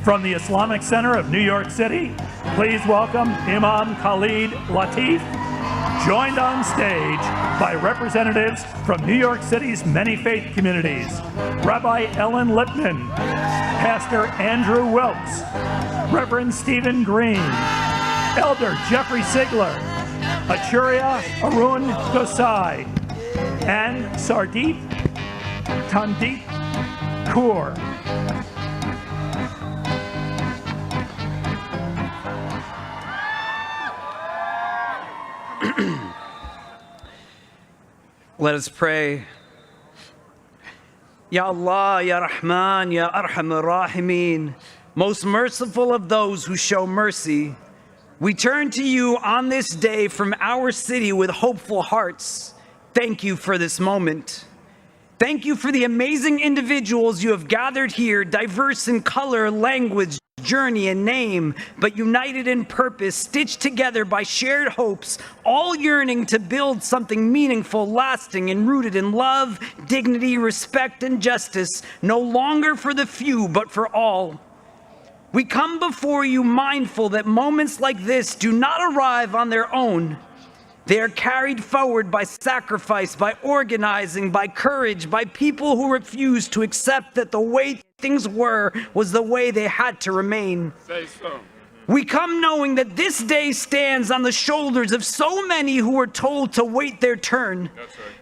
K: From the Islamic Center of New York City, please welcome Imam Khalid Latif, joined on stage by representatives from New York City's many faith communities, Rabbi Ellen Lipman, Pastor Andrew Wilkes, Reverend Stephen Green, Elder Jeffrey Sigler, Achuria Arun Gosai, and Sardip Tandit Kaur.
I: Let us pray. Ya Allah, Ya Rahman, Ya Arhamar Rahimin, most merciful of those who show mercy, we turn to you on this day from our city with hopeful hearts. Thank you for this moment. Thank you for the amazing individuals you have gathered here, diverse in color, language, journey, and name, but united in purpose, stitched together by shared hopes, all yearning to build something meaningful, lasting, and rooted in love, dignity, respect, and justice, no longer for the few, but for all. We come before you mindful that moments like this do not arrive on their own. They are carried forward by sacrifice, by organizing, by courage, by people who refuse to accept that the way things were was the way they had to remain.
L: Say so.
I: We come knowing that this day stands on the shoulders of so many who were told to wait their turn,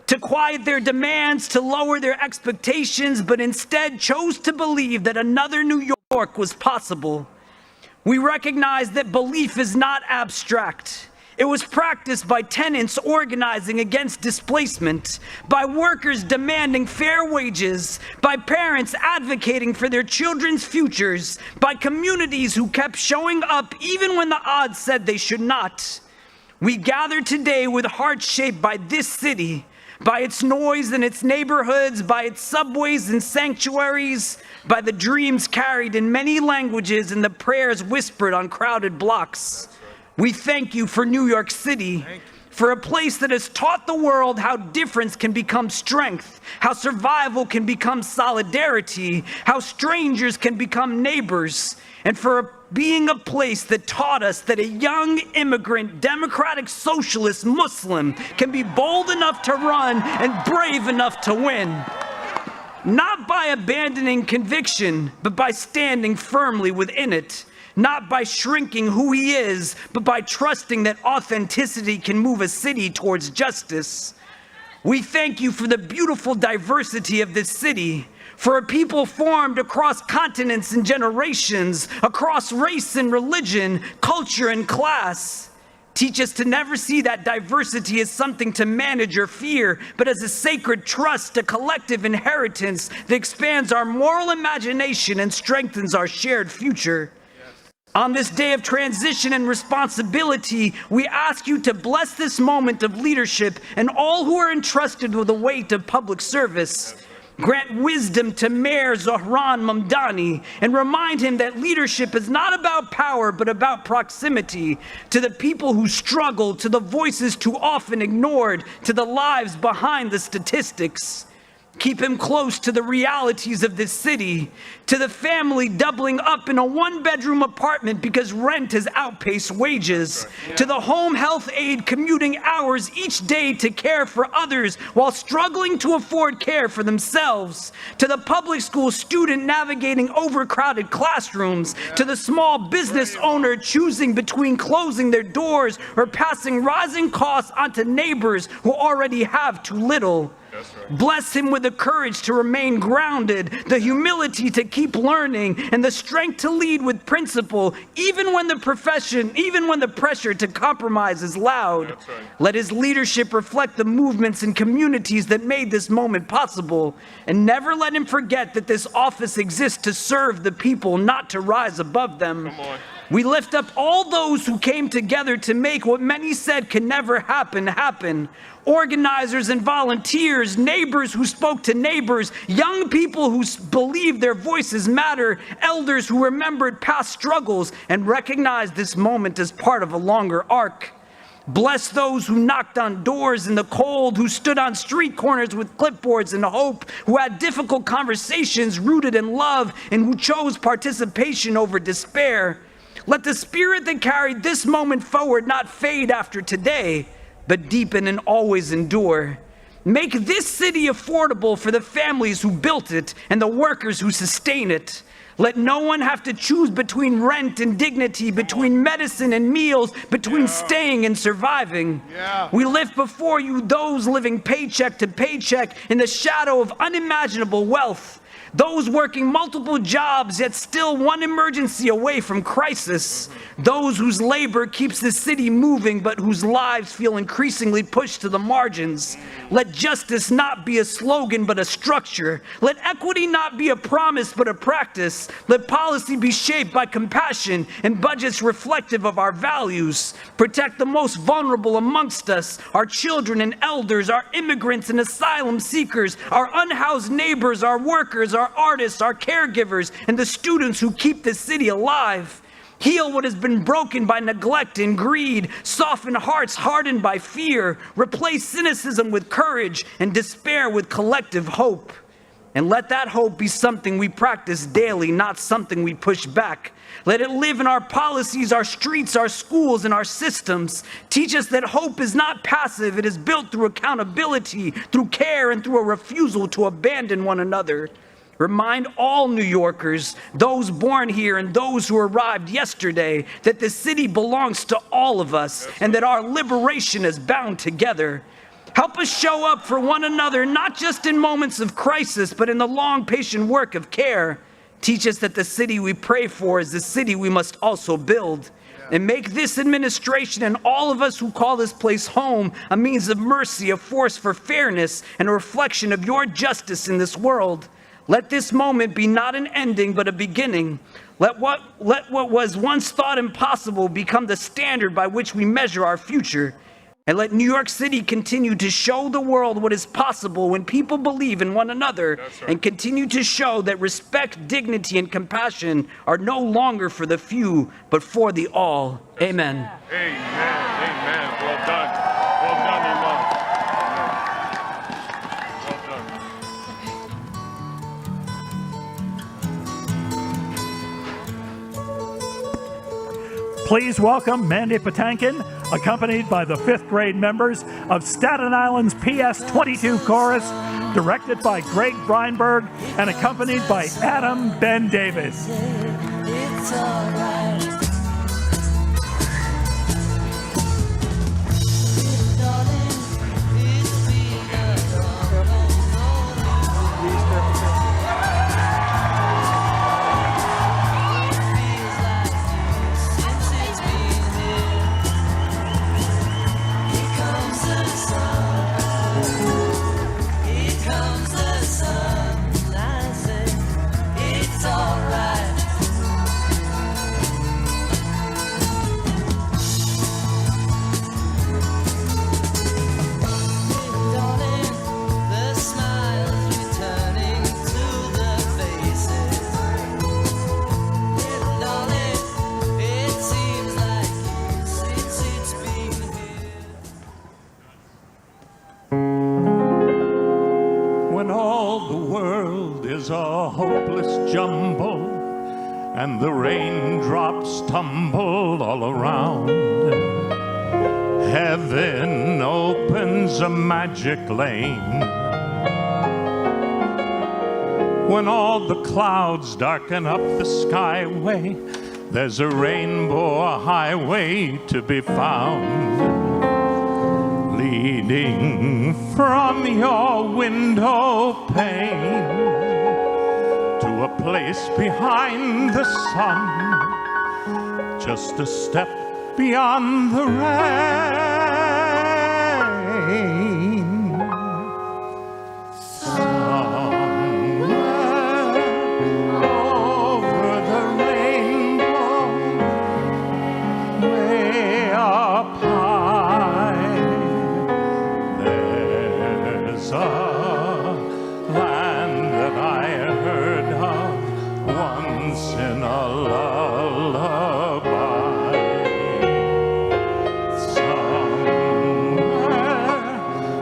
I: to quiet their demands, to lower their expectations, but instead chose to believe that another New York was possible. We recognize that belief is not abstract. It was practiced by tenants organizing against displacement, by workers demanding fair wages, by parents advocating for their children's futures, by communities who kept showing up even when the odds said they should not. We gather today with hearts shaped by this city, by its noise in its neighborhoods, by its subways and sanctuaries, by the dreams carried in many languages and the prayers whispered on crowded blocks. We thank you for New York City, for a place that has taught the world how difference can become strength, how survival can become solidarity, how strangers can become neighbors, and for being a place that taught us that a young immigrant, democratic socialist Muslim can be bold enough to run and brave enough to win. Not by abandoning conviction, but by standing firmly within it. Not by shrinking who he is, but by trusting that authenticity can move a city towards justice. We thank you for the beautiful diversity of this city, for a people formed across continents and generations, across race and religion, culture and class. Teach us to never see that diversity as something to manage or fear, but as a sacred trust, a collective inheritance that expands our moral imagination and strengthens our shared future. On this day of transition and responsibility, we ask you to bless this moment of leadership and all who are entrusted with the weight of public service. Grant wisdom to Mayor Zohran Mamdani and remind him that leadership is not about power but about proximity to the people who struggle, to the voices too often ignored, to the lives behind the statistics. Keep him close to the realities of this city, to the family doubling up in a one-bedroom apartment because rent has outpaced wages, to the home health aide commuting hours each day to care for others while struggling to afford care for themselves, to the public school student navigating overcrowded classrooms, to the small business owner choosing between closing their doors or passing rising costs onto neighbors who already have too little. Bless him with the courage to remain grounded, the humility to keep learning, and the strength to lead with principle, even when the pressure to compromise is loud. Let his leadership reflect the movements and communities that made this moment possible, and never let him forget that this office exists to serve the people, not to rise above them. We lift up all those who came together to make what many said could never happen, happen. Organizers and volunteers, neighbors who spoke to neighbors, young people who believed their voices matter, elders who remembered past struggles and recognized this moment as part of a longer arc. Bless those who knocked on doors in the cold, who stood on street corners with clipboards and hope, who had difficult conversations rooted in love, and who chose participation over despair. Let the spirit that carried this moment forward not fade after today, but deepen and always endure. Make this city affordable for the families who built it and the workers who sustain it. Let no one have to choose between rent and dignity, between medicine and meals, between staying and surviving. We lift before you those living paycheck to paycheck in the shadow of unimaginable wealth. Those working multiple jobs yet still one emergency away from crisis. Those whose labor keeps the city moving but whose lives feel increasingly pushed to the margins. Let justice not be a slogan but a structure. Let equity not be a promise but a practice. Let policy be shaped by compassion and budgets reflective of our values. Protect the most vulnerable amongst us, our children and elders, our immigrants and asylum seekers, our unhoused neighbors, our workers, our artists, our caregivers, and the students who keep this city alive. Heal what has been broken by neglect and greed. Soften hearts hardened by fear. Replace cynicism with courage and despair with collective hope. And let that hope be something we practice daily, not something we push back. Let it live in our policies, our streets, our schools, and our systems. Teach us that hope is not passive. It is built through accountability, through care, and through a refusal to abandon one another. Remind all New Yorkers, those born here and those who arrived yesterday, that the city belongs to all of us and that our liberation is bound together. Help us show up for one another, not just in moments of crisis, but in the long, patient work of care. Teach us that the city we pray for is the city we must also build. And make this administration and all of us who call this place home a means of mercy, a force for fairness, and a reflection of your justice in this world. Let this moment be not an ending, but a beginning. Let what was once thought impossible become the standard by which we measure our future. And let New York City continue to show the world what is possible when people believe in one another, and continue to show that respect, dignity, and compassion are no longer for the few, but for the all. Amen.
L: Amen. Amen. Well done. Well done.
K: Please welcome Mandy Patinkin, accompanied by the 5th grade members of Staten Island's PS 22 Chorus, directed by Greg Breinberg and accompanied by Adam Ben David.
Q: It's alright. Darling, it's been a long
K: When all the world is a hopeless jumble and the raindrops tumble all around, heaven opens a magic lane. When all the clouds darken up the skyway, there's a rainbow, a highway to be found, leading from your window pane to a place behind the sun, just a step beyond the rain. Somewhere over the rainbow, way up high, there's a land that I heard of once in a lullaby. Somewhere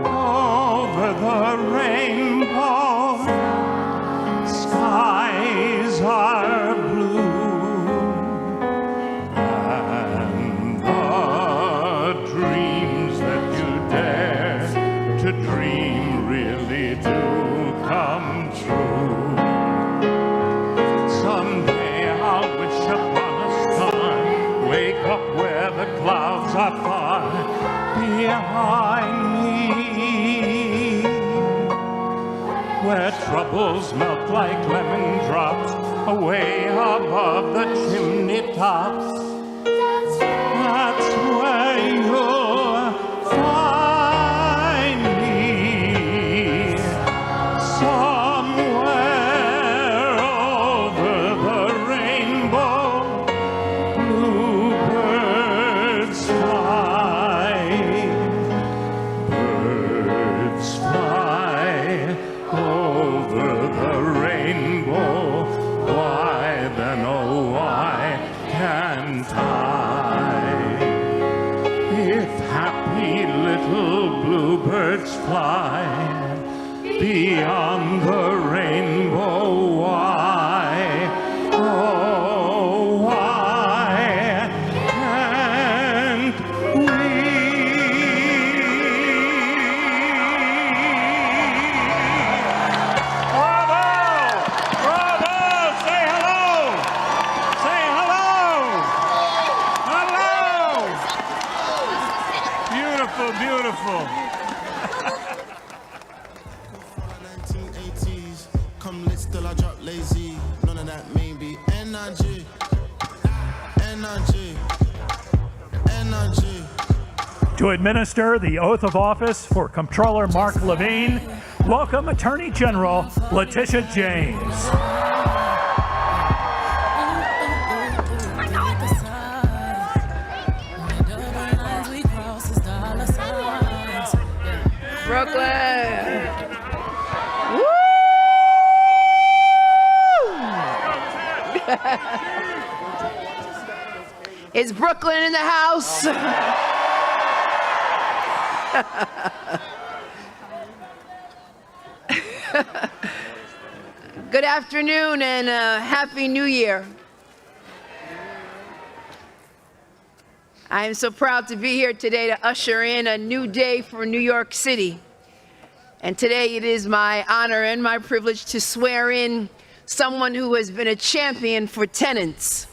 K: over the rainbow, skies are blue, and the dreams that you dare to dream really do come true. Someday I'll wish upon a star, wake up where the clouds are far behind me, where troubles melt like lemon drops away above the chimney tops. That's where you'll find me, somewhere over the rainbow. Bluebirds fly, birds fly over the rainbow. Why then, oh why can't I? If happy little bluebirds fly beyond the rainbow, why, oh why can't we? Bravo! Bravo! Say hello! Say hello! Hello! Beautiful, beautiful.
G: 1980s, come lit still I drop lazy. None of that maybe. Energy, energy, energy.
K: To administer the oath of office for Comptroller Mark Levine, welcome Attorney General Letitia James.
C: Brooklyn. Is Brooklyn in the house? Good afternoon and Happy New Year.
A: I am so proud to be here today to usher in a new day for New York City. And today it is my honor and my privilege to swear in someone who has been a champion for tenants,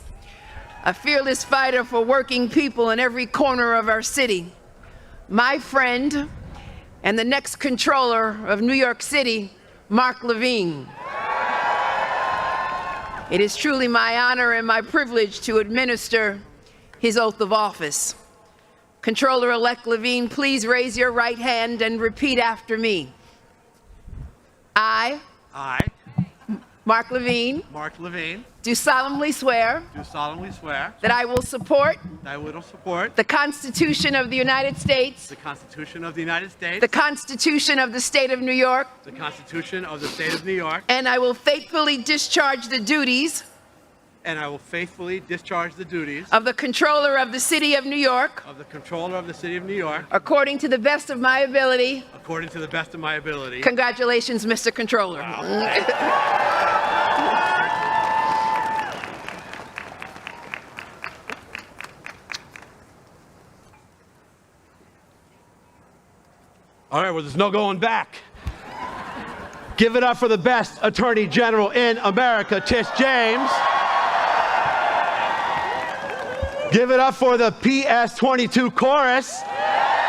A: a fearless fighter for working people in every corner of our city, my friend and the next controller of New York City, Mark Levine. It is truly my honor and my privilege to administer his oath of office. Controller-elect Levine, please raise your right hand and repeat after me. I, Mark Levine, do solemnly swear that I will support the Constitution of the United States,
M: the Constitution of the United States,
A: the Constitution of the State of New York,
M: the Constitution of the State of New York,
A: and I will faithfully discharge the duties of the Controller of the City of New York according to the best of my ability. Congratulations, Mr. Controller.
M: All right, well, there's no going back. Give it up for the best Attorney General in America, Tish James. Give it up for the PS22 chorus,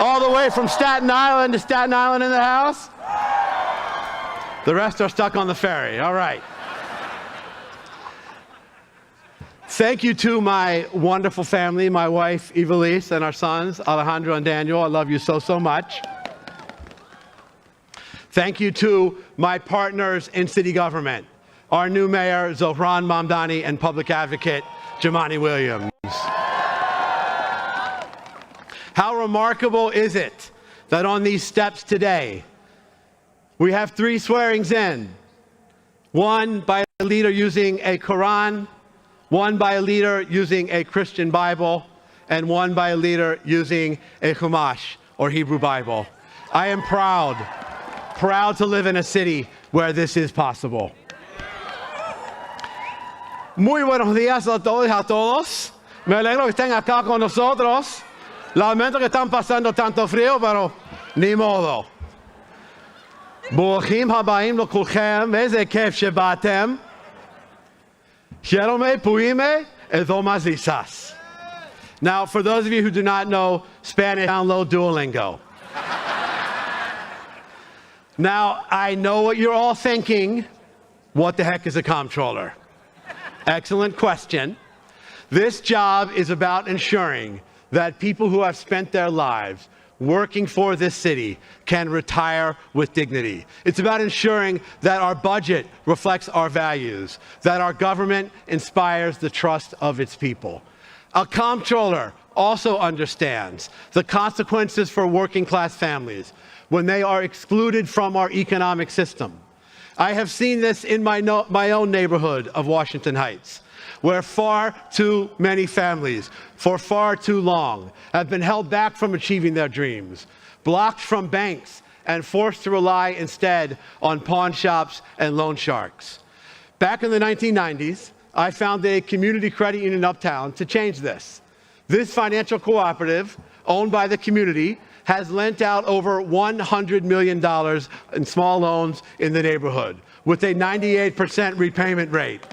M: all the way from Staten Island to Staten Island in the house. The rest are stuck on the ferry. All right. Thank you to my wonderful family, my wife, Evelise, and our sons, Alejandro and Daniel. I love you so, so much. Thank you to my partners in city government, our new mayor, Zohran Mamdani, and public advocate, Jamani Williams. How remarkable is it that on these steps today, we have 3 swearings in, one by a leader using a Quran, one by a leader using a Christian Bible, and one by a leader using a Chumash, or Hebrew Bible. I am proud to live in a city where this is possible. Muy buenos días a todos y a todos. Me alegro que estén acá con nosotros. Lamento que están pasando tanto frío, pero ni modo. ברוכים הבאים לכולכם, איזה כיף שבאתם. Shalome puime edomazisas. Now, for those of you who do not know Spanish, download Duolingo. Now, I know what you're all thinking. What the heck is a comptroller? Excellent question. This job is about ensuring that people who have spent their lives working for this city can retire with dignity. It's about ensuring that our budget reflects our values, that our government inspires the trust of its people. A comptroller also understands the consequences for working class families when they are excluded from our economic system. I have seen this in my own neighborhood of Washington Heights, where far too many families, for far too long, have been held back from achieving their dreams, blocked from banks, and forced to rely instead on pawn shops and loan sharks. Back in the 1990s, I founded a community credit union uptown to change this. This financial cooperative, owned by the community, has lent out over $100 million in small loans in the neighborhood, with a 98% repayment rate,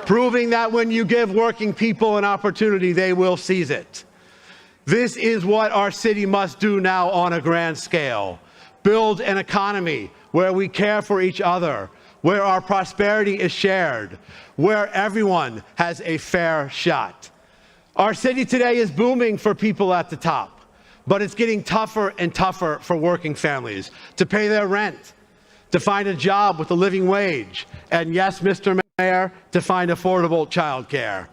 M: proving that when you give working people an opportunity, they will seize it. This is what our city must do now on a grand scale. Build an economy where we care for each other, where our prosperity is shared, where everyone has a fair shot. Our city today is booming for people at the top, but it's getting tougher and tougher for working families to pay their rent, to find a job with a living wage, and yes, Mr. Mayor, to find affordable childcare.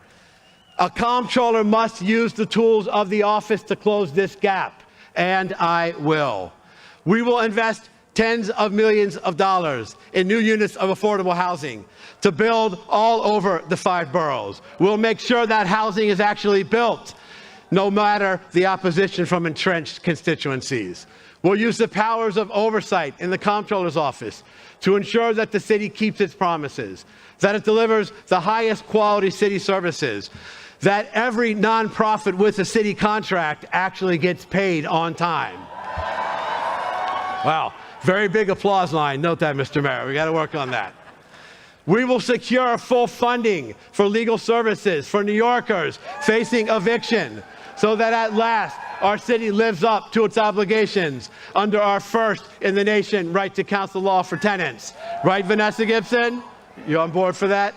M: A comptroller must use the tools of the office to close this gap, and I will. We will invest tens of millions of dollars in new units of affordable housing to build all over the 5 boroughs. We'll make sure that housing is actually built, no matter the opposition from entrenched constituencies. We'll use the powers of oversight in the comptroller's office to ensure that the city keeps its promises, that it delivers the highest quality city services, that every nonprofit with a city contract actually gets paid on time. Wow, very big applause line. Note that, Mr. Mayor. We got to work on that. We will secure full funding for legal services for New Yorkers facing eviction so that at last our city lives up to its obligations under our first in the nation right to counsel law for tenants. Right, Vanessa Gibson? You on board for that?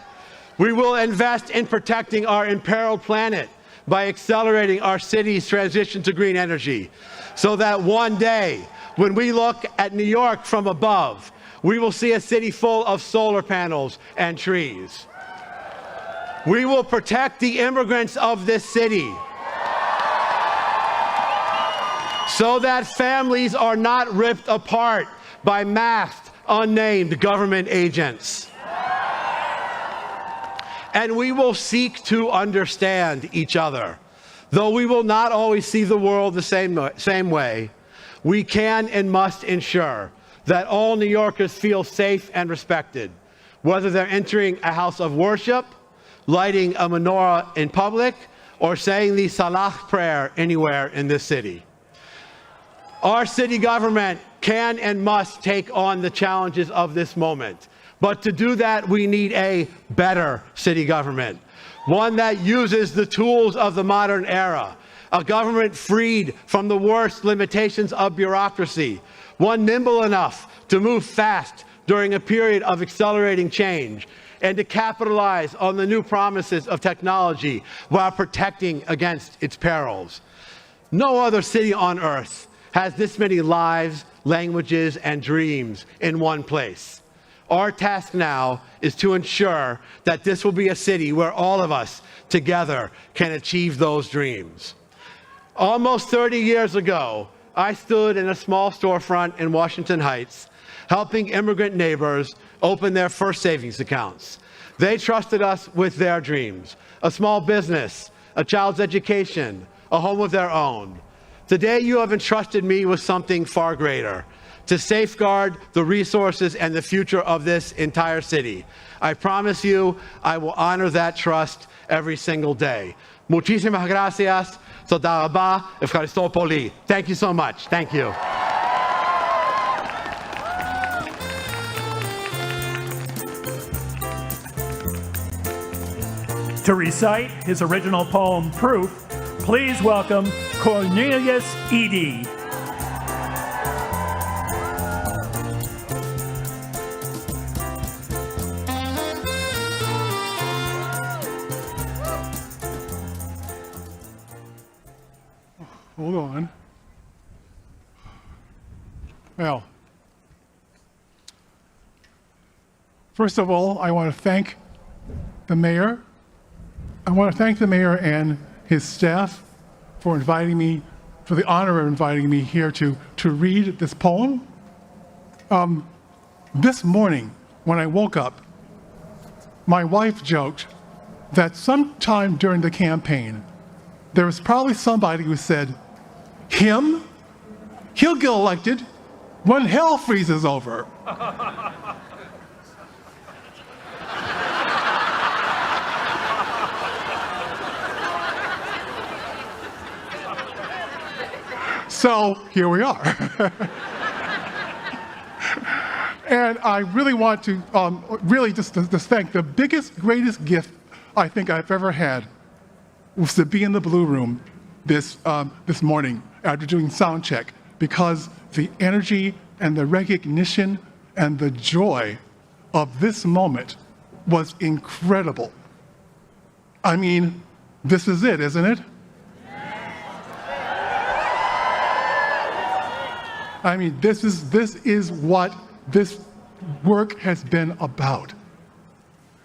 M: We will invest in protecting our imperiled planet by accelerating our city's transition to green energy so that one day when we look at New York from above, we will see a city full of solar panels and trees. We will protect the immigrants of this city so that families are not ripped apart by masked, unnamed government agents. And we will seek to understand each other. Though we will not always see the world the same way, we can and must ensure that all New Yorkers feel safe and respected, whether they're entering a house of worship, lighting a menorah in public, or saying the Salah prayer anywhere in this city. Our city government can and must take on the challenges of this moment. But to do that, we need a better city government, one that uses the tools of the modern era, a government freed from the worst limitations of bureaucracy, one nimble enough to move fast during a period of accelerating change, and to capitalize on the new promises of technology while protecting against its perils. No other city on earth has this many lives, languages, and dreams in one place. Our task now is to ensure that this will be a city where all of us together can achieve those dreams. Almost 30 years ago, I stood in a small storefront in Washington Heights, helping immigrant neighbors open their first savings accounts. They trusted us with their dreams, a small business, a child's education, a home of their own. Today, you have entrusted me with something far greater, to safeguard the resources and the future of this entire city. I promise you, I will honor that trust every single day. Muchísimas gracias. Toda rabá, efcharisto poli. Thank you so much. Thank you.
K: To recite his original poem, Proof, please welcome Cornelius Eady.
F: Hold on. Well, first of all, I want to thank the mayor. I want to thank the mayor and his staff for inviting me, for the honor of inviting me here to read this poem. This morning, when I woke up, my wife joked that sometime during the campaign, there was probably somebody who said, him? He'll get elected when hell freezes over. So here we are. And I really want to really just thank the biggest, greatest gift I think I've ever had was to be in the Blue Room this morning after doing sound check, because the energy and the recognition and the joy of this moment was incredible. I mean, this is it, isn't it? I mean, this is what this work has been about,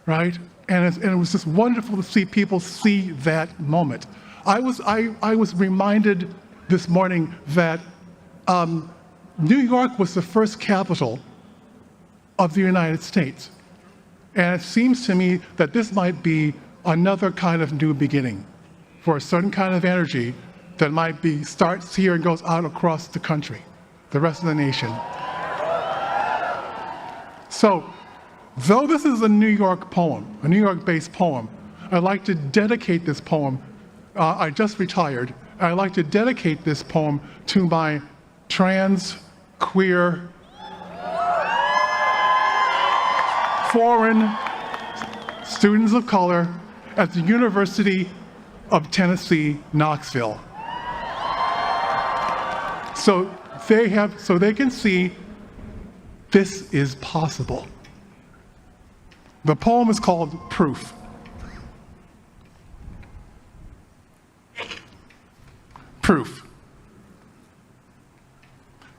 F: right? And it was just wonderful to see people see that moment. I was reminded this morning that New York was the first capital of the United States. And it seems to me that this might be another kind of new beginning for a certain kind of energy that might be starts here and goes out across the country, the rest of the nation. So, though this is a New York poem, a New York-based poem, I'd like to dedicate this poem. I just retired. I'd like to dedicate this poem to my trans, queer, foreign students of color at the University of Tennessee, Knoxville. So they can see this is possible. The poem is called Proof. Proof.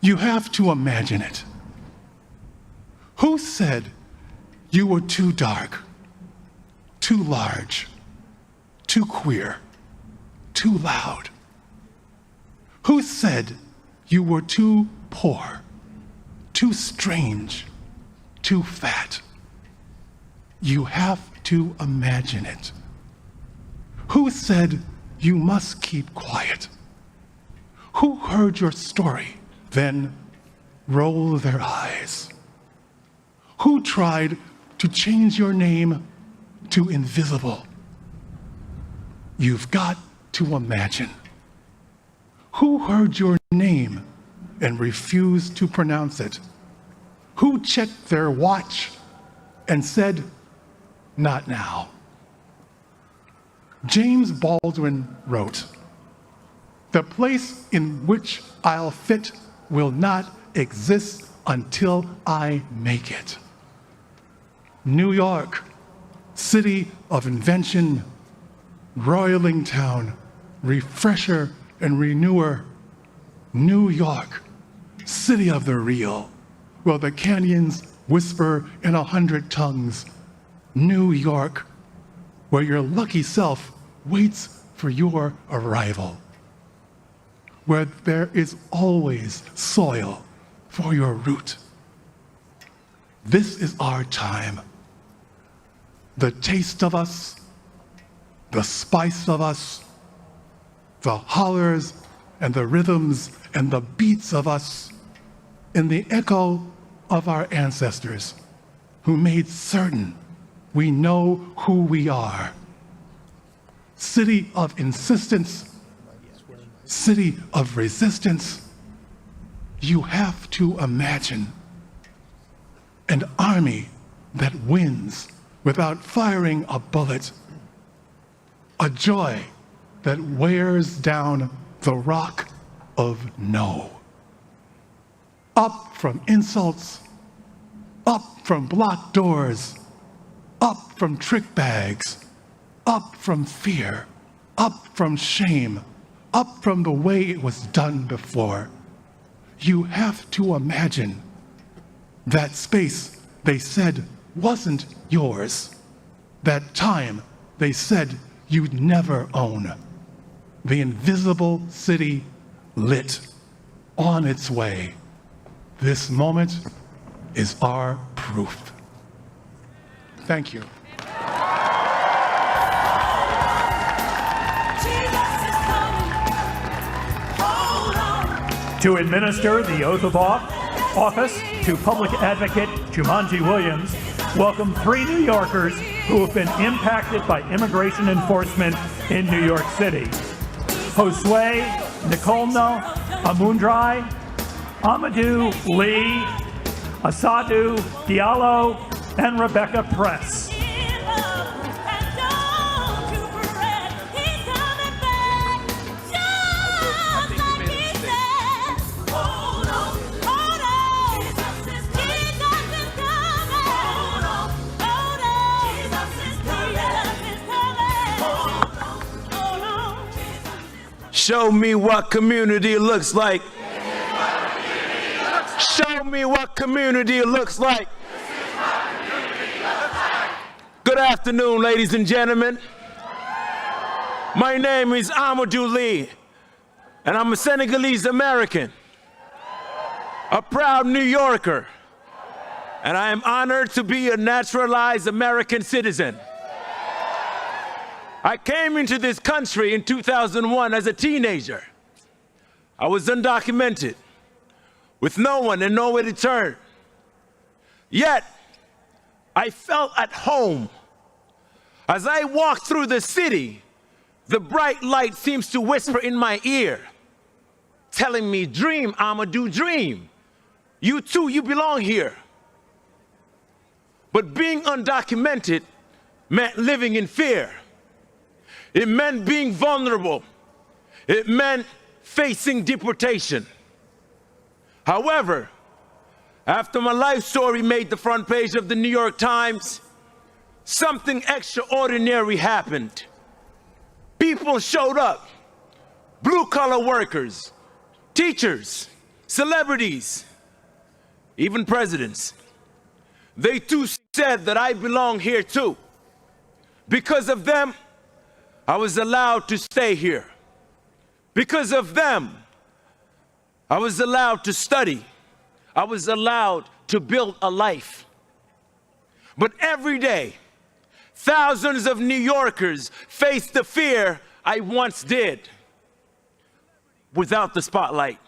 F: You have to imagine it. Who said you were too dark, too large, too queer, too loud? Who said you were too poor, too strange, too fat? You have to imagine it. Who said you must keep quiet? Who heard your story, then rolled their eyes? Who tried to change your name to invisible? You've got to imagine. Who heard your name and refused to pronounce it? Who checked their watch and said, "Not now"? James Baldwin wrote, "The place in which I'll fit will not exist until I make it." New York, city of invention, roiling town, refresher and renewer. New York, city of the real, where the canyons whisper in 100 tongues. New York, where your lucky self waits for your arrival, where there is always soil for your root. This is our time. The taste of us, the spice of us, the hollers and the rhythms and the beats of us, in the echo of our ancestors who made certain we know who we are. City of insistence, city of resistance. You have to imagine an army that wins without firing a bullet, a joy that wears down the rock of no. Up from insults, up from blocked doors, up from trick bags, up from fear, up from shame, up from the way it was done before. You have to imagine that space they said wasn't yours, that time they said you'd never own. The invisible city lit, on its way. This moment is our proof. Thank you.
K: To administer the oath of office to Public Advocate Jumanji Williams, welcome 3 New Yorkers who have been impacted by immigration enforcement in New York City. Josue Nikolno Amundrai, Amadou Lee, Asadu Diallo, and Rebecca Press.
L: Show me what community looks like. Show me what community looks like. Good afternoon, ladies and gentlemen. My name is Amadou Lee, and I'm a Senegalese American, a proud New Yorker, and I am honored to be a naturalized American citizen. I came into this country in 2001 as a teenager. I was undocumented, with no one and nowhere to turn. Yet, I felt at home. As I walk through the city, the bright light seems to whisper in my ear, telling me, dream, Amadou, dream. You too, you belong here. But being undocumented meant living in fear. It meant being vulnerable. It meant facing deportation. However, after my life story made the front page of the New York Times, something extraordinary happened. People showed up, blue-collar workers, teachers, celebrities, even presidents. They too said that I belong here too. Because of them, I was allowed to stay here. Because of them, I was allowed to study. I was allowed to build a life. But every day, thousands of New Yorkers face the fear I once did without the spotlight.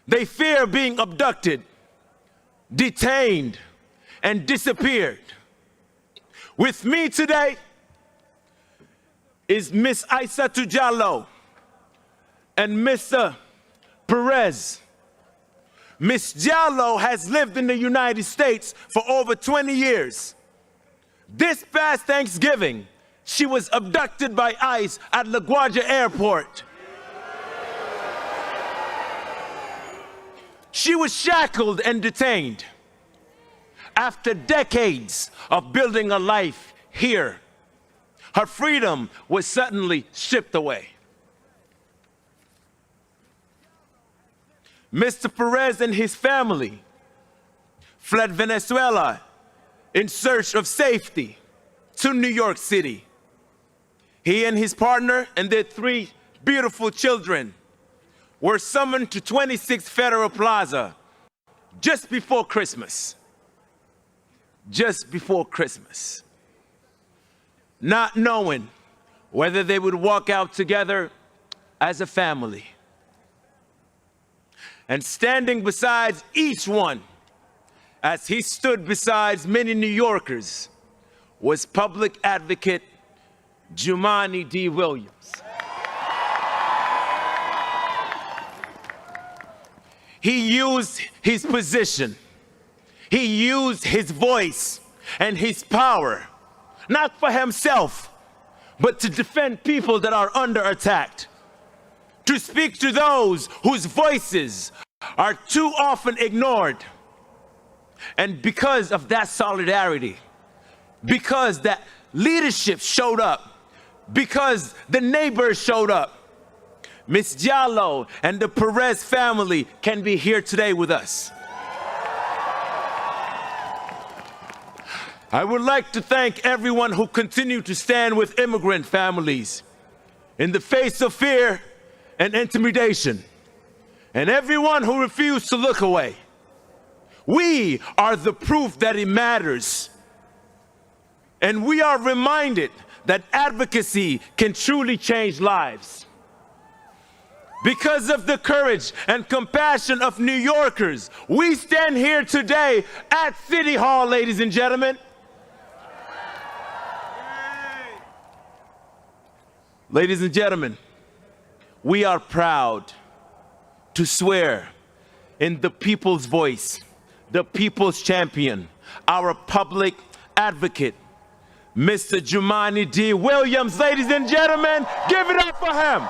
L: They fear being abducted, detained, and disappeared. With me today is Miss Aissatou Diallo and Mr. Perez. Miss Diallo has lived in the United States for over 20 years. This past Thanksgiving, she was abducted by ICE at LaGuardia Airport. She was shackled and detained. After decades of building a life here, her freedom was suddenly stripped away. Mr. Perez and his family fled Venezuela in search of safety to New York City. He and his partner and their 3 beautiful children were summoned to 26 Federal Plaza just before Christmas. Just before Christmas. Not knowing whether they would walk out together as a family. And standing beside each one, as he stood beside many New Yorkers, was public advocate Jumaane D. Williams. He used his position, he used his voice and his power, not for himself, but to defend people that are under attack, to speak to those whose voices are too often ignored. And because of that solidarity, because that leadership showed up, because the neighbors showed up, Miss Diallo and the Perez family can be here today with us. I would like to thank everyone who continued to stand with immigrant families in the face of fear and intimidation, and everyone who refused to look away. We are the proof that it matters. And we are reminded that advocacy can truly change lives. Because of the courage and compassion of New Yorkers, we stand here today at City Hall, ladies and gentlemen. Ladies and gentlemen, we are proud to swear in the people's voice, the people's champion, our public advocate, Mr. Jumaane D. Williams. Ladies and gentlemen, give it up for him.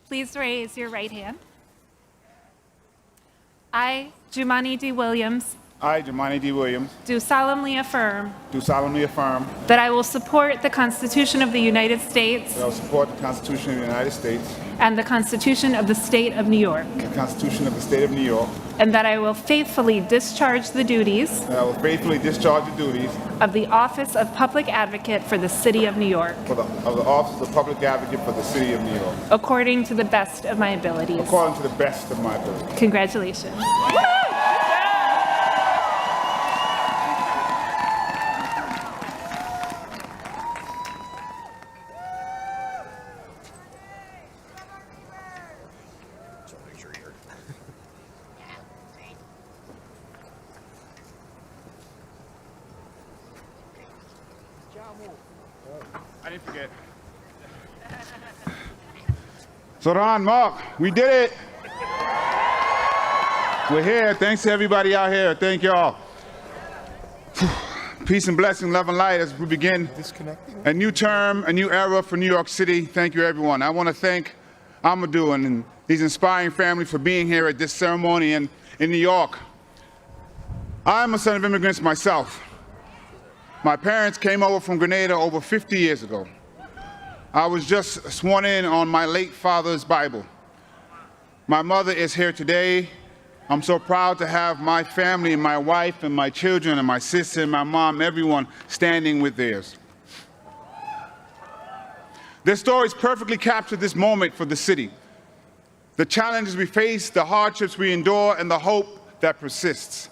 H: Please raise your right hand. I, Jumaane D. Williams,
P: I, Jemani D. Williams,
H: do solemnly affirm
P: do solemnly affirm
H: that I will support the Constitution of the United States
P: that I will support the Constitution of the United States,
H: and the Constitution of the State of New York,
P: the Constitution of the State of New York,
H: and that I will faithfully discharge the duties
P: that I will faithfully discharge the duties
H: of the Office of Public Advocate for the City of New York,
P: of the Office of Public Advocate for the City of New York,
H: according to the best of my abilities.
P: according to the best of my ability.
H: Congratulations.
P: I didn't forget. Zohran, Mark, we did it. We're here. Thanks to everybody out here. Thank y'all. Peace and blessing, love and light as we begin a new term, a new era for New York City. Thank you, everyone. I want to thank Amadou and these inspiring family for being here at this ceremony in New York. I'm a son of immigrants myself. My parents came over from Grenada over 50 years ago. I was just sworn in on my late father's Bible. My mother is here today. I'm so proud to have my family and my wife and my children and my sister and my mom, everyone standing with theirs. Their stories perfectly capture this moment for the city. The challenges we face, the hardships we endure, and the hope that persists.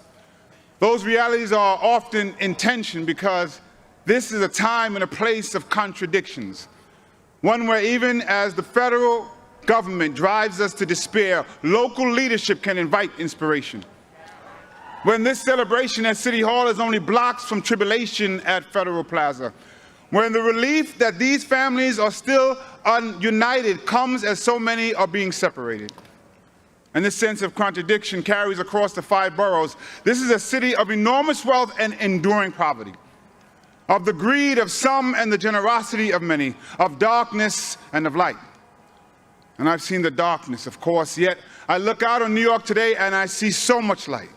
P: Those realities are often in tension because this is a time and a place of contradictions. One where even as the federal government drives us to despair, local leadership can invite inspiration. When this celebration at City Hall is only blocks from tribulation at Federal Plaza. When the relief that these families are still united comes as so many are being separated. And this sense of contradiction carries across the 5 boroughs. This is a city of enormous wealth and enduring poverty, of the greed of some and the generosity of many, of darkness and of light. And I've seen the darkness, of course, yet I look out on New York today and I see so much light.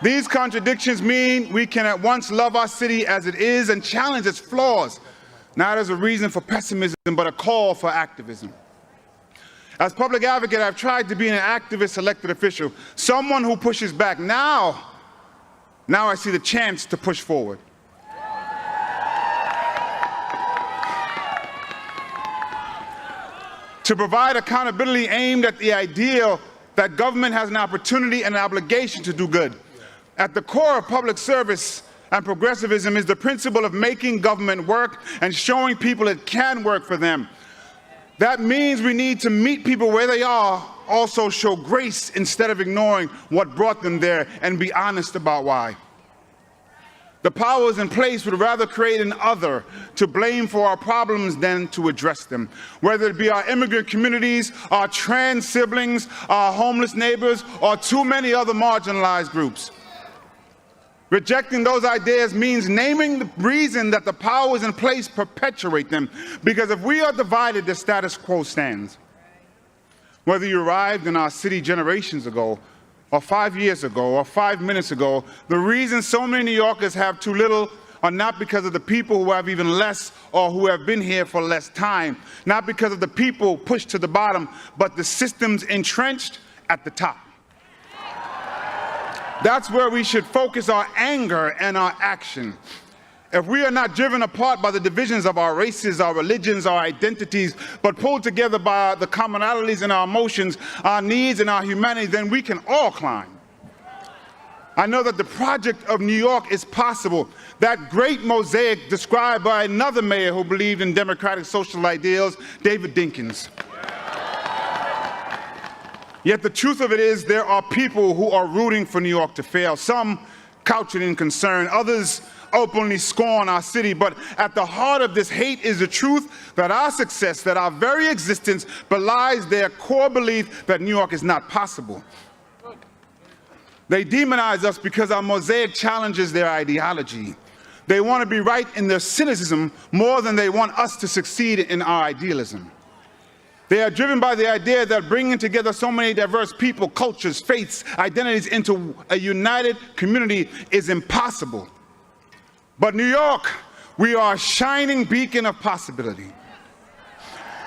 P: These contradictions mean we can at once love our city as it is and challenge its flaws, not as a reason for pessimism, but a call for activism. As public advocate, I've tried to be an activist elected official, someone who pushes back. Now I see the chance to push forward. To provide accountability aimed at the ideal that government has an opportunity and an obligation to do good. At the core of public service and progressivism is the principle of making government work and showing people it can work for them. That means we need to meet people where they are, also show grace instead of ignoring what brought them there, and be honest about why. The powers in place would rather create an other to blame for our problems than to address them, whether it be our immigrant communities, our trans siblings, our homeless neighbors, or too many other marginalized groups. Rejecting those ideas means naming the reason that the powers in place perpetuate them, because if we are divided, the status quo stands. Whether you arrived in our city generations ago, or 5 years ago, or 5 minutes ago, the reason so many New Yorkers have too little are not because of the people who have even less or who have been here for less time, not because of the people pushed to the bottom, but the systems entrenched at the top. That's where we should focus our anger and our action. If we are not driven apart by the divisions of our races, our religions, our identities, but pulled together by the commonalities in our emotions, our needs, and our humanity, then we can all climb. I know that the project of New York is possible. That great mosaic described by another mayor who believed in democratic social ideals, David Dinkins. Yet the truth of it is there are people who are rooting for New York to fail. Some couch it in concern, others openly scorn our city. But at the heart of this hate is the truth that our success, that our very existence belies their core belief that New York is not possible. They demonize us because our mosaic challenges their ideology. They want to be right in their cynicism more than they want us to succeed in our idealism. They are driven by the idea that bringing together so many diverse people, cultures, faiths, identities into a united community is impossible. But New York, we are a shining beacon of possibility.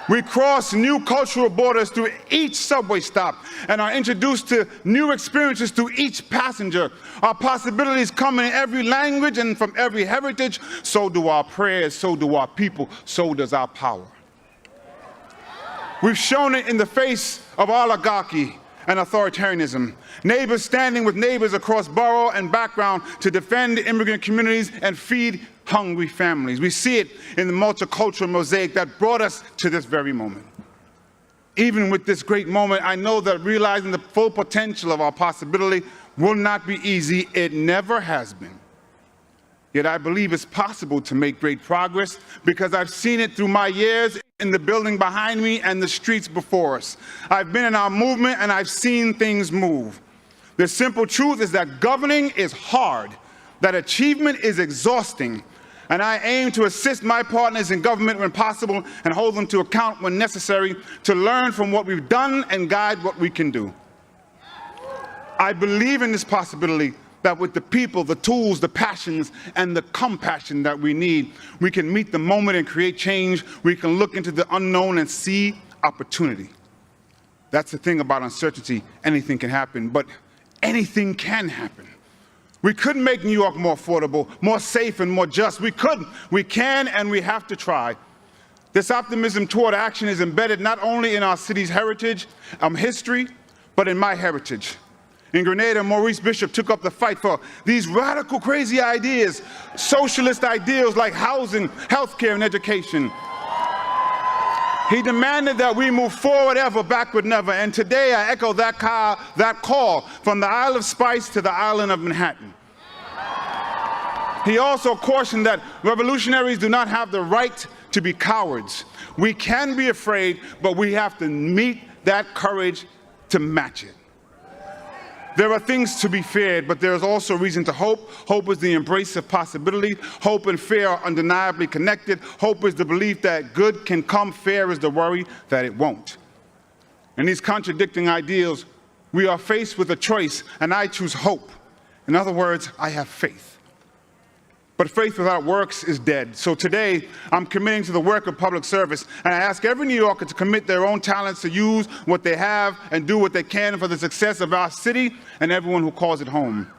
P: We cross new cultural borders through each subway stop and are introduced to new experiences through each passenger. Our possibilities come in every language and from every heritage. So do our prayers, so do our people, so does our power. We've shown it in the face of oligarchy and authoritarianism. Neighbors standing with neighbors across borough and background to defend immigrant communities and feed hungry families. We see it in the multicultural mosaic that brought us to this very moment. Even with this great moment, I know that realizing the full potential of our possibility will not be easy. It never has been. Yet I believe it's possible to make great progress because I've seen it through my years in the building behind me and the streets before us. I've been in our movement and I've seen things move. The simple truth is that governing is hard, that achievement is exhausting, and I aim to assist my partners in government when possible and hold them to account when necessary to learn from what we've done and guide what we can do. I believe in this possibility that with the people, the tools, the passions, and the compassion that we need, we can meet the moment and create change. We can look into the unknown and see opportunity. That's the thing about uncertainty. Anything can happen, but anything can happen. We could make New York more affordable, more safe, and more just. We could, we can, and we have to try. This optimism toward action is embedded not only in our city's heritage, history, but in my heritage. In Grenada, Maurice Bishop took up the fight for these radical, crazy ideas, socialist ideals like housing, healthcare, and education. He demanded that we move forward ever, backward never. And today I echo that call from the Isle of Spice to the island of Manhattan. He also cautioned that revolutionaries do not have the right to be cowards. We can be afraid, but we have to meet that courage to match it. There are things to be feared, but there is also reason to hope. Hope is the embrace of possibility. Hope and fear are undeniably connected. Hope is the belief that good can come. Fear is the worry that it won't. In these contradicting ideals, we are faced with a choice, and I choose hope. In other words, I have faith. But faith without works is dead. So today, I'm committing to the work of public service, and I ask every New Yorker to commit their own talents to use what they have and do what they can for the success of our city and everyone who calls it home.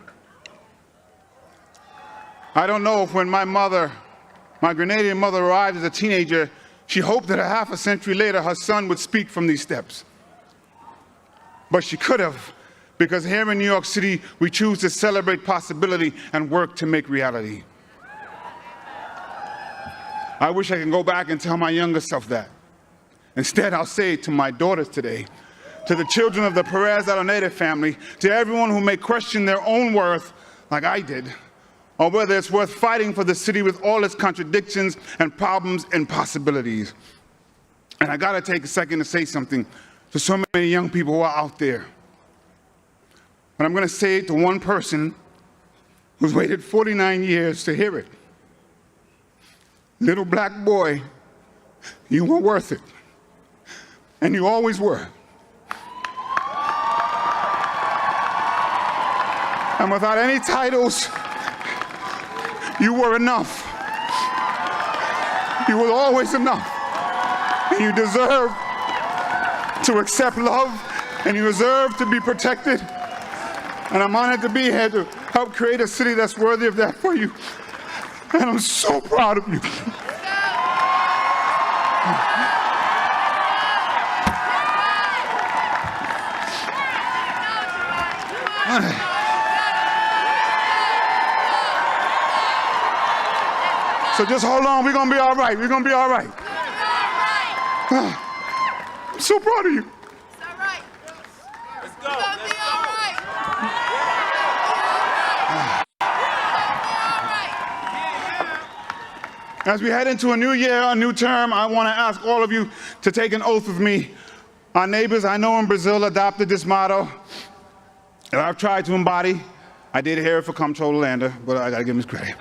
P: I don't know if when my Grenadian mother arrived as a teenager, she hoped that a half a century later her son would speak from these steps. But she could have, because here in New York City, we choose to celebrate possibility and work to make reality. I wish I could go back and tell my younger self that. Instead, I'll say it to my daughters today, to the children of the Perez Araneda family, to everyone who may question their own worth like I did, or whether it's worth fighting for the city with all its contradictions and problems and possibilities. And I gotta take a second to say something to so many young people who are out there. But I'm gonna say it to one person who's waited 49 years to hear it. Little black boy, you were worth it. And you always were. And without any titles, you were enough. You were always enough. And you deserve to accept love, and you deserve to be protected. And I'm honored to be here to help create a city that's worthy of that for you. And I'm so proud of you. So just hold on, we're gonna be all right. We're gonna be all right. I'm so proud of you.
Q: It's all right. Let's go. We're gonna be all right.
P: As we head into a new year, a new term, I want to ask all of you to take an oath with me. Our neighbors, I know in Brazil, adopted this motto that I've tried to embody. I did hear it for Comptroller Lander, but I gotta give him his credit.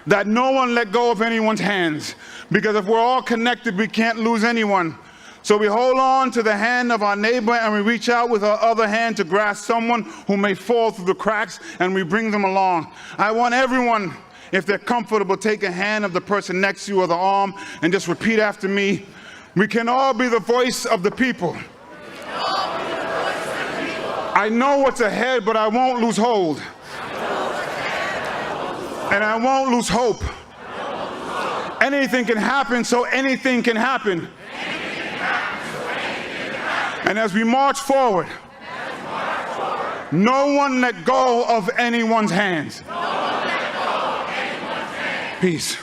P: That no one let go of anyone's hands, because if we're all connected, we can't lose anyone. So we hold on to the hand of our neighbor and we reach out with our other hand to grasp someone who may fall through the cracks, and we bring them along. I want everyone, if they're comfortable, take a hand of the person next to you or the arm and just repeat after me. We can all be the voice of the people. I know what's ahead, but I won't lose hold. And I won't lose hope. Anything can happen, so anything can happen. And as we march forward, no one let go of anyone's hands. Peace.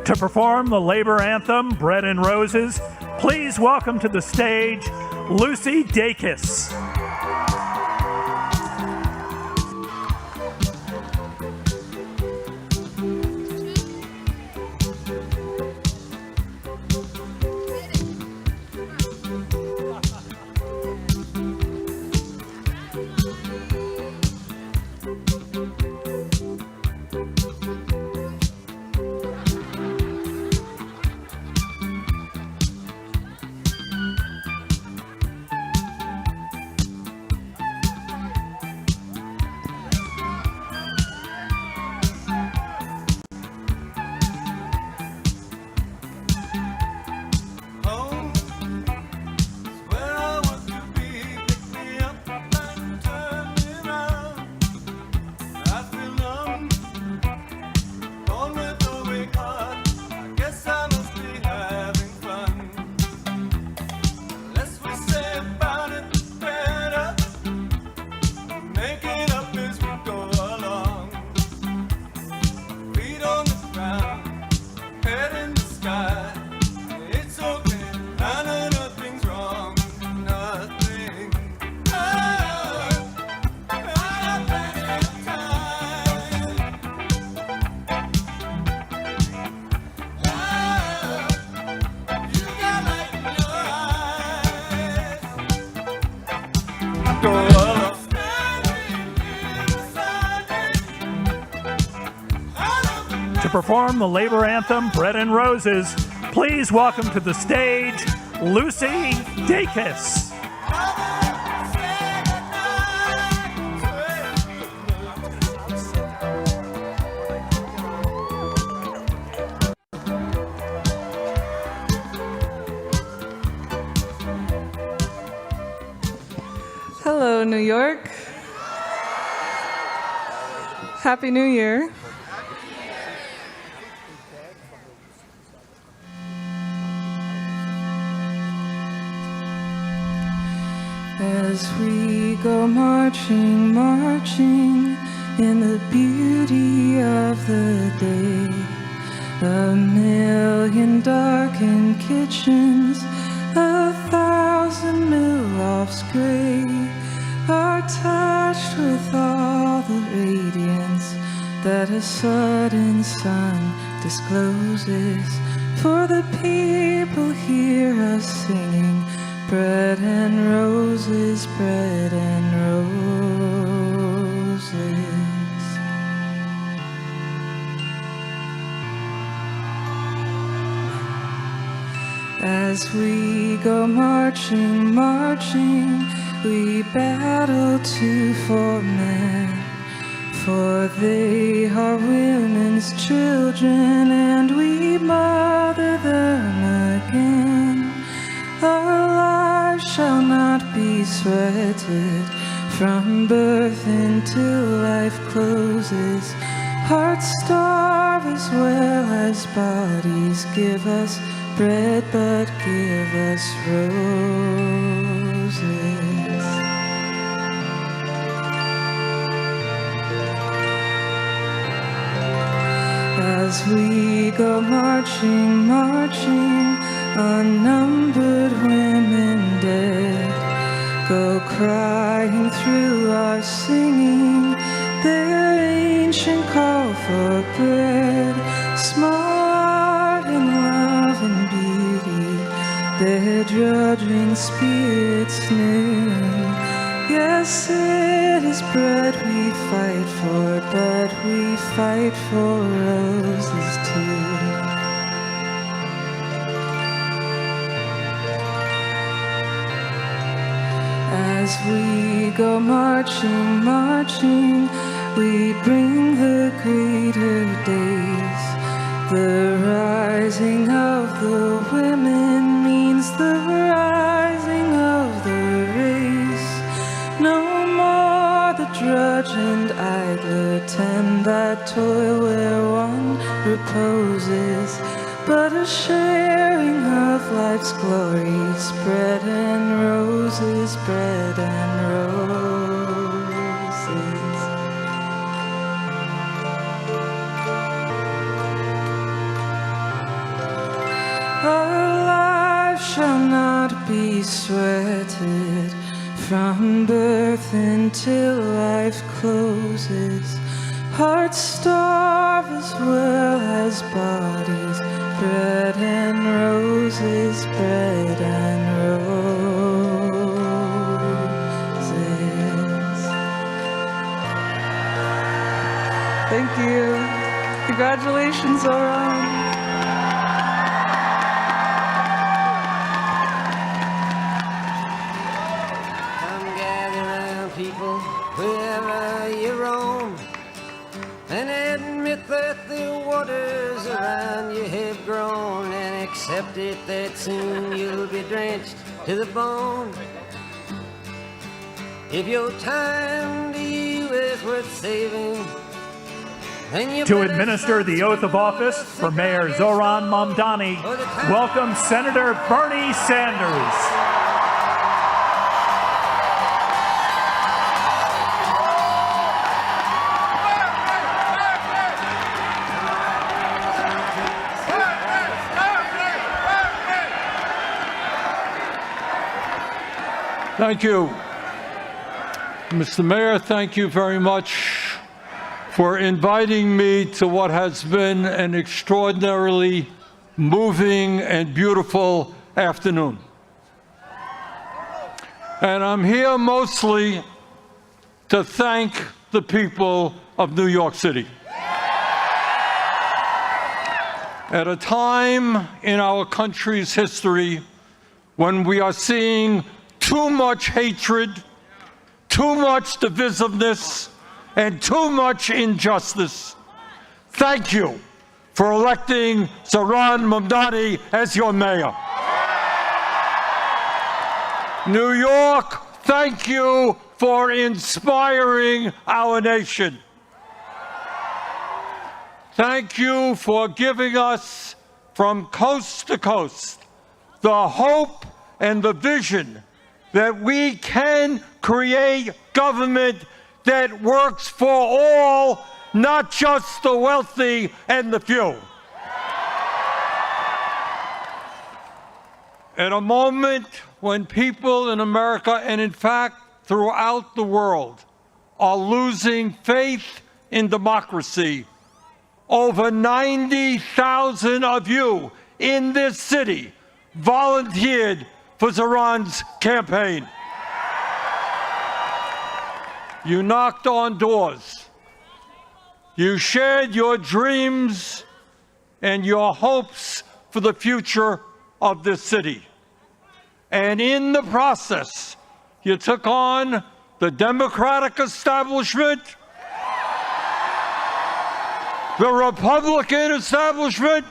K: To perform the labor anthem, Bread and Roses, please welcome to the stage Lucy Dacus. To perform the labor anthem, Bread and Roses, please welcome to the stage Lucy Dacus.
O: Hello, New York. Happy New Year. As we go marching, marching in the beauty of the day, a million darkened kitchens, 1,000 mill-lofts gray, are touched with all the radiance that a sudden sun discloses. For the people hear us singing, bread and roses, bread and roses. As we go marching, marching, we battle to for men, for they are women's children, and we mother them again. Our lives shall not be sweated from birth until life closes. Hearts starve as well as bodies. Give us bread, but give us roses. As we go marching, marching, unnumbered women dead go crying through our singing their ancient call for bread. Small art in love their drudging spirits new. Yes, it is bread we fight for, but we fight for roses too. As we go marching, marching, we bring the greater days. The rising of the women means the rising of the race. No more the drudge and idler tend that toil where one reposes, but a sharing of life's glories, bread and roses, bread and roses. Our life shall not be sweated from birth until life closes. Hearts starve as well as bodies, bread and roses, bread and roses. Thank you. Congratulations, Zohran.
E: Come gather round, people, wherever you roam, and admit that the waters around you have grown, and accept it that soon you'll be drenched to the bone. If your time to you is worth saving, then you
K: To administer the oath of office for Mayor Zohran Mamdani, welcome Senator Bernie Sanders.
R: Thank you. Mr. Mayor, thank you very much for inviting me to what has been an extraordinarily moving and beautiful afternoon. And I'm here mostly to thank the people of New York City. At a time in our country's history when we are seeing too much hatred, too much divisiveness, and too much injustice, thank you for electing Zohran Mamdani as your mayor. New York, thank you for inspiring our nation. Thank you for giving us, from coast to coast, the hope and the vision that we can create government that works for all, not just the wealthy and the few. At a moment when people in America, and in fact throughout the world, are losing faith in democracy, over 90,000 of you in this city volunteered for Zohran's campaign. You knocked on doors. You shared your dreams and your hopes for the future of this city. And in the process, you took on the Democratic establishment, the Republican establishment,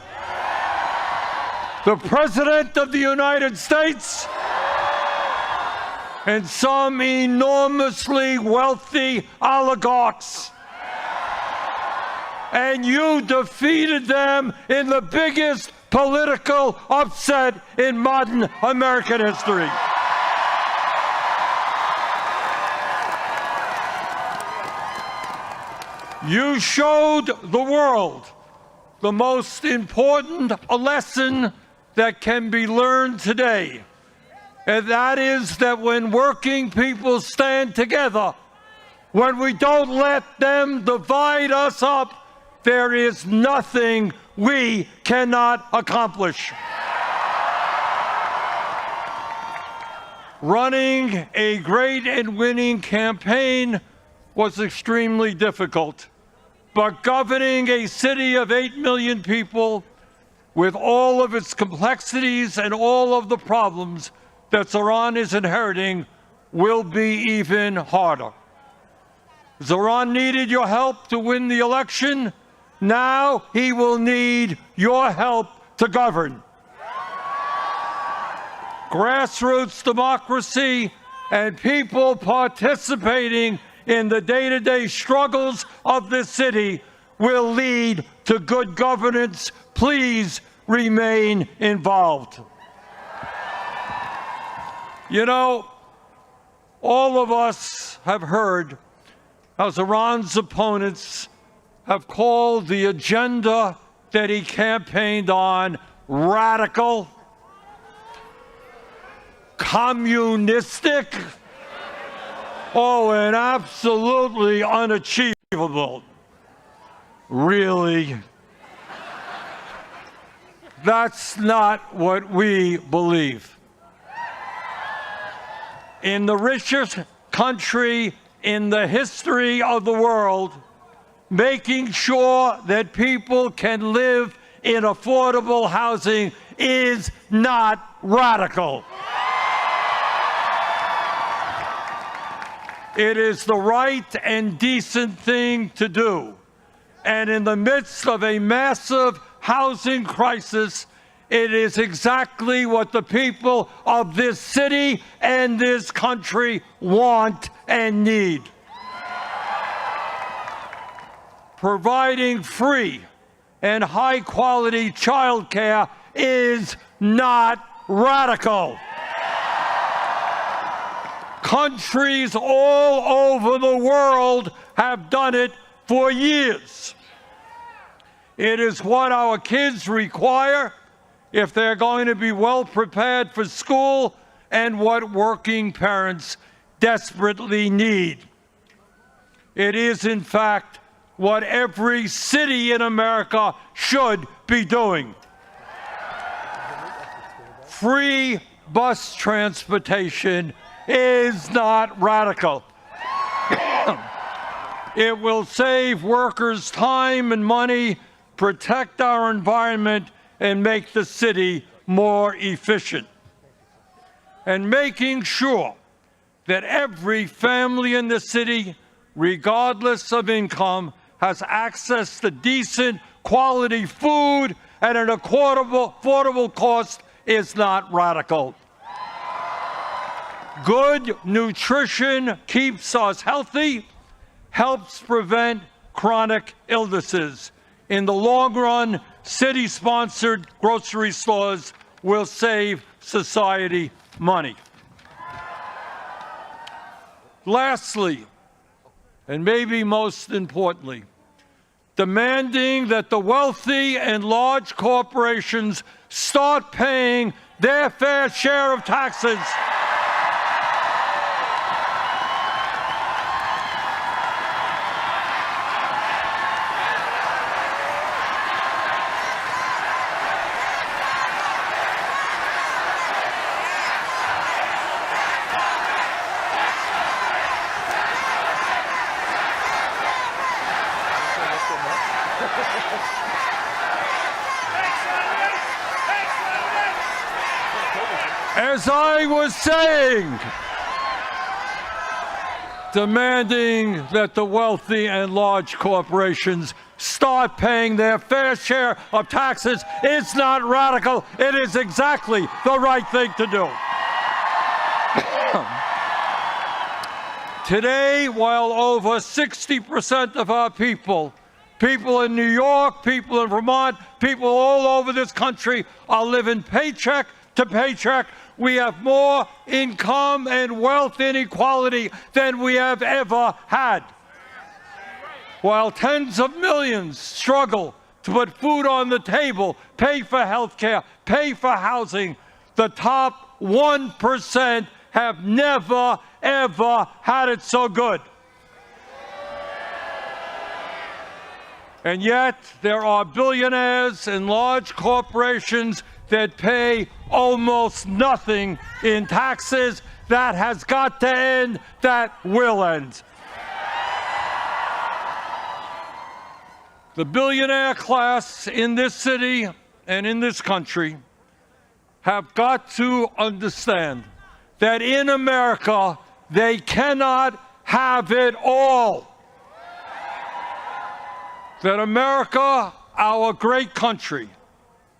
R: the President of the United States, and some enormously wealthy oligarchs. And you defeated them in the biggest political upset in modern American history. You showed the world the most important lesson that can be learned today, and that is that when working people stand together, when we don't let them divide us up, there is nothing we cannot accomplish. Running a great and winning campaign was extremely difficult, but governing a city of 8 million people with all of its complexities and all of the problems that Zohran is inheriting will be even harder. Zohran needed your help to win the election. Now he will need your help to govern. Grassroots democracy and people participating in the day-to-day struggles of this city will lead to good governance. Please remain involved. You know, all of us have heard how Zohran's opponents have called the agenda that he campaigned on radical, communistic, and absolutely unachievable. Really? That's not what we believe. In the richest country in the history of the world, making sure that people can live in affordable housing is not radical. It is the right and decent thing to do. And in the midst of a massive housing crisis, it is exactly what the people of this city and this country want and need. Providing free and high-quality childcare is not radical. Countries all over the world have done it for years. It is what our kids require if they're going to be well prepared for school and what working parents desperately need. It is, in fact, what every city in America should be doing. Free bus transportation is not radical. It will save workers time and money, protect our environment, and make the city more efficient. And making sure that every family in the city, regardless of income, has access to decent, quality food at an affordable cost is not radical. Good nutrition keeps us healthy, helps prevent chronic illnesses. In the long run, city-sponsored grocery stores will save society money. Lastly, and maybe most importantly, demanding that the wealthy and large corporations start paying their fair share of taxes. As I was saying, demanding that the wealthy and large corporations start paying their fair share of taxes is not radical. It is exactly the right thing to do. Today, while over 60% of our people in New York, people in Vermont, people all over this country are living paycheck to paycheck, we have more income and wealth inequality than we have ever had. While tens of millions struggle to put food on the table, pay for health care, pay for housing, the top 1% have never, ever had it so good. And yet, there are billionaires and large corporations that pay almost nothing in taxes That has got to end. That will end. The billionaire class in this city and in this country have got to understand that in America, they cannot have it all. That America, our great country,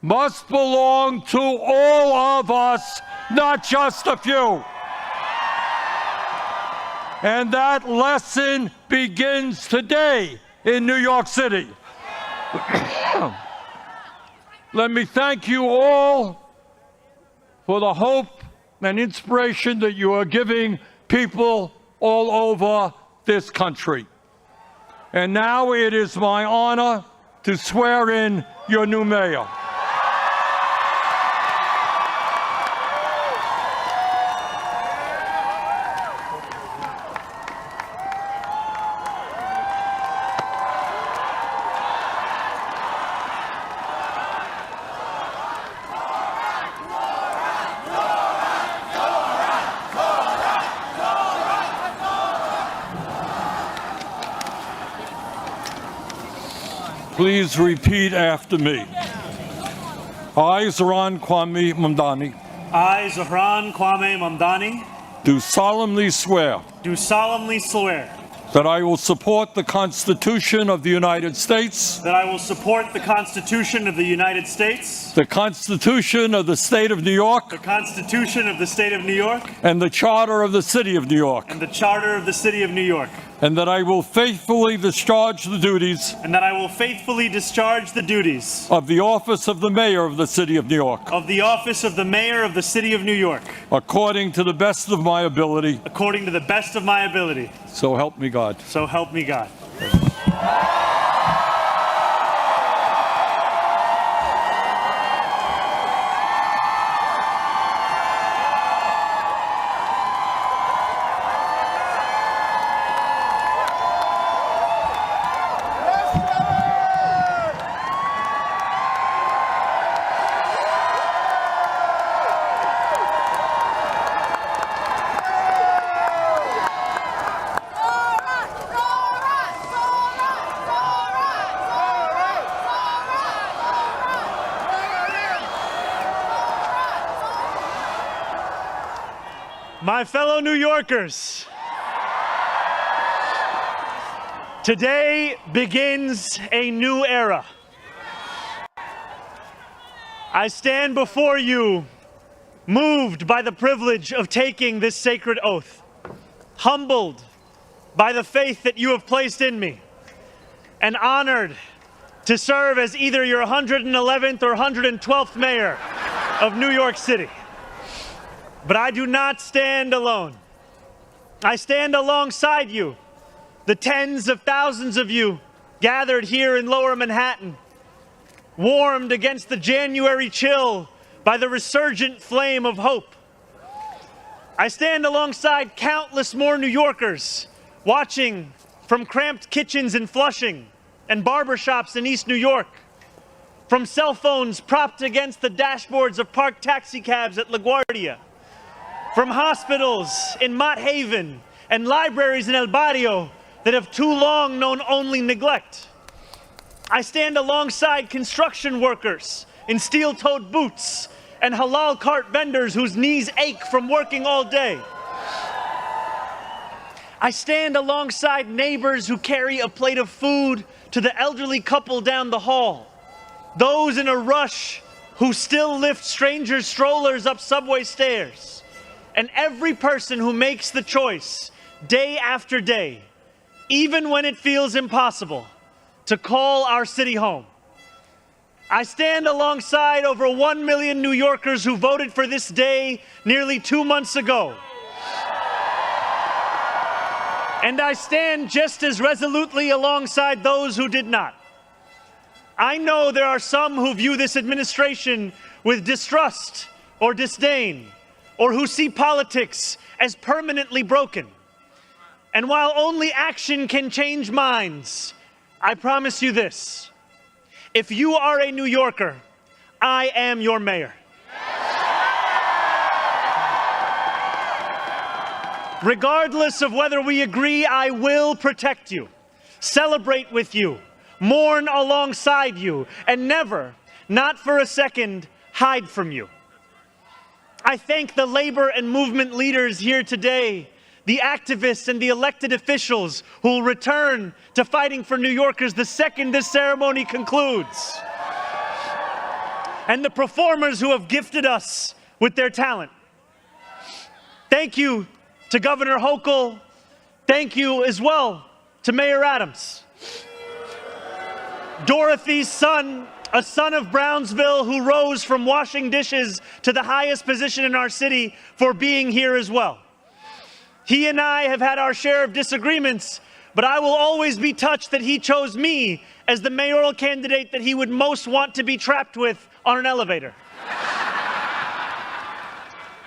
R: must belong to all of us, not just a few. And that lesson begins today in New York City. Let me thank you all for the hope and inspiration that you are giving people all over this country. And now it is my honor to swear in your new mayor. Please repeat after me. I, Zohran Mamdani,
J: I, Zohran Mamdani,
R: do solemnly swear that I will support the Constitution of the United States,
J: that I will support the Constitution of the United States,
R: the Constitution of the State of New York,
J: the Constitution of the State of New York,
R: and the Charter of the City of New York,
J: and the Charter of the City of New York,
R: and that I will faithfully discharge the duties
J: and that I will faithfully discharge the duties
R: of the office of the Mayor of the City of New York,
J: of the office of the Mayor of the City of New York,
R: according to the best of my ability.
J: according to the best of my ability.
R: So help me God.
J: So help me God. My fellow New Yorkers, today begins a new era. I stand before you, moved by the privilege of taking this sacred oath, humbled by the faith that you have placed in me, and honored to serve as either your 111th or 112th mayor of New York City. But I do not stand alone. I stand alongside you, the tens of thousands of you gathered here in Lower Manhattan, warmed against the January chill by the resurgent flame of hope. I stand alongside countless more New Yorkers watching from cramped kitchens in Flushing and barbershops in East New York, from cell phones propped against the dashboards of parked taxicabs at LaGuardia, from hospitals in Mott Haven and libraries in El Barrio that have too long known only neglect. I stand alongside construction workers in steel-toed boots and halal cart vendors whose knees ache from working all day. I stand alongside neighbors who carry a plate of food to the elderly couple down the hall, those in a rush who still lift strangers' strollers up subway stairs, and every person who makes the choice day after day, even when it feels impossible, to call our city home. I stand alongside over 1 million New Yorkers who voted for this day nearly 2 months ago. And I stand just as resolutely alongside those who did not. I know there are some who view this administration with distrust or disdain, or who see politics as permanently broken. And while only action can change minds, I promise you this: if you are a New Yorker, I am your mayor. Regardless of whether we agree, I will protect you, celebrate with you, mourn alongside you, and never, not for a second, hide from you. I thank the labor and movement leaders here today, the activists and the elected officials who will return to fighting for New Yorkers the second this ceremony concludes, and the performers who have gifted us with their talent. Thank you to Governor Hochul. Thank you as well to Mayor Adams. Dorothy's son, a son of Brownsville who rose from washing dishes to the highest position in our city, for being here as well. He and I have had our share of disagreements, but I will always be touched that he chose me as the mayoral candidate that he would most want to be trapped with on an elevator.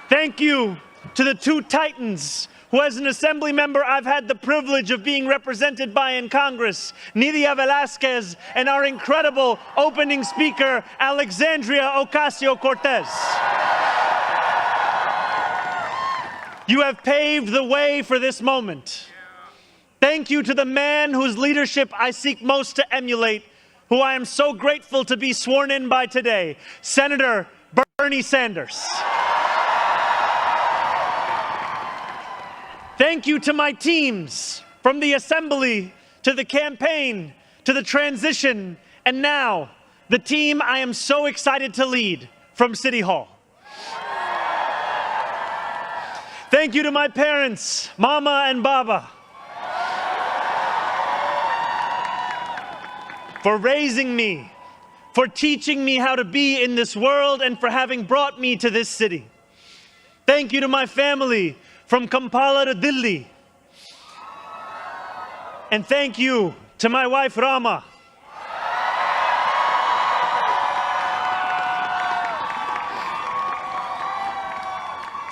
J: Thank you to the two titans who, as an assembly member, I've had the privilege of being represented by in Congress, Nidia Velázquez and our incredible opening speaker, Alexandria Ocasio-Cortez. You have paved the way for this moment. Thank you to the man whose leadership I seek most to emulate, who I am so grateful to be sworn in by today, Senator Bernie Sanders. Thank you to my teams, from the assembly to the campaign to the transition, and now the team I am so excited to lead from City Hall. Thank you to my parents, Mama and Baba, for raising me, for teaching me how to be in this world, and for having brought me to this city. Thank you to my family, from Kampala to Delhi. And thank you to my wife, Rama.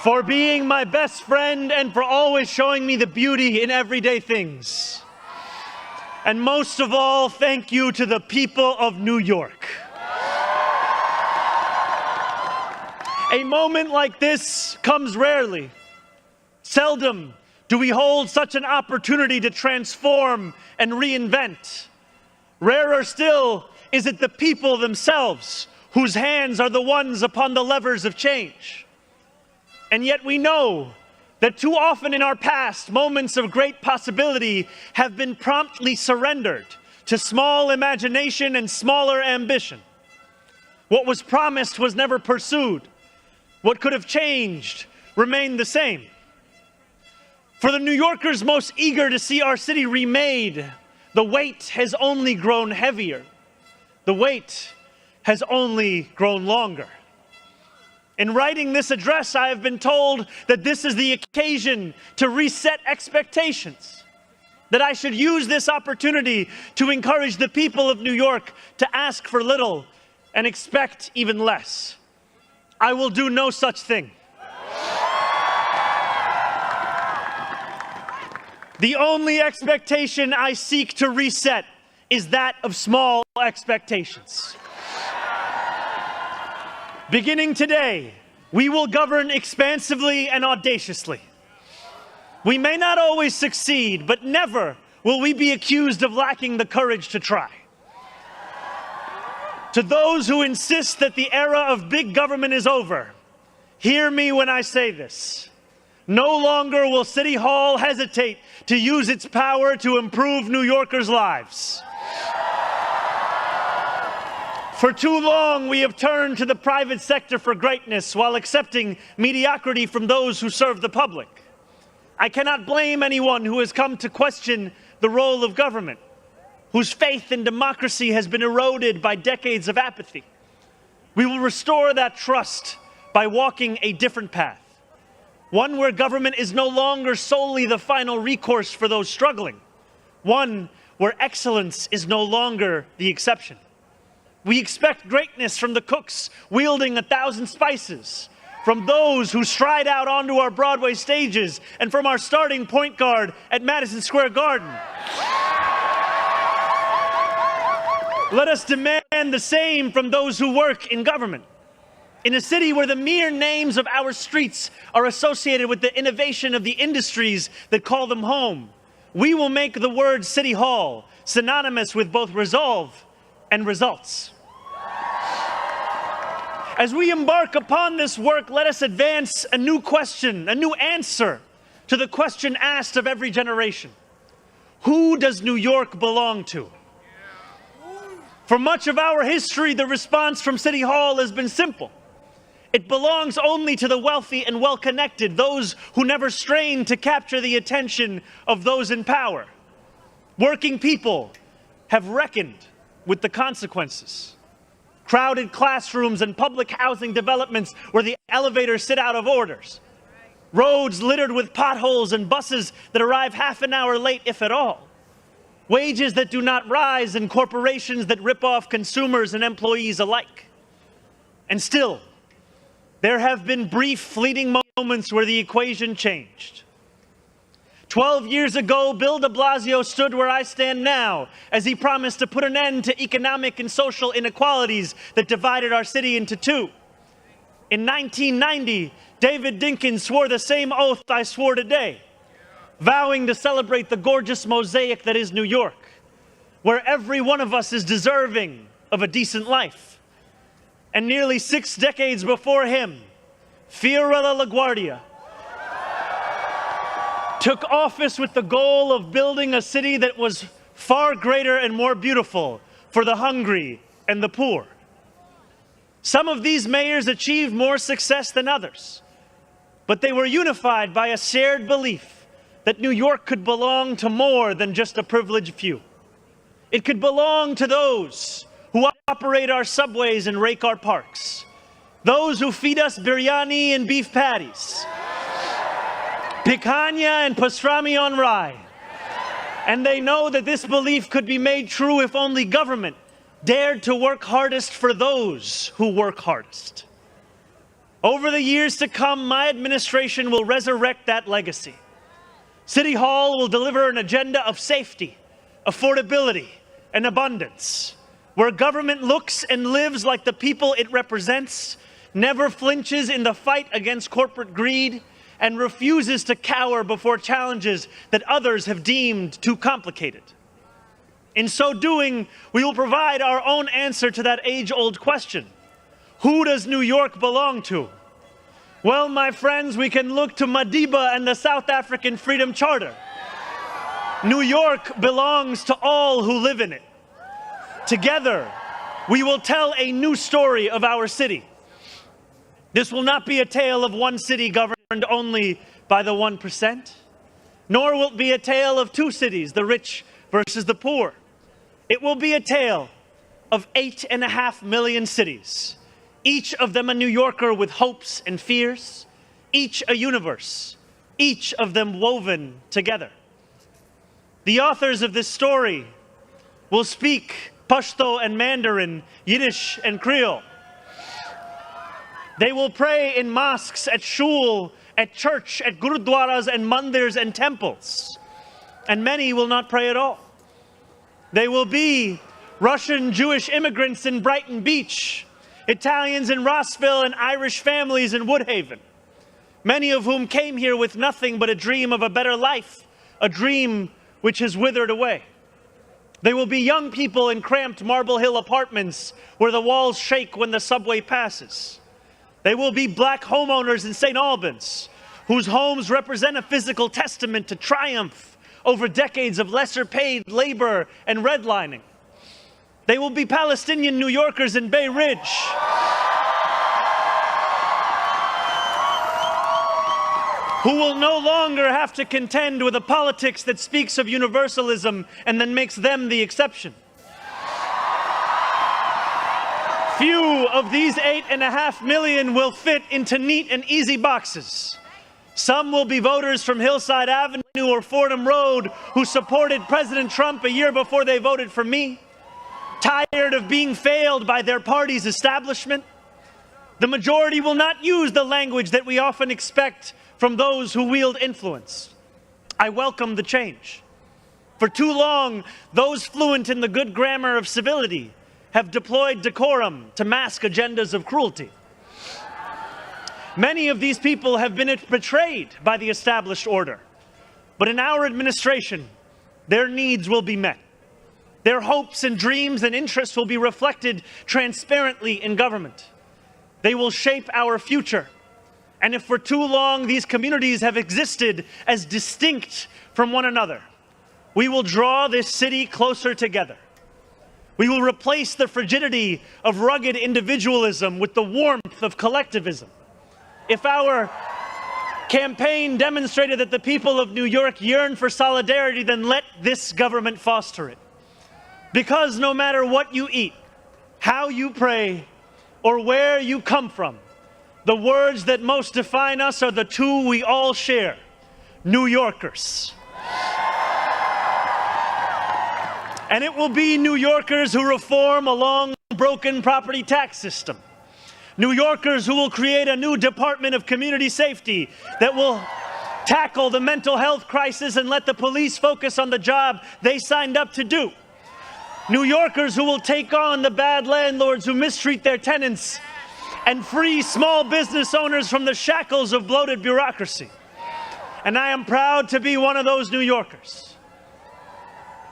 J: For being my best friend and for always showing me the beauty in everyday things. And most of all, thank you to the people of New York. A moment like this comes rarely. Seldom do we hold such an opportunity to transform and reinvent. Rarer still is it the people themselves whose hands are the ones upon the levers of change. And yet we know that too often in our past, moments of great possibility have been promptly surrendered to small imagination and smaller ambition. What was promised was never pursued. What could have changed remained the same. For the New Yorkers most eager to see our city remade, the weight has only grown heavier. The wait has only grown longer. In writing this address, I have been told that this is the occasion to reset expectations, that I should use this opportunity to encourage the people of New York to ask for little and expect even less. I will do no such thing. The only expectation I seek to reset is that of small expectations. Beginning today, we will govern expansively and audaciously. We may not always succeed, but never will we be accused of lacking the courage to try. To those who insist that the era of big government is over, hear me when I say this. No longer will City Hall hesitate to use its power to improve New Yorkers' lives. For too long, we have turned to the private sector for greatness while accepting mediocrity from those who serve the public. I cannot blame anyone who has come to question the role of government, whose faith in democracy has been eroded by decades of apathy. We will restore that trust by walking a different path, one where government is no longer solely the final recourse for those struggling, one where excellence is no longer the exception. We expect greatness from the cooks wielding 1,000 spices, from those who stride out onto our Broadway stages, and from our starting point guard at Madison Square Garden. Let us demand the same from those who work in government. In a city where the mere names of our streets are associated with the innovation of the industries that call them home, we will make the word City Hall synonymous with both resolve and results. As we embark upon this work, let us advance a new question, a new answer to the question asked of every generation. Who does New York belong to? For much of our history, the response from City Hall has been simple. It belongs only to the wealthy and well-connected, those who never strain to capture the attention of those in power. Working people have reckoned with the consequences. Crowded classrooms and public housing developments where the elevators sit out of orders. Roads littered with potholes and buses that arrive half an hour late, if at all. Wages that do not rise and corporations that rip off consumers and employees alike. And still, there have been brief, fleeting moments where the equation changed. 12 years ago, Bill de Blasio stood where I stand now as he promised to put an end to economic and social inequalities that divided our city into two. In 1990, David Dinkins swore the same oath I swore today, vowing to celebrate the gorgeous mosaic that is New York, where every one of us is deserving of a decent life. And nearly 6 decades before him, Fiorella LaGuardia took office with the goal of building a city that was far greater and more beautiful for the hungry and the poor. Some of these mayors achieved more success than others, but they were unified by a shared belief that New York could belong to more than just a privileged few. It could belong to those who operate our subways and rake our parks, those who feed us biryani and beef patties, picanha and pastrami on rye. And they know that this belief could be made true if only government dared to work hardest for those who work hardest. Over the years to come, my administration will resurrect that legacy. City Hall will deliver an agenda of safety, affordability, and abundance, where government looks and lives like the people it represents, never flinches in the fight against corporate greed, and refuses to cower before challenges that others have deemed too complicated. In so doing, we will provide our own answer to that age-old question. Who does New York belong to? Well, my friends, we can look to Madiba and the South African Freedom Charter. New York belongs to all who live in it. Together, we will tell a new story of our city. This will not be a tale of one city governed only by the 1%, nor will it be a tale of two cities, the rich versus the poor. It will be a tale of 8.5 million cities, each of them a New Yorker with hopes and fears, each a universe, each of them woven together. The authors of this story will speak Pashto and Mandarin, Yiddish and Creole. They will pray in mosques, at shul, at church, at gurudwaras and mandirs and temples. And many will not pray at all. They will be Russian Jewish immigrants in Brighton Beach, Italians in Rossville, and Irish families in Woodhaven, many of whom came here with nothing but a dream of a better life, a dream which has withered away. They will be young people in cramped Marble Hill apartments where the walls shake when the subway passes. They will be black homeowners in St. Albans, whose homes represent a physical testament to triumph over decades of lesser paid labor and redlining. They will be Palestinian New Yorkers in Bay Ridge, who will no longer have to contend with a politics that speaks of universalism and then makes them the exception. Few of these 8.5 million will fit into neat and easy boxes. Some will be voters from Hillside Avenue or Fordham Road who supported President Trump a year before they voted for me, tired of being failed by their party's establishment. The majority will not use the language that we often expect from those who wield influence. I welcome the change. For too long, those fluent in the good grammar of civility have deployed decorum to mask agendas of cruelty. Many of these people have been betrayed by the established order. But in our administration, their needs will be met. Their hopes and dreams and interests will be reflected transparently in government. They will shape our future. And if for too long these communities have existed as distinct from one another, we will draw this city closer together. We will replace the frigidity of rugged individualism with the warmth of collectivism. If our campaign demonstrated that the people of New York yearn for solidarity, then let this government foster it. Because no matter what you eat, how you pray, or where you come from, the words that most define us are the two we all share: New Yorkers. And it will be New Yorkers who reform a long broken property tax system. New Yorkers who will create a new Department of Community Safety that will tackle the mental health crisis and let the police focus on the job they signed up to do. New Yorkers who will take on the bad landlords who mistreat their tenants and free small business owners from the shackles of bloated bureaucracy. And I am proud to be one of those New Yorkers.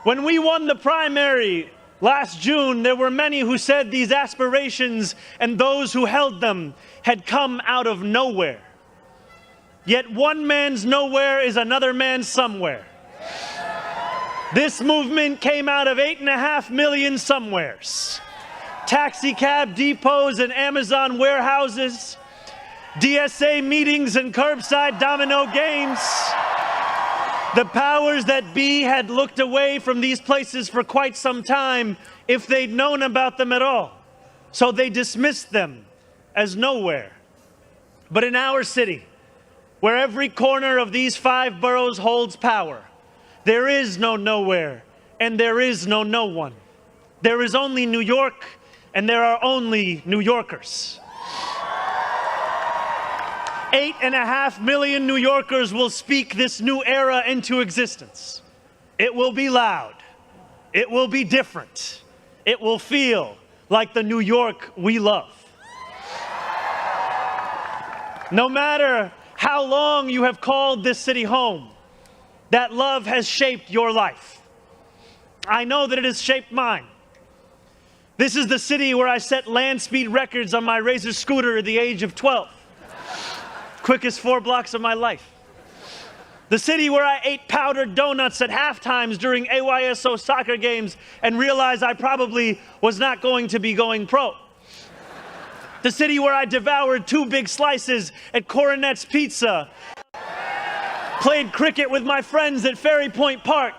J: When we won the primary last June, there were many who said these aspirations and those who held them had come out of nowhere. Yet one man's nowhere is another man's somewhere. This movement came out of 8.5 million somewheres. Taxi cab depots and Amazon warehouses, DSA meetings and curbside domino games. The powers that be had looked away from these places for quite some time if they'd known about them at all. So they dismissed them as nowhere. But in our city, where every corner of these 5 boroughs holds power, there is no nowhere and there is no no one. There is only New York and there are only New Yorkers. 8.5 million New Yorkers will speak this new era into existence. It will be loud. It will be different. It will feel like the New York we love. No matter how long you have called this city home, that love has shaped your life. I know that it has shaped mine. This is the city where I set land speed records on my Razor scooter at the age of 12. Quickest 4 blocks of my life. The city where I ate powdered donuts at halftimes during AYSO soccer games and realized I probably was not going to be going pro. The city where I devoured 2 big slices at Coronet's Pizza, played cricket with my friends at Ferry Point Park,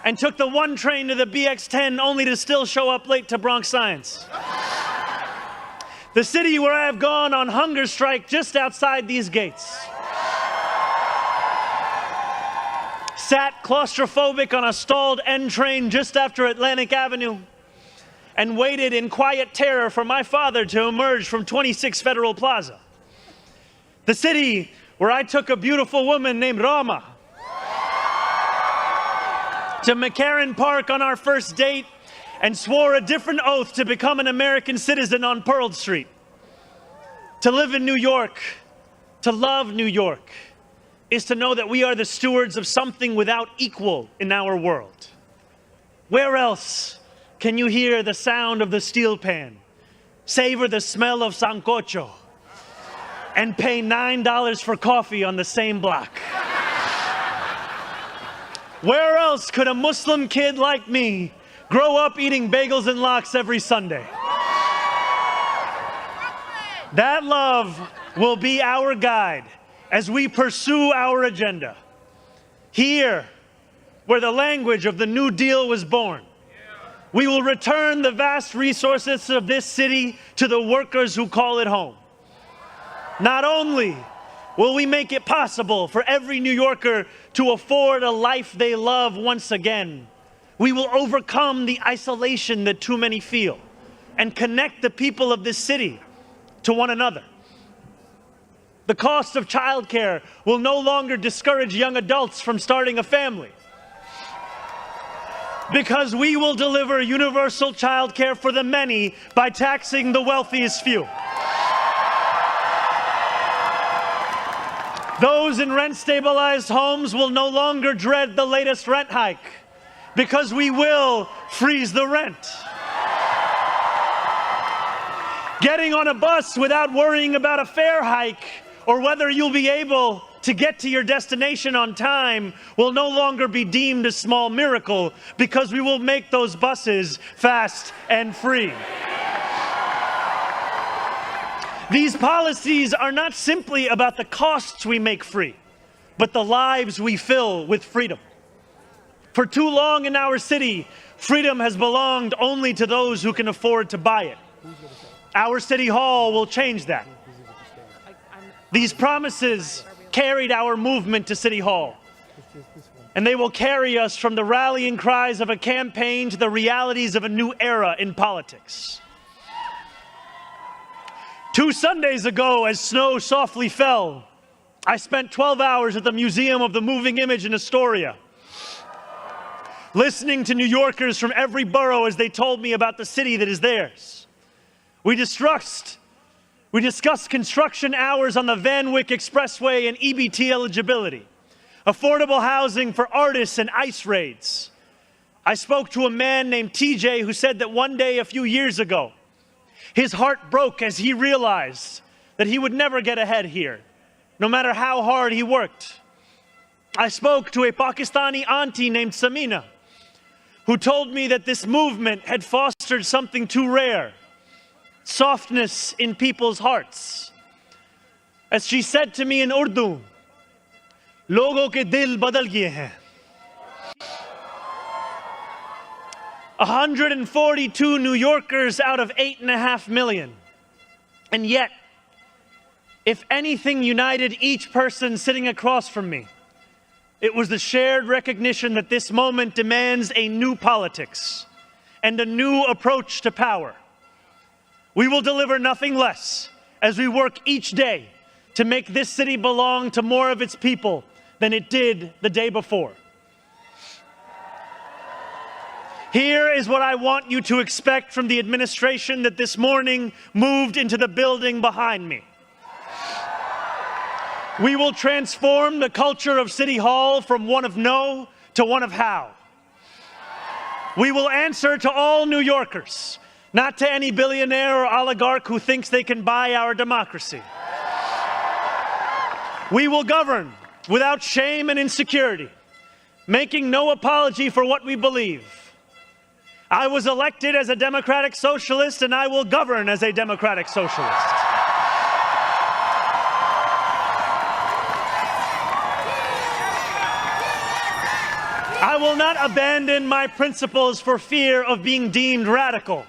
J: and took the 1 train to the BX10 only to still show up late to Bronx Science. The city where I have gone on hunger strike just outside these gates. Sat claustrophobic on a stalled N train just after Atlantic Avenue and waited in quiet terror for my father to emerge from 26 Federal Plaza. The city where I took a beautiful woman named Rama to McCarran Park on our first date and swore a different oath to become an American citizen on Pearl Street. To live in New York, to love New York, is to know that we are the stewards of something without equal in our world. Where else can you hear the sound of the steel pan, savor the smell of sancocho, and pay $9 for coffee on the same block? Where else could a Muslim kid like me grow up eating bagels and lox every Sunday? That love will be our guide as we pursue our agenda. Here, where the language of the New Deal was born, we will return the vast resources of this city to the workers who call it home. Not only will we make it possible for every New Yorker to afford a life they love once again, we will overcome the isolation that too many feel and connect the people of this city to one another. The cost of childcare will no longer discourage young adults from starting a family, because we will deliver universal childcare for the many by taxing the wealthiest few. Those in rent-stabilized homes will no longer dread the latest rent hike because we will freeze the rent. Getting on a bus without worrying about a fare hike or whether you'll be able to get to your destination on time will no longer be deemed a small miracle because we will make those buses fast and free. These policies are not simply about the costs we make free, but the lives we fill with freedom. For too long in our city, freedom has belonged only to those who can afford to buy it. Our City Hall will change that. These promises carried our movement to City Hall, and they will carry us from the rallying cries of a campaign to the realities of a new era in politics. 2 Sundays ago, as snow softly fell, I spent 12 hours at the Museum of the Moving Image in Astoria, listening to New Yorkers from every borough as they told me about the city that is theirs. We discussed construction hours on the Van Wyck Expressway and EBT eligibility, affordable housing for artists and ICE raids. I spoke to a man named TJ who said that one day a few years ago, his heart broke as he realized that he would never get ahead here, no matter how hard he worked. I spoke to a Pakistani auntie named Samina, who told me that this movement had fostered something too rare: softness in people's hearts. As she said to me in Urdu, "Logo ke dil badal gaye hain." 142 New Yorkers out of 8.5 million. And yet, if anything united each person sitting across from me, it was the shared recognition that this moment demands a new politics and a new approach to power. We will deliver nothing less as we work each day to make this city belong to more of its people than it did the day before. Here is what I want you to expect from the administration that this morning moved into the building behind me. We will transform the culture of City Hall from one of no to one of how. We will answer to all New Yorkers, not to any billionaire or oligarch who thinks they can buy our democracy. We will govern without shame and insecurity, making no apology for what we believe. I was elected as a democratic socialist, and I will govern as a democratic socialist. I will not abandon my principles for fear of being deemed radical.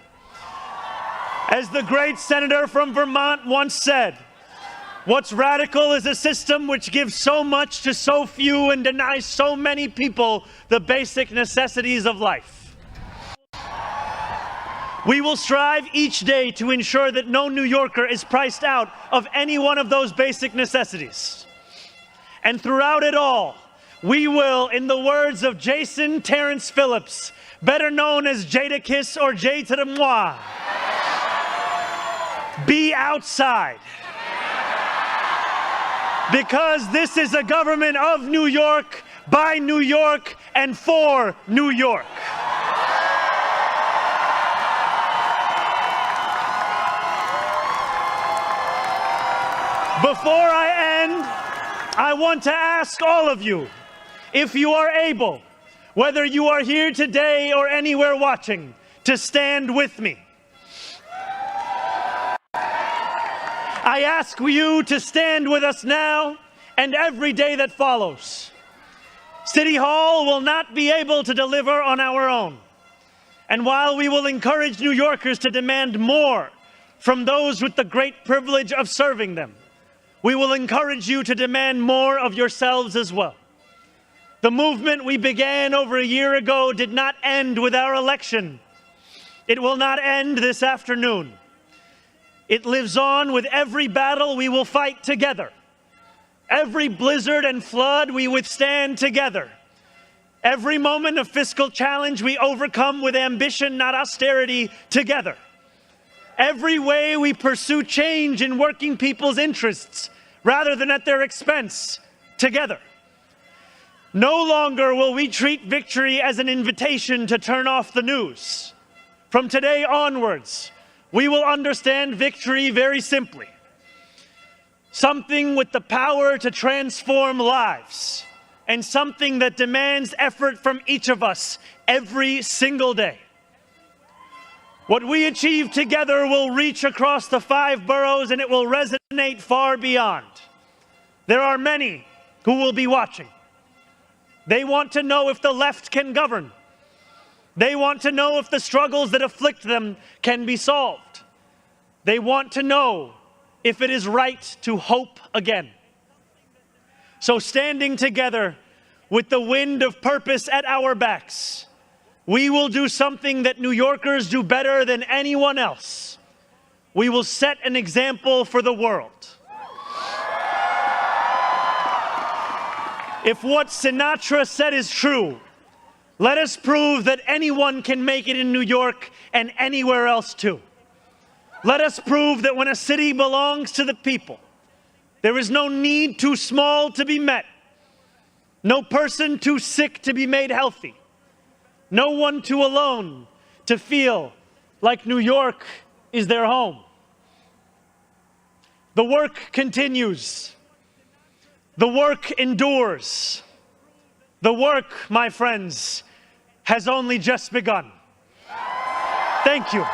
J: As the great senator from Vermont once said, what's radical is a system which gives so much to so few and denies so many people the basic necessities of life. We will strive each day to ensure that no New Yorker is priced out of any one of those basic necessities. And throughout it all, we will, in the words of Jason Terrence Phillips, better known as Jadakiss or Jay to the moi, be outside. Because this is a government of New York, by New York, and for New York. Before I end, I want to ask all of you, if you are able, whether you are here today or anywhere watching, to stand with me. I ask you to stand with us now and every day that follows. City Hall will not be able to deliver on our own. And while we will encourage New Yorkers to demand more from those with the great privilege of serving them, we will encourage you to demand more of yourselves as well. The movement we began over a year ago did not end with our election. It will not end this afternoon. It lives on with every battle we will fight together. Every blizzard and flood we withstand together. Every moment of fiscal challenge we overcome with ambition, not austerity, together. Every way we pursue change in working people's interests, rather than at their expense, together. No longer will we treat victory as an invitation to turn off the news. From today onwards, we will understand victory very simply. Something with the power to transform lives, and something that demands effort from each of us every single day. What we achieve together will reach across the 5 boroughs, and it will resonate far beyond. There are many who will be watching. They want to know if the left can govern. They want to know if the struggles that afflict them can be solved. They want to know if it is right to hope again. So standing together with the wind of purpose at our backs, we will do something that New Yorkers do better than anyone else. We will set an example for the world. If what Sinatra said is true, let us prove that anyone can make it in New York and anywhere else too. Let us prove that when a city belongs to the people, there is no need too small to be met, no person too sick to be made healthy, no one too alone to feel like New York is their home. The work continues. The work endures. The work, my friends, has only just begun. Thank you.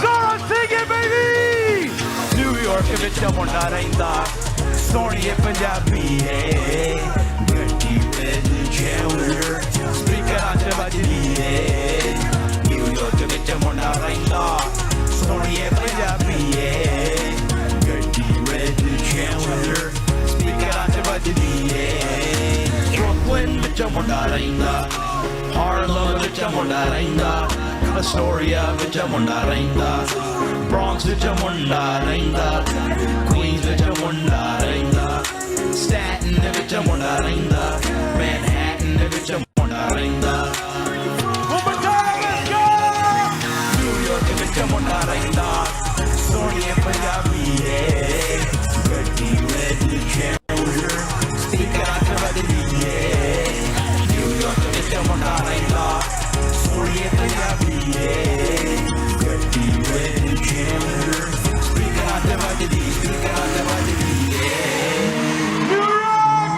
N: Zohran, sing it, baby! New York ਵਿੱਚ ਮੁੰਡਾ ਰਹਿੰਦਾ ਸੋਹਣੀਏ ਪੰਜਾਬੀ ਏ ਗੱਡੀ ਵਿੱਚ challenger ਸਪੀਕਰਾਂ 'ਚ ਵੱਜਦੀ ਏ new York ਵਿੱਚ ਮੁੰਡਾ ਰਹਿੰਦਾ ਸੋਹਣੀਏ ਪੰਜਾਬੀ ਏ ਗੱਡੀ ਵਿੱਚ ਚੈਲੰਜਰ ਸਪੀਕਰਾਂ 'ਚ ਵੱਜਦੀ ਏ ਬਰੁਕਲਿਨ ਵਿੱਚ ਮੁੰਡਾ ਰਹਿੰਦਾ Harlem ਵਿੱਚ ਮੁੰਡਾ ਰਹਿੰਦਾ Astoria ਵਿੱਚ ਮੁੰਡਾ ਰਹਿੰਦਾ Bronx ਵਿੱਚ ਮੁੰਡਾ ਰਹਿੰਦਾ Queens ਵਿੱਚ ਮੁੰਡਾ ਰਹਿੰਦਾ Staten ਵਿੱਚ ਮੁੰਡਾ ਰਹਿੰਦਾ Manhattan ਵਿੱਚ ਮੁੰਡਾ ਰਹਿੰਦਾ New York ਵਿੱਚ ਮੁੰਡਾ ਰਹਿੰਦਾ ਸੋਹਣੀਏ ਪੰਜਾਬੀ ਏ ਗੱਡੀ ਵਿੱਚ ਚੈਲੰਜਰ ਸਪੀਕਰਾਂ 'ਚ ਵੱਜਦੀ ਏ New York ਵਿੱਚ ਮੁੰਡਾ ਰਹਿੰਦਾ ਸੋਹਣੀਏ Punjabi New York!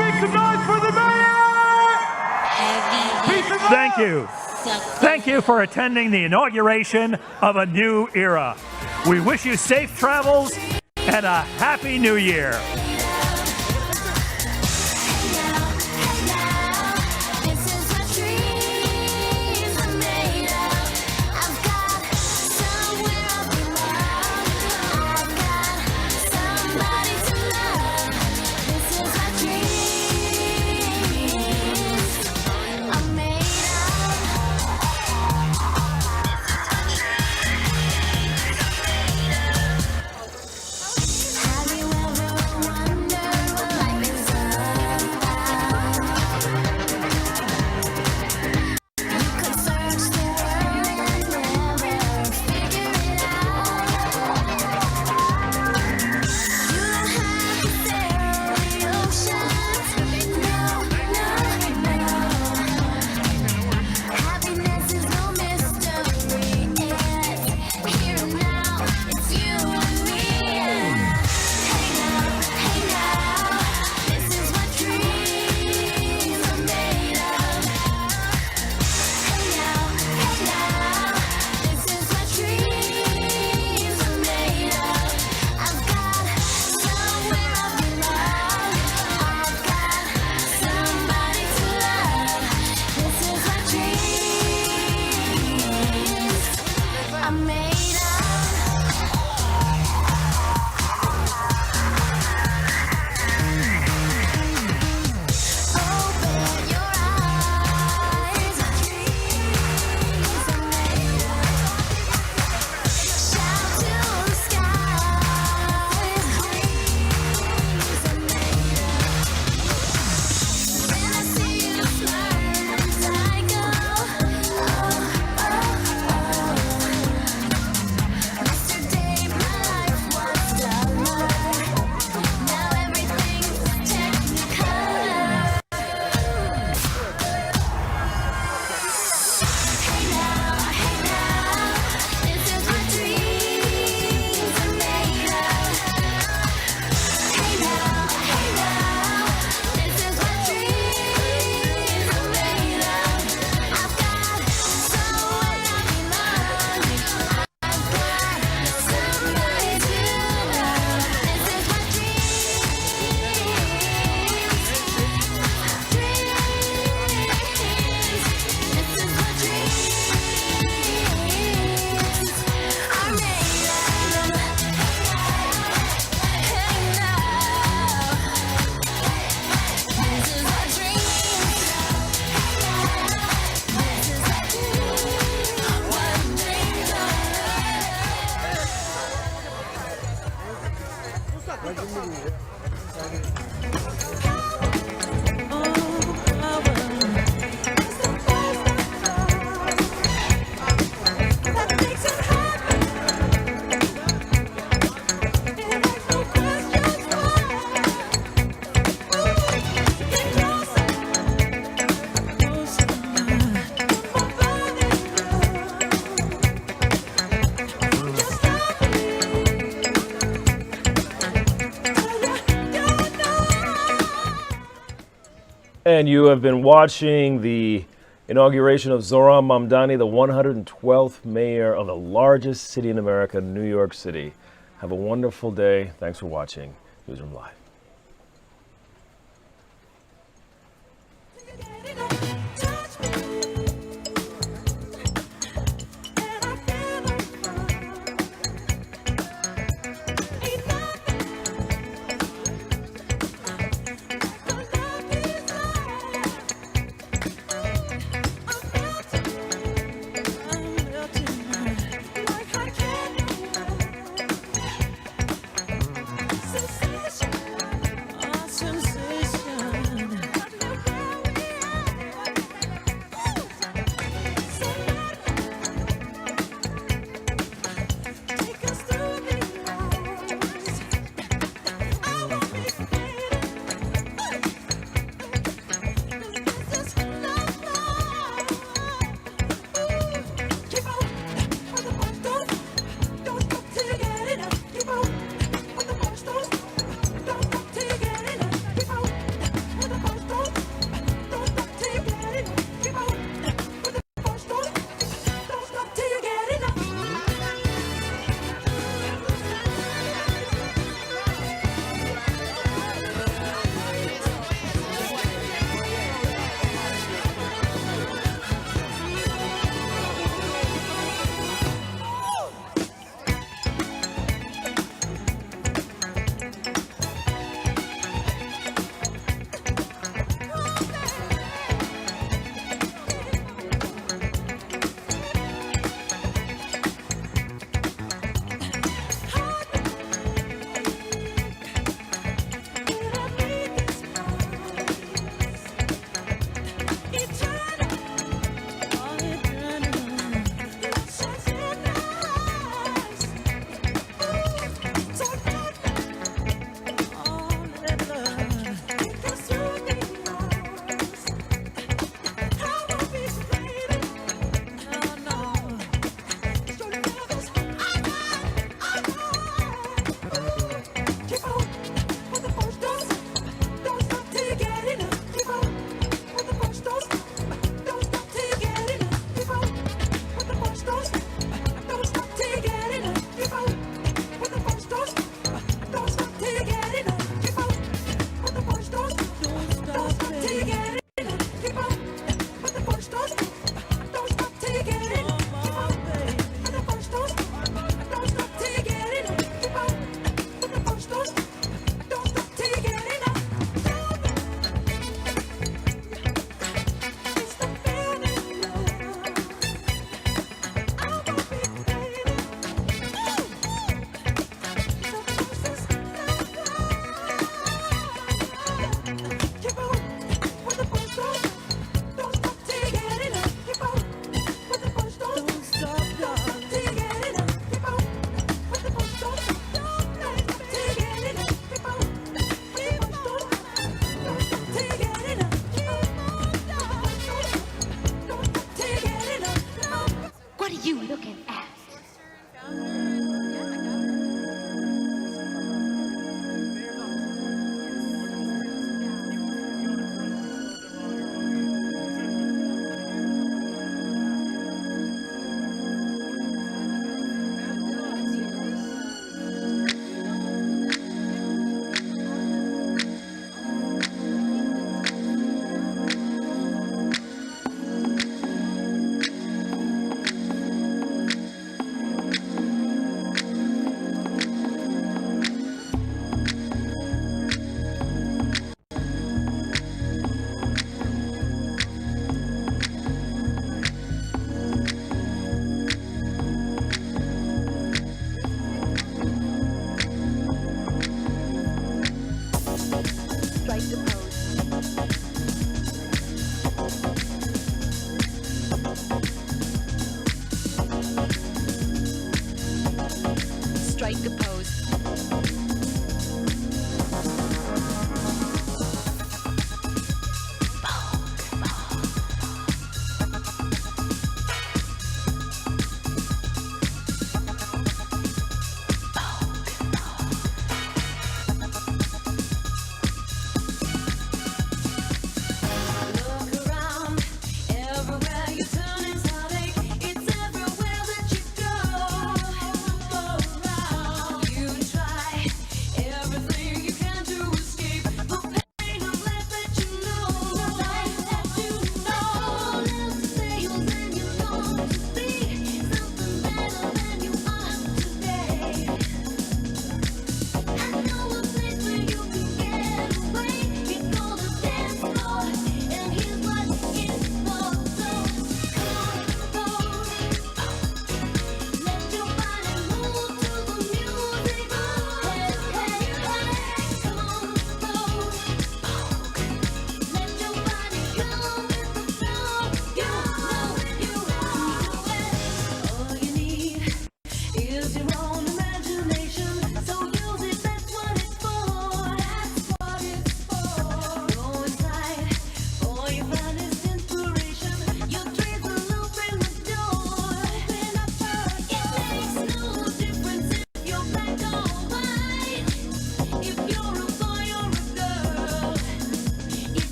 K: Thank you. Thank you for attending the inauguration of a new era. We wish you safe travels and a happy new year.
D: And you have been watching the inauguration of Zohran Mamdani, the 112th mayor of the largest city in America, New York City. Have a wonderful day. Thanks for watching Newsroom Live.
Q: Sensation.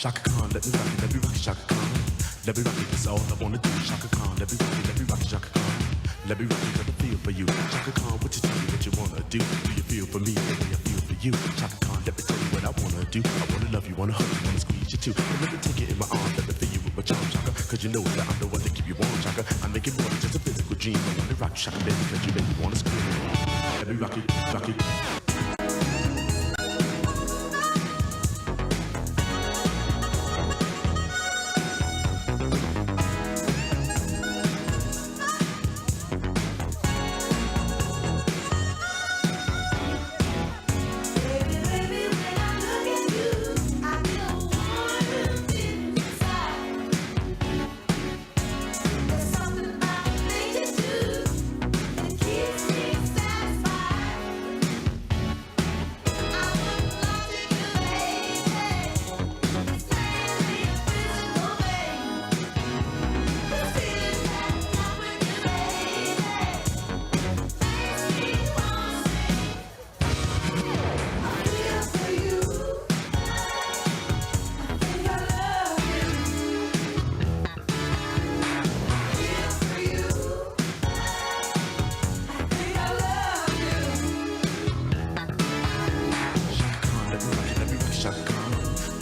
G: Shaka Khan, let me rock it, Shaka Khan. Let me rock it, that's all I wanna do. Shaka Khan, let me rock it, Shaka Khan. Let me rock it, got a feel for you. Shaka Khan, what you tell me what you wanna do? Do you feel for me the way I feel for you? Shaka Khan, let me tell you what I wanna do. I wanna love you, wanna hug you, wanna squeeze you too. And let me take it in my arms, let me feel you with my charm, Shaka. Cause you know that I'm the one to keep you warm, Shaka. I make it more than just a physical dream. I wanna rock you, Shaka, baby, cause you make me wanna scream. Let me rock it, rock it.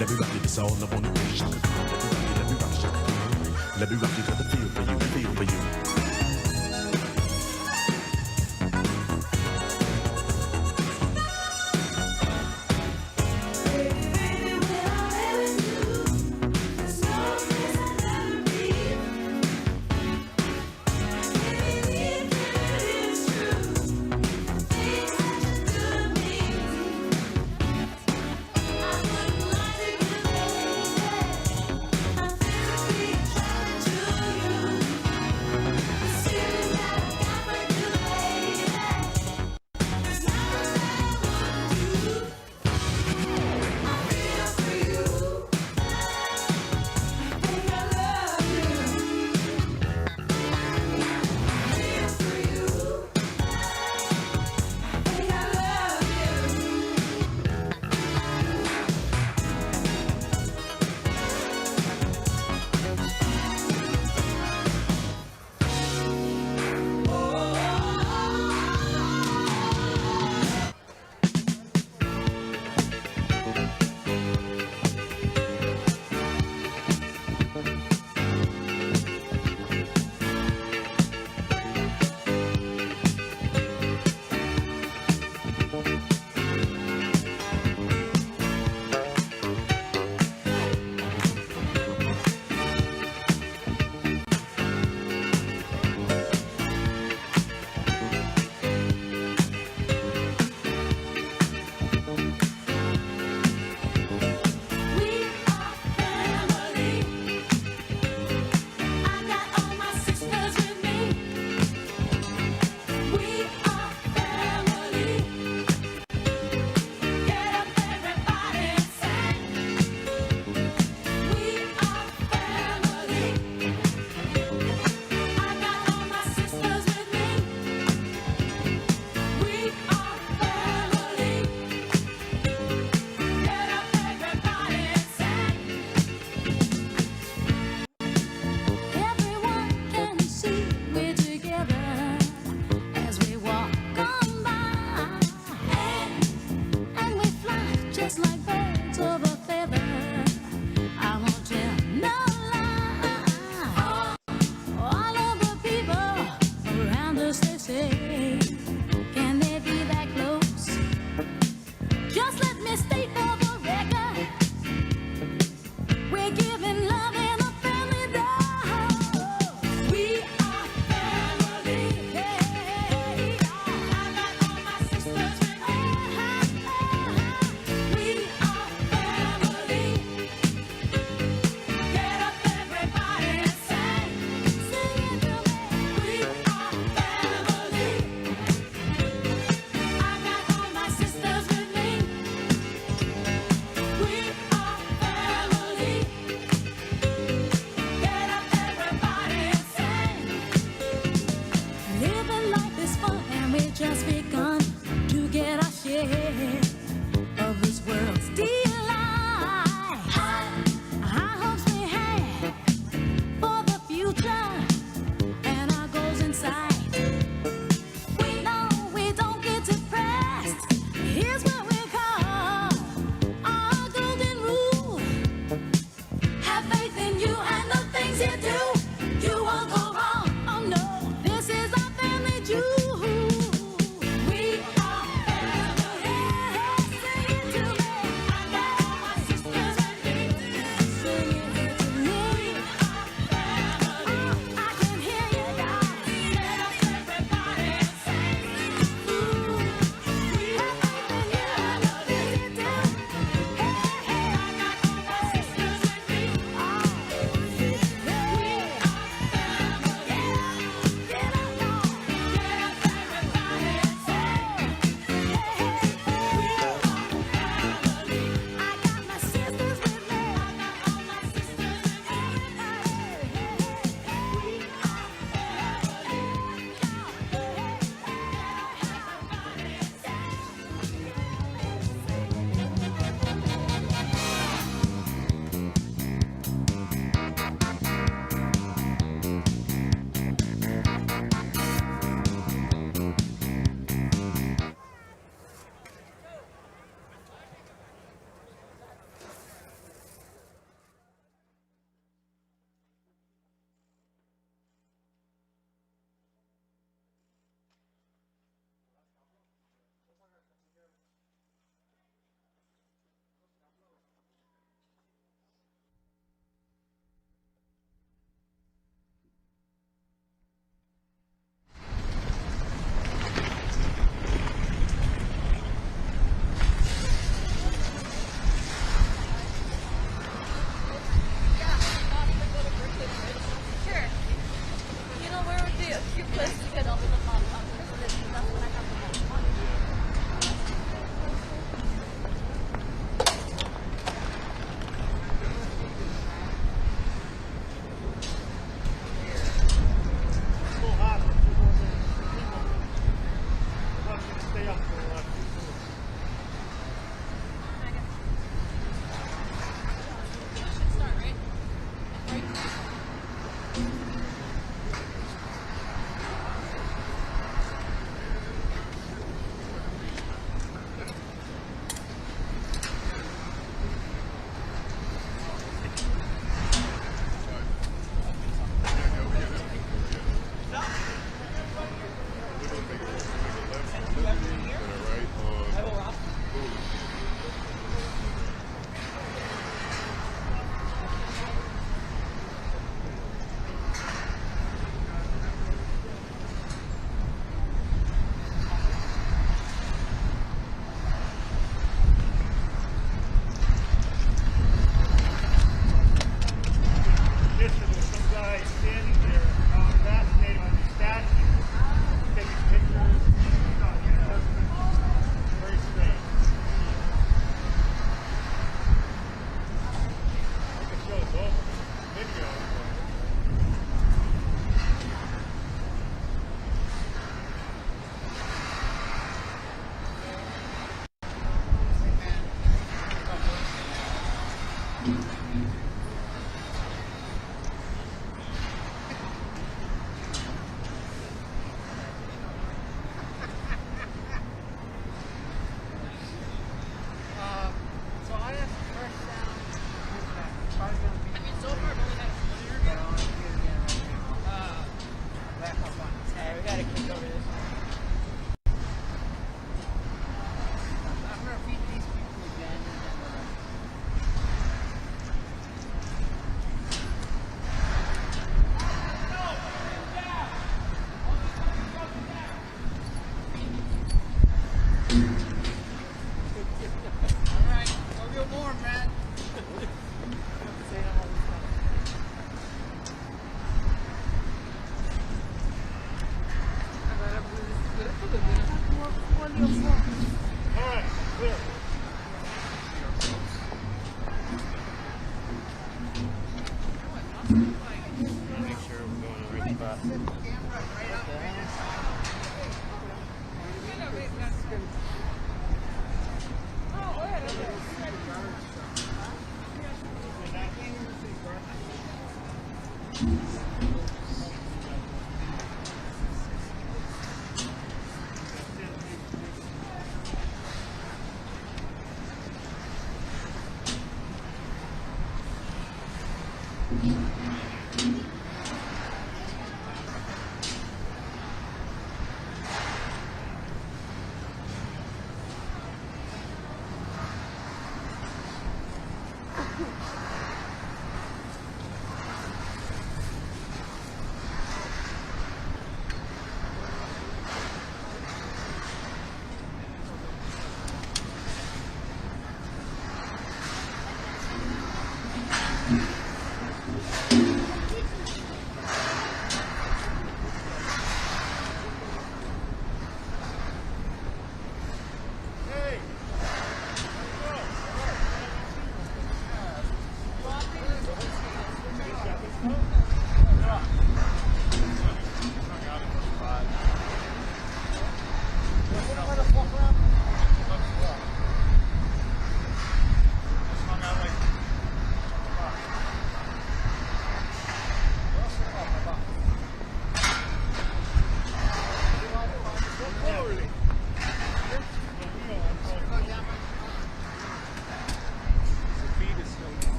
G: Let me rock it, that's all I wanna do. Shaka Khan, let me rock it, Shaka Khan. Let me rock it, got the feel for you, feel for you.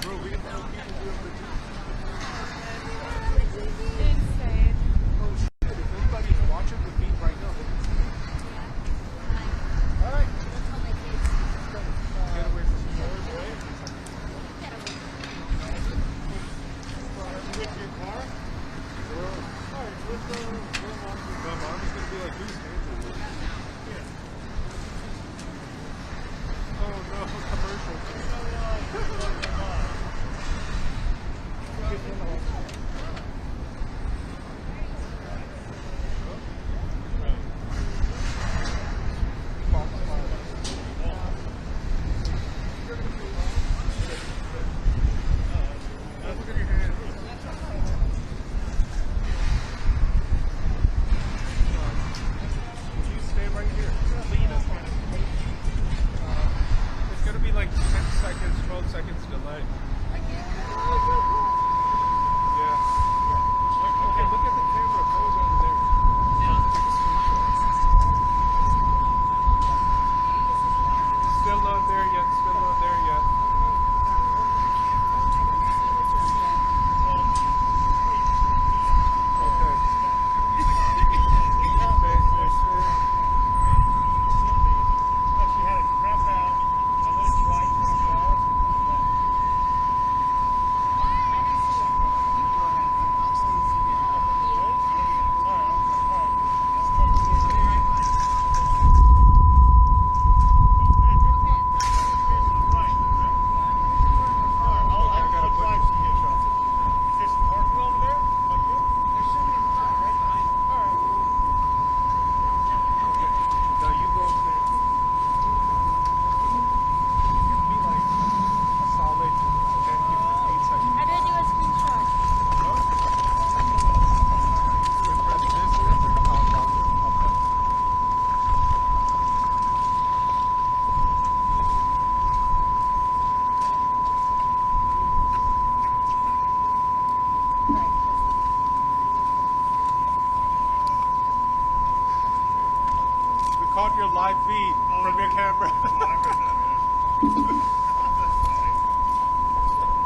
Q: Bro, we can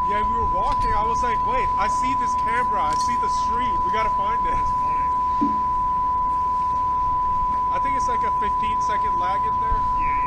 B: Yeah, we were walking. I was like, wait, I see this camera. I see the street. We gotta find it. I think it's like a 15-second lag in there. Yeah.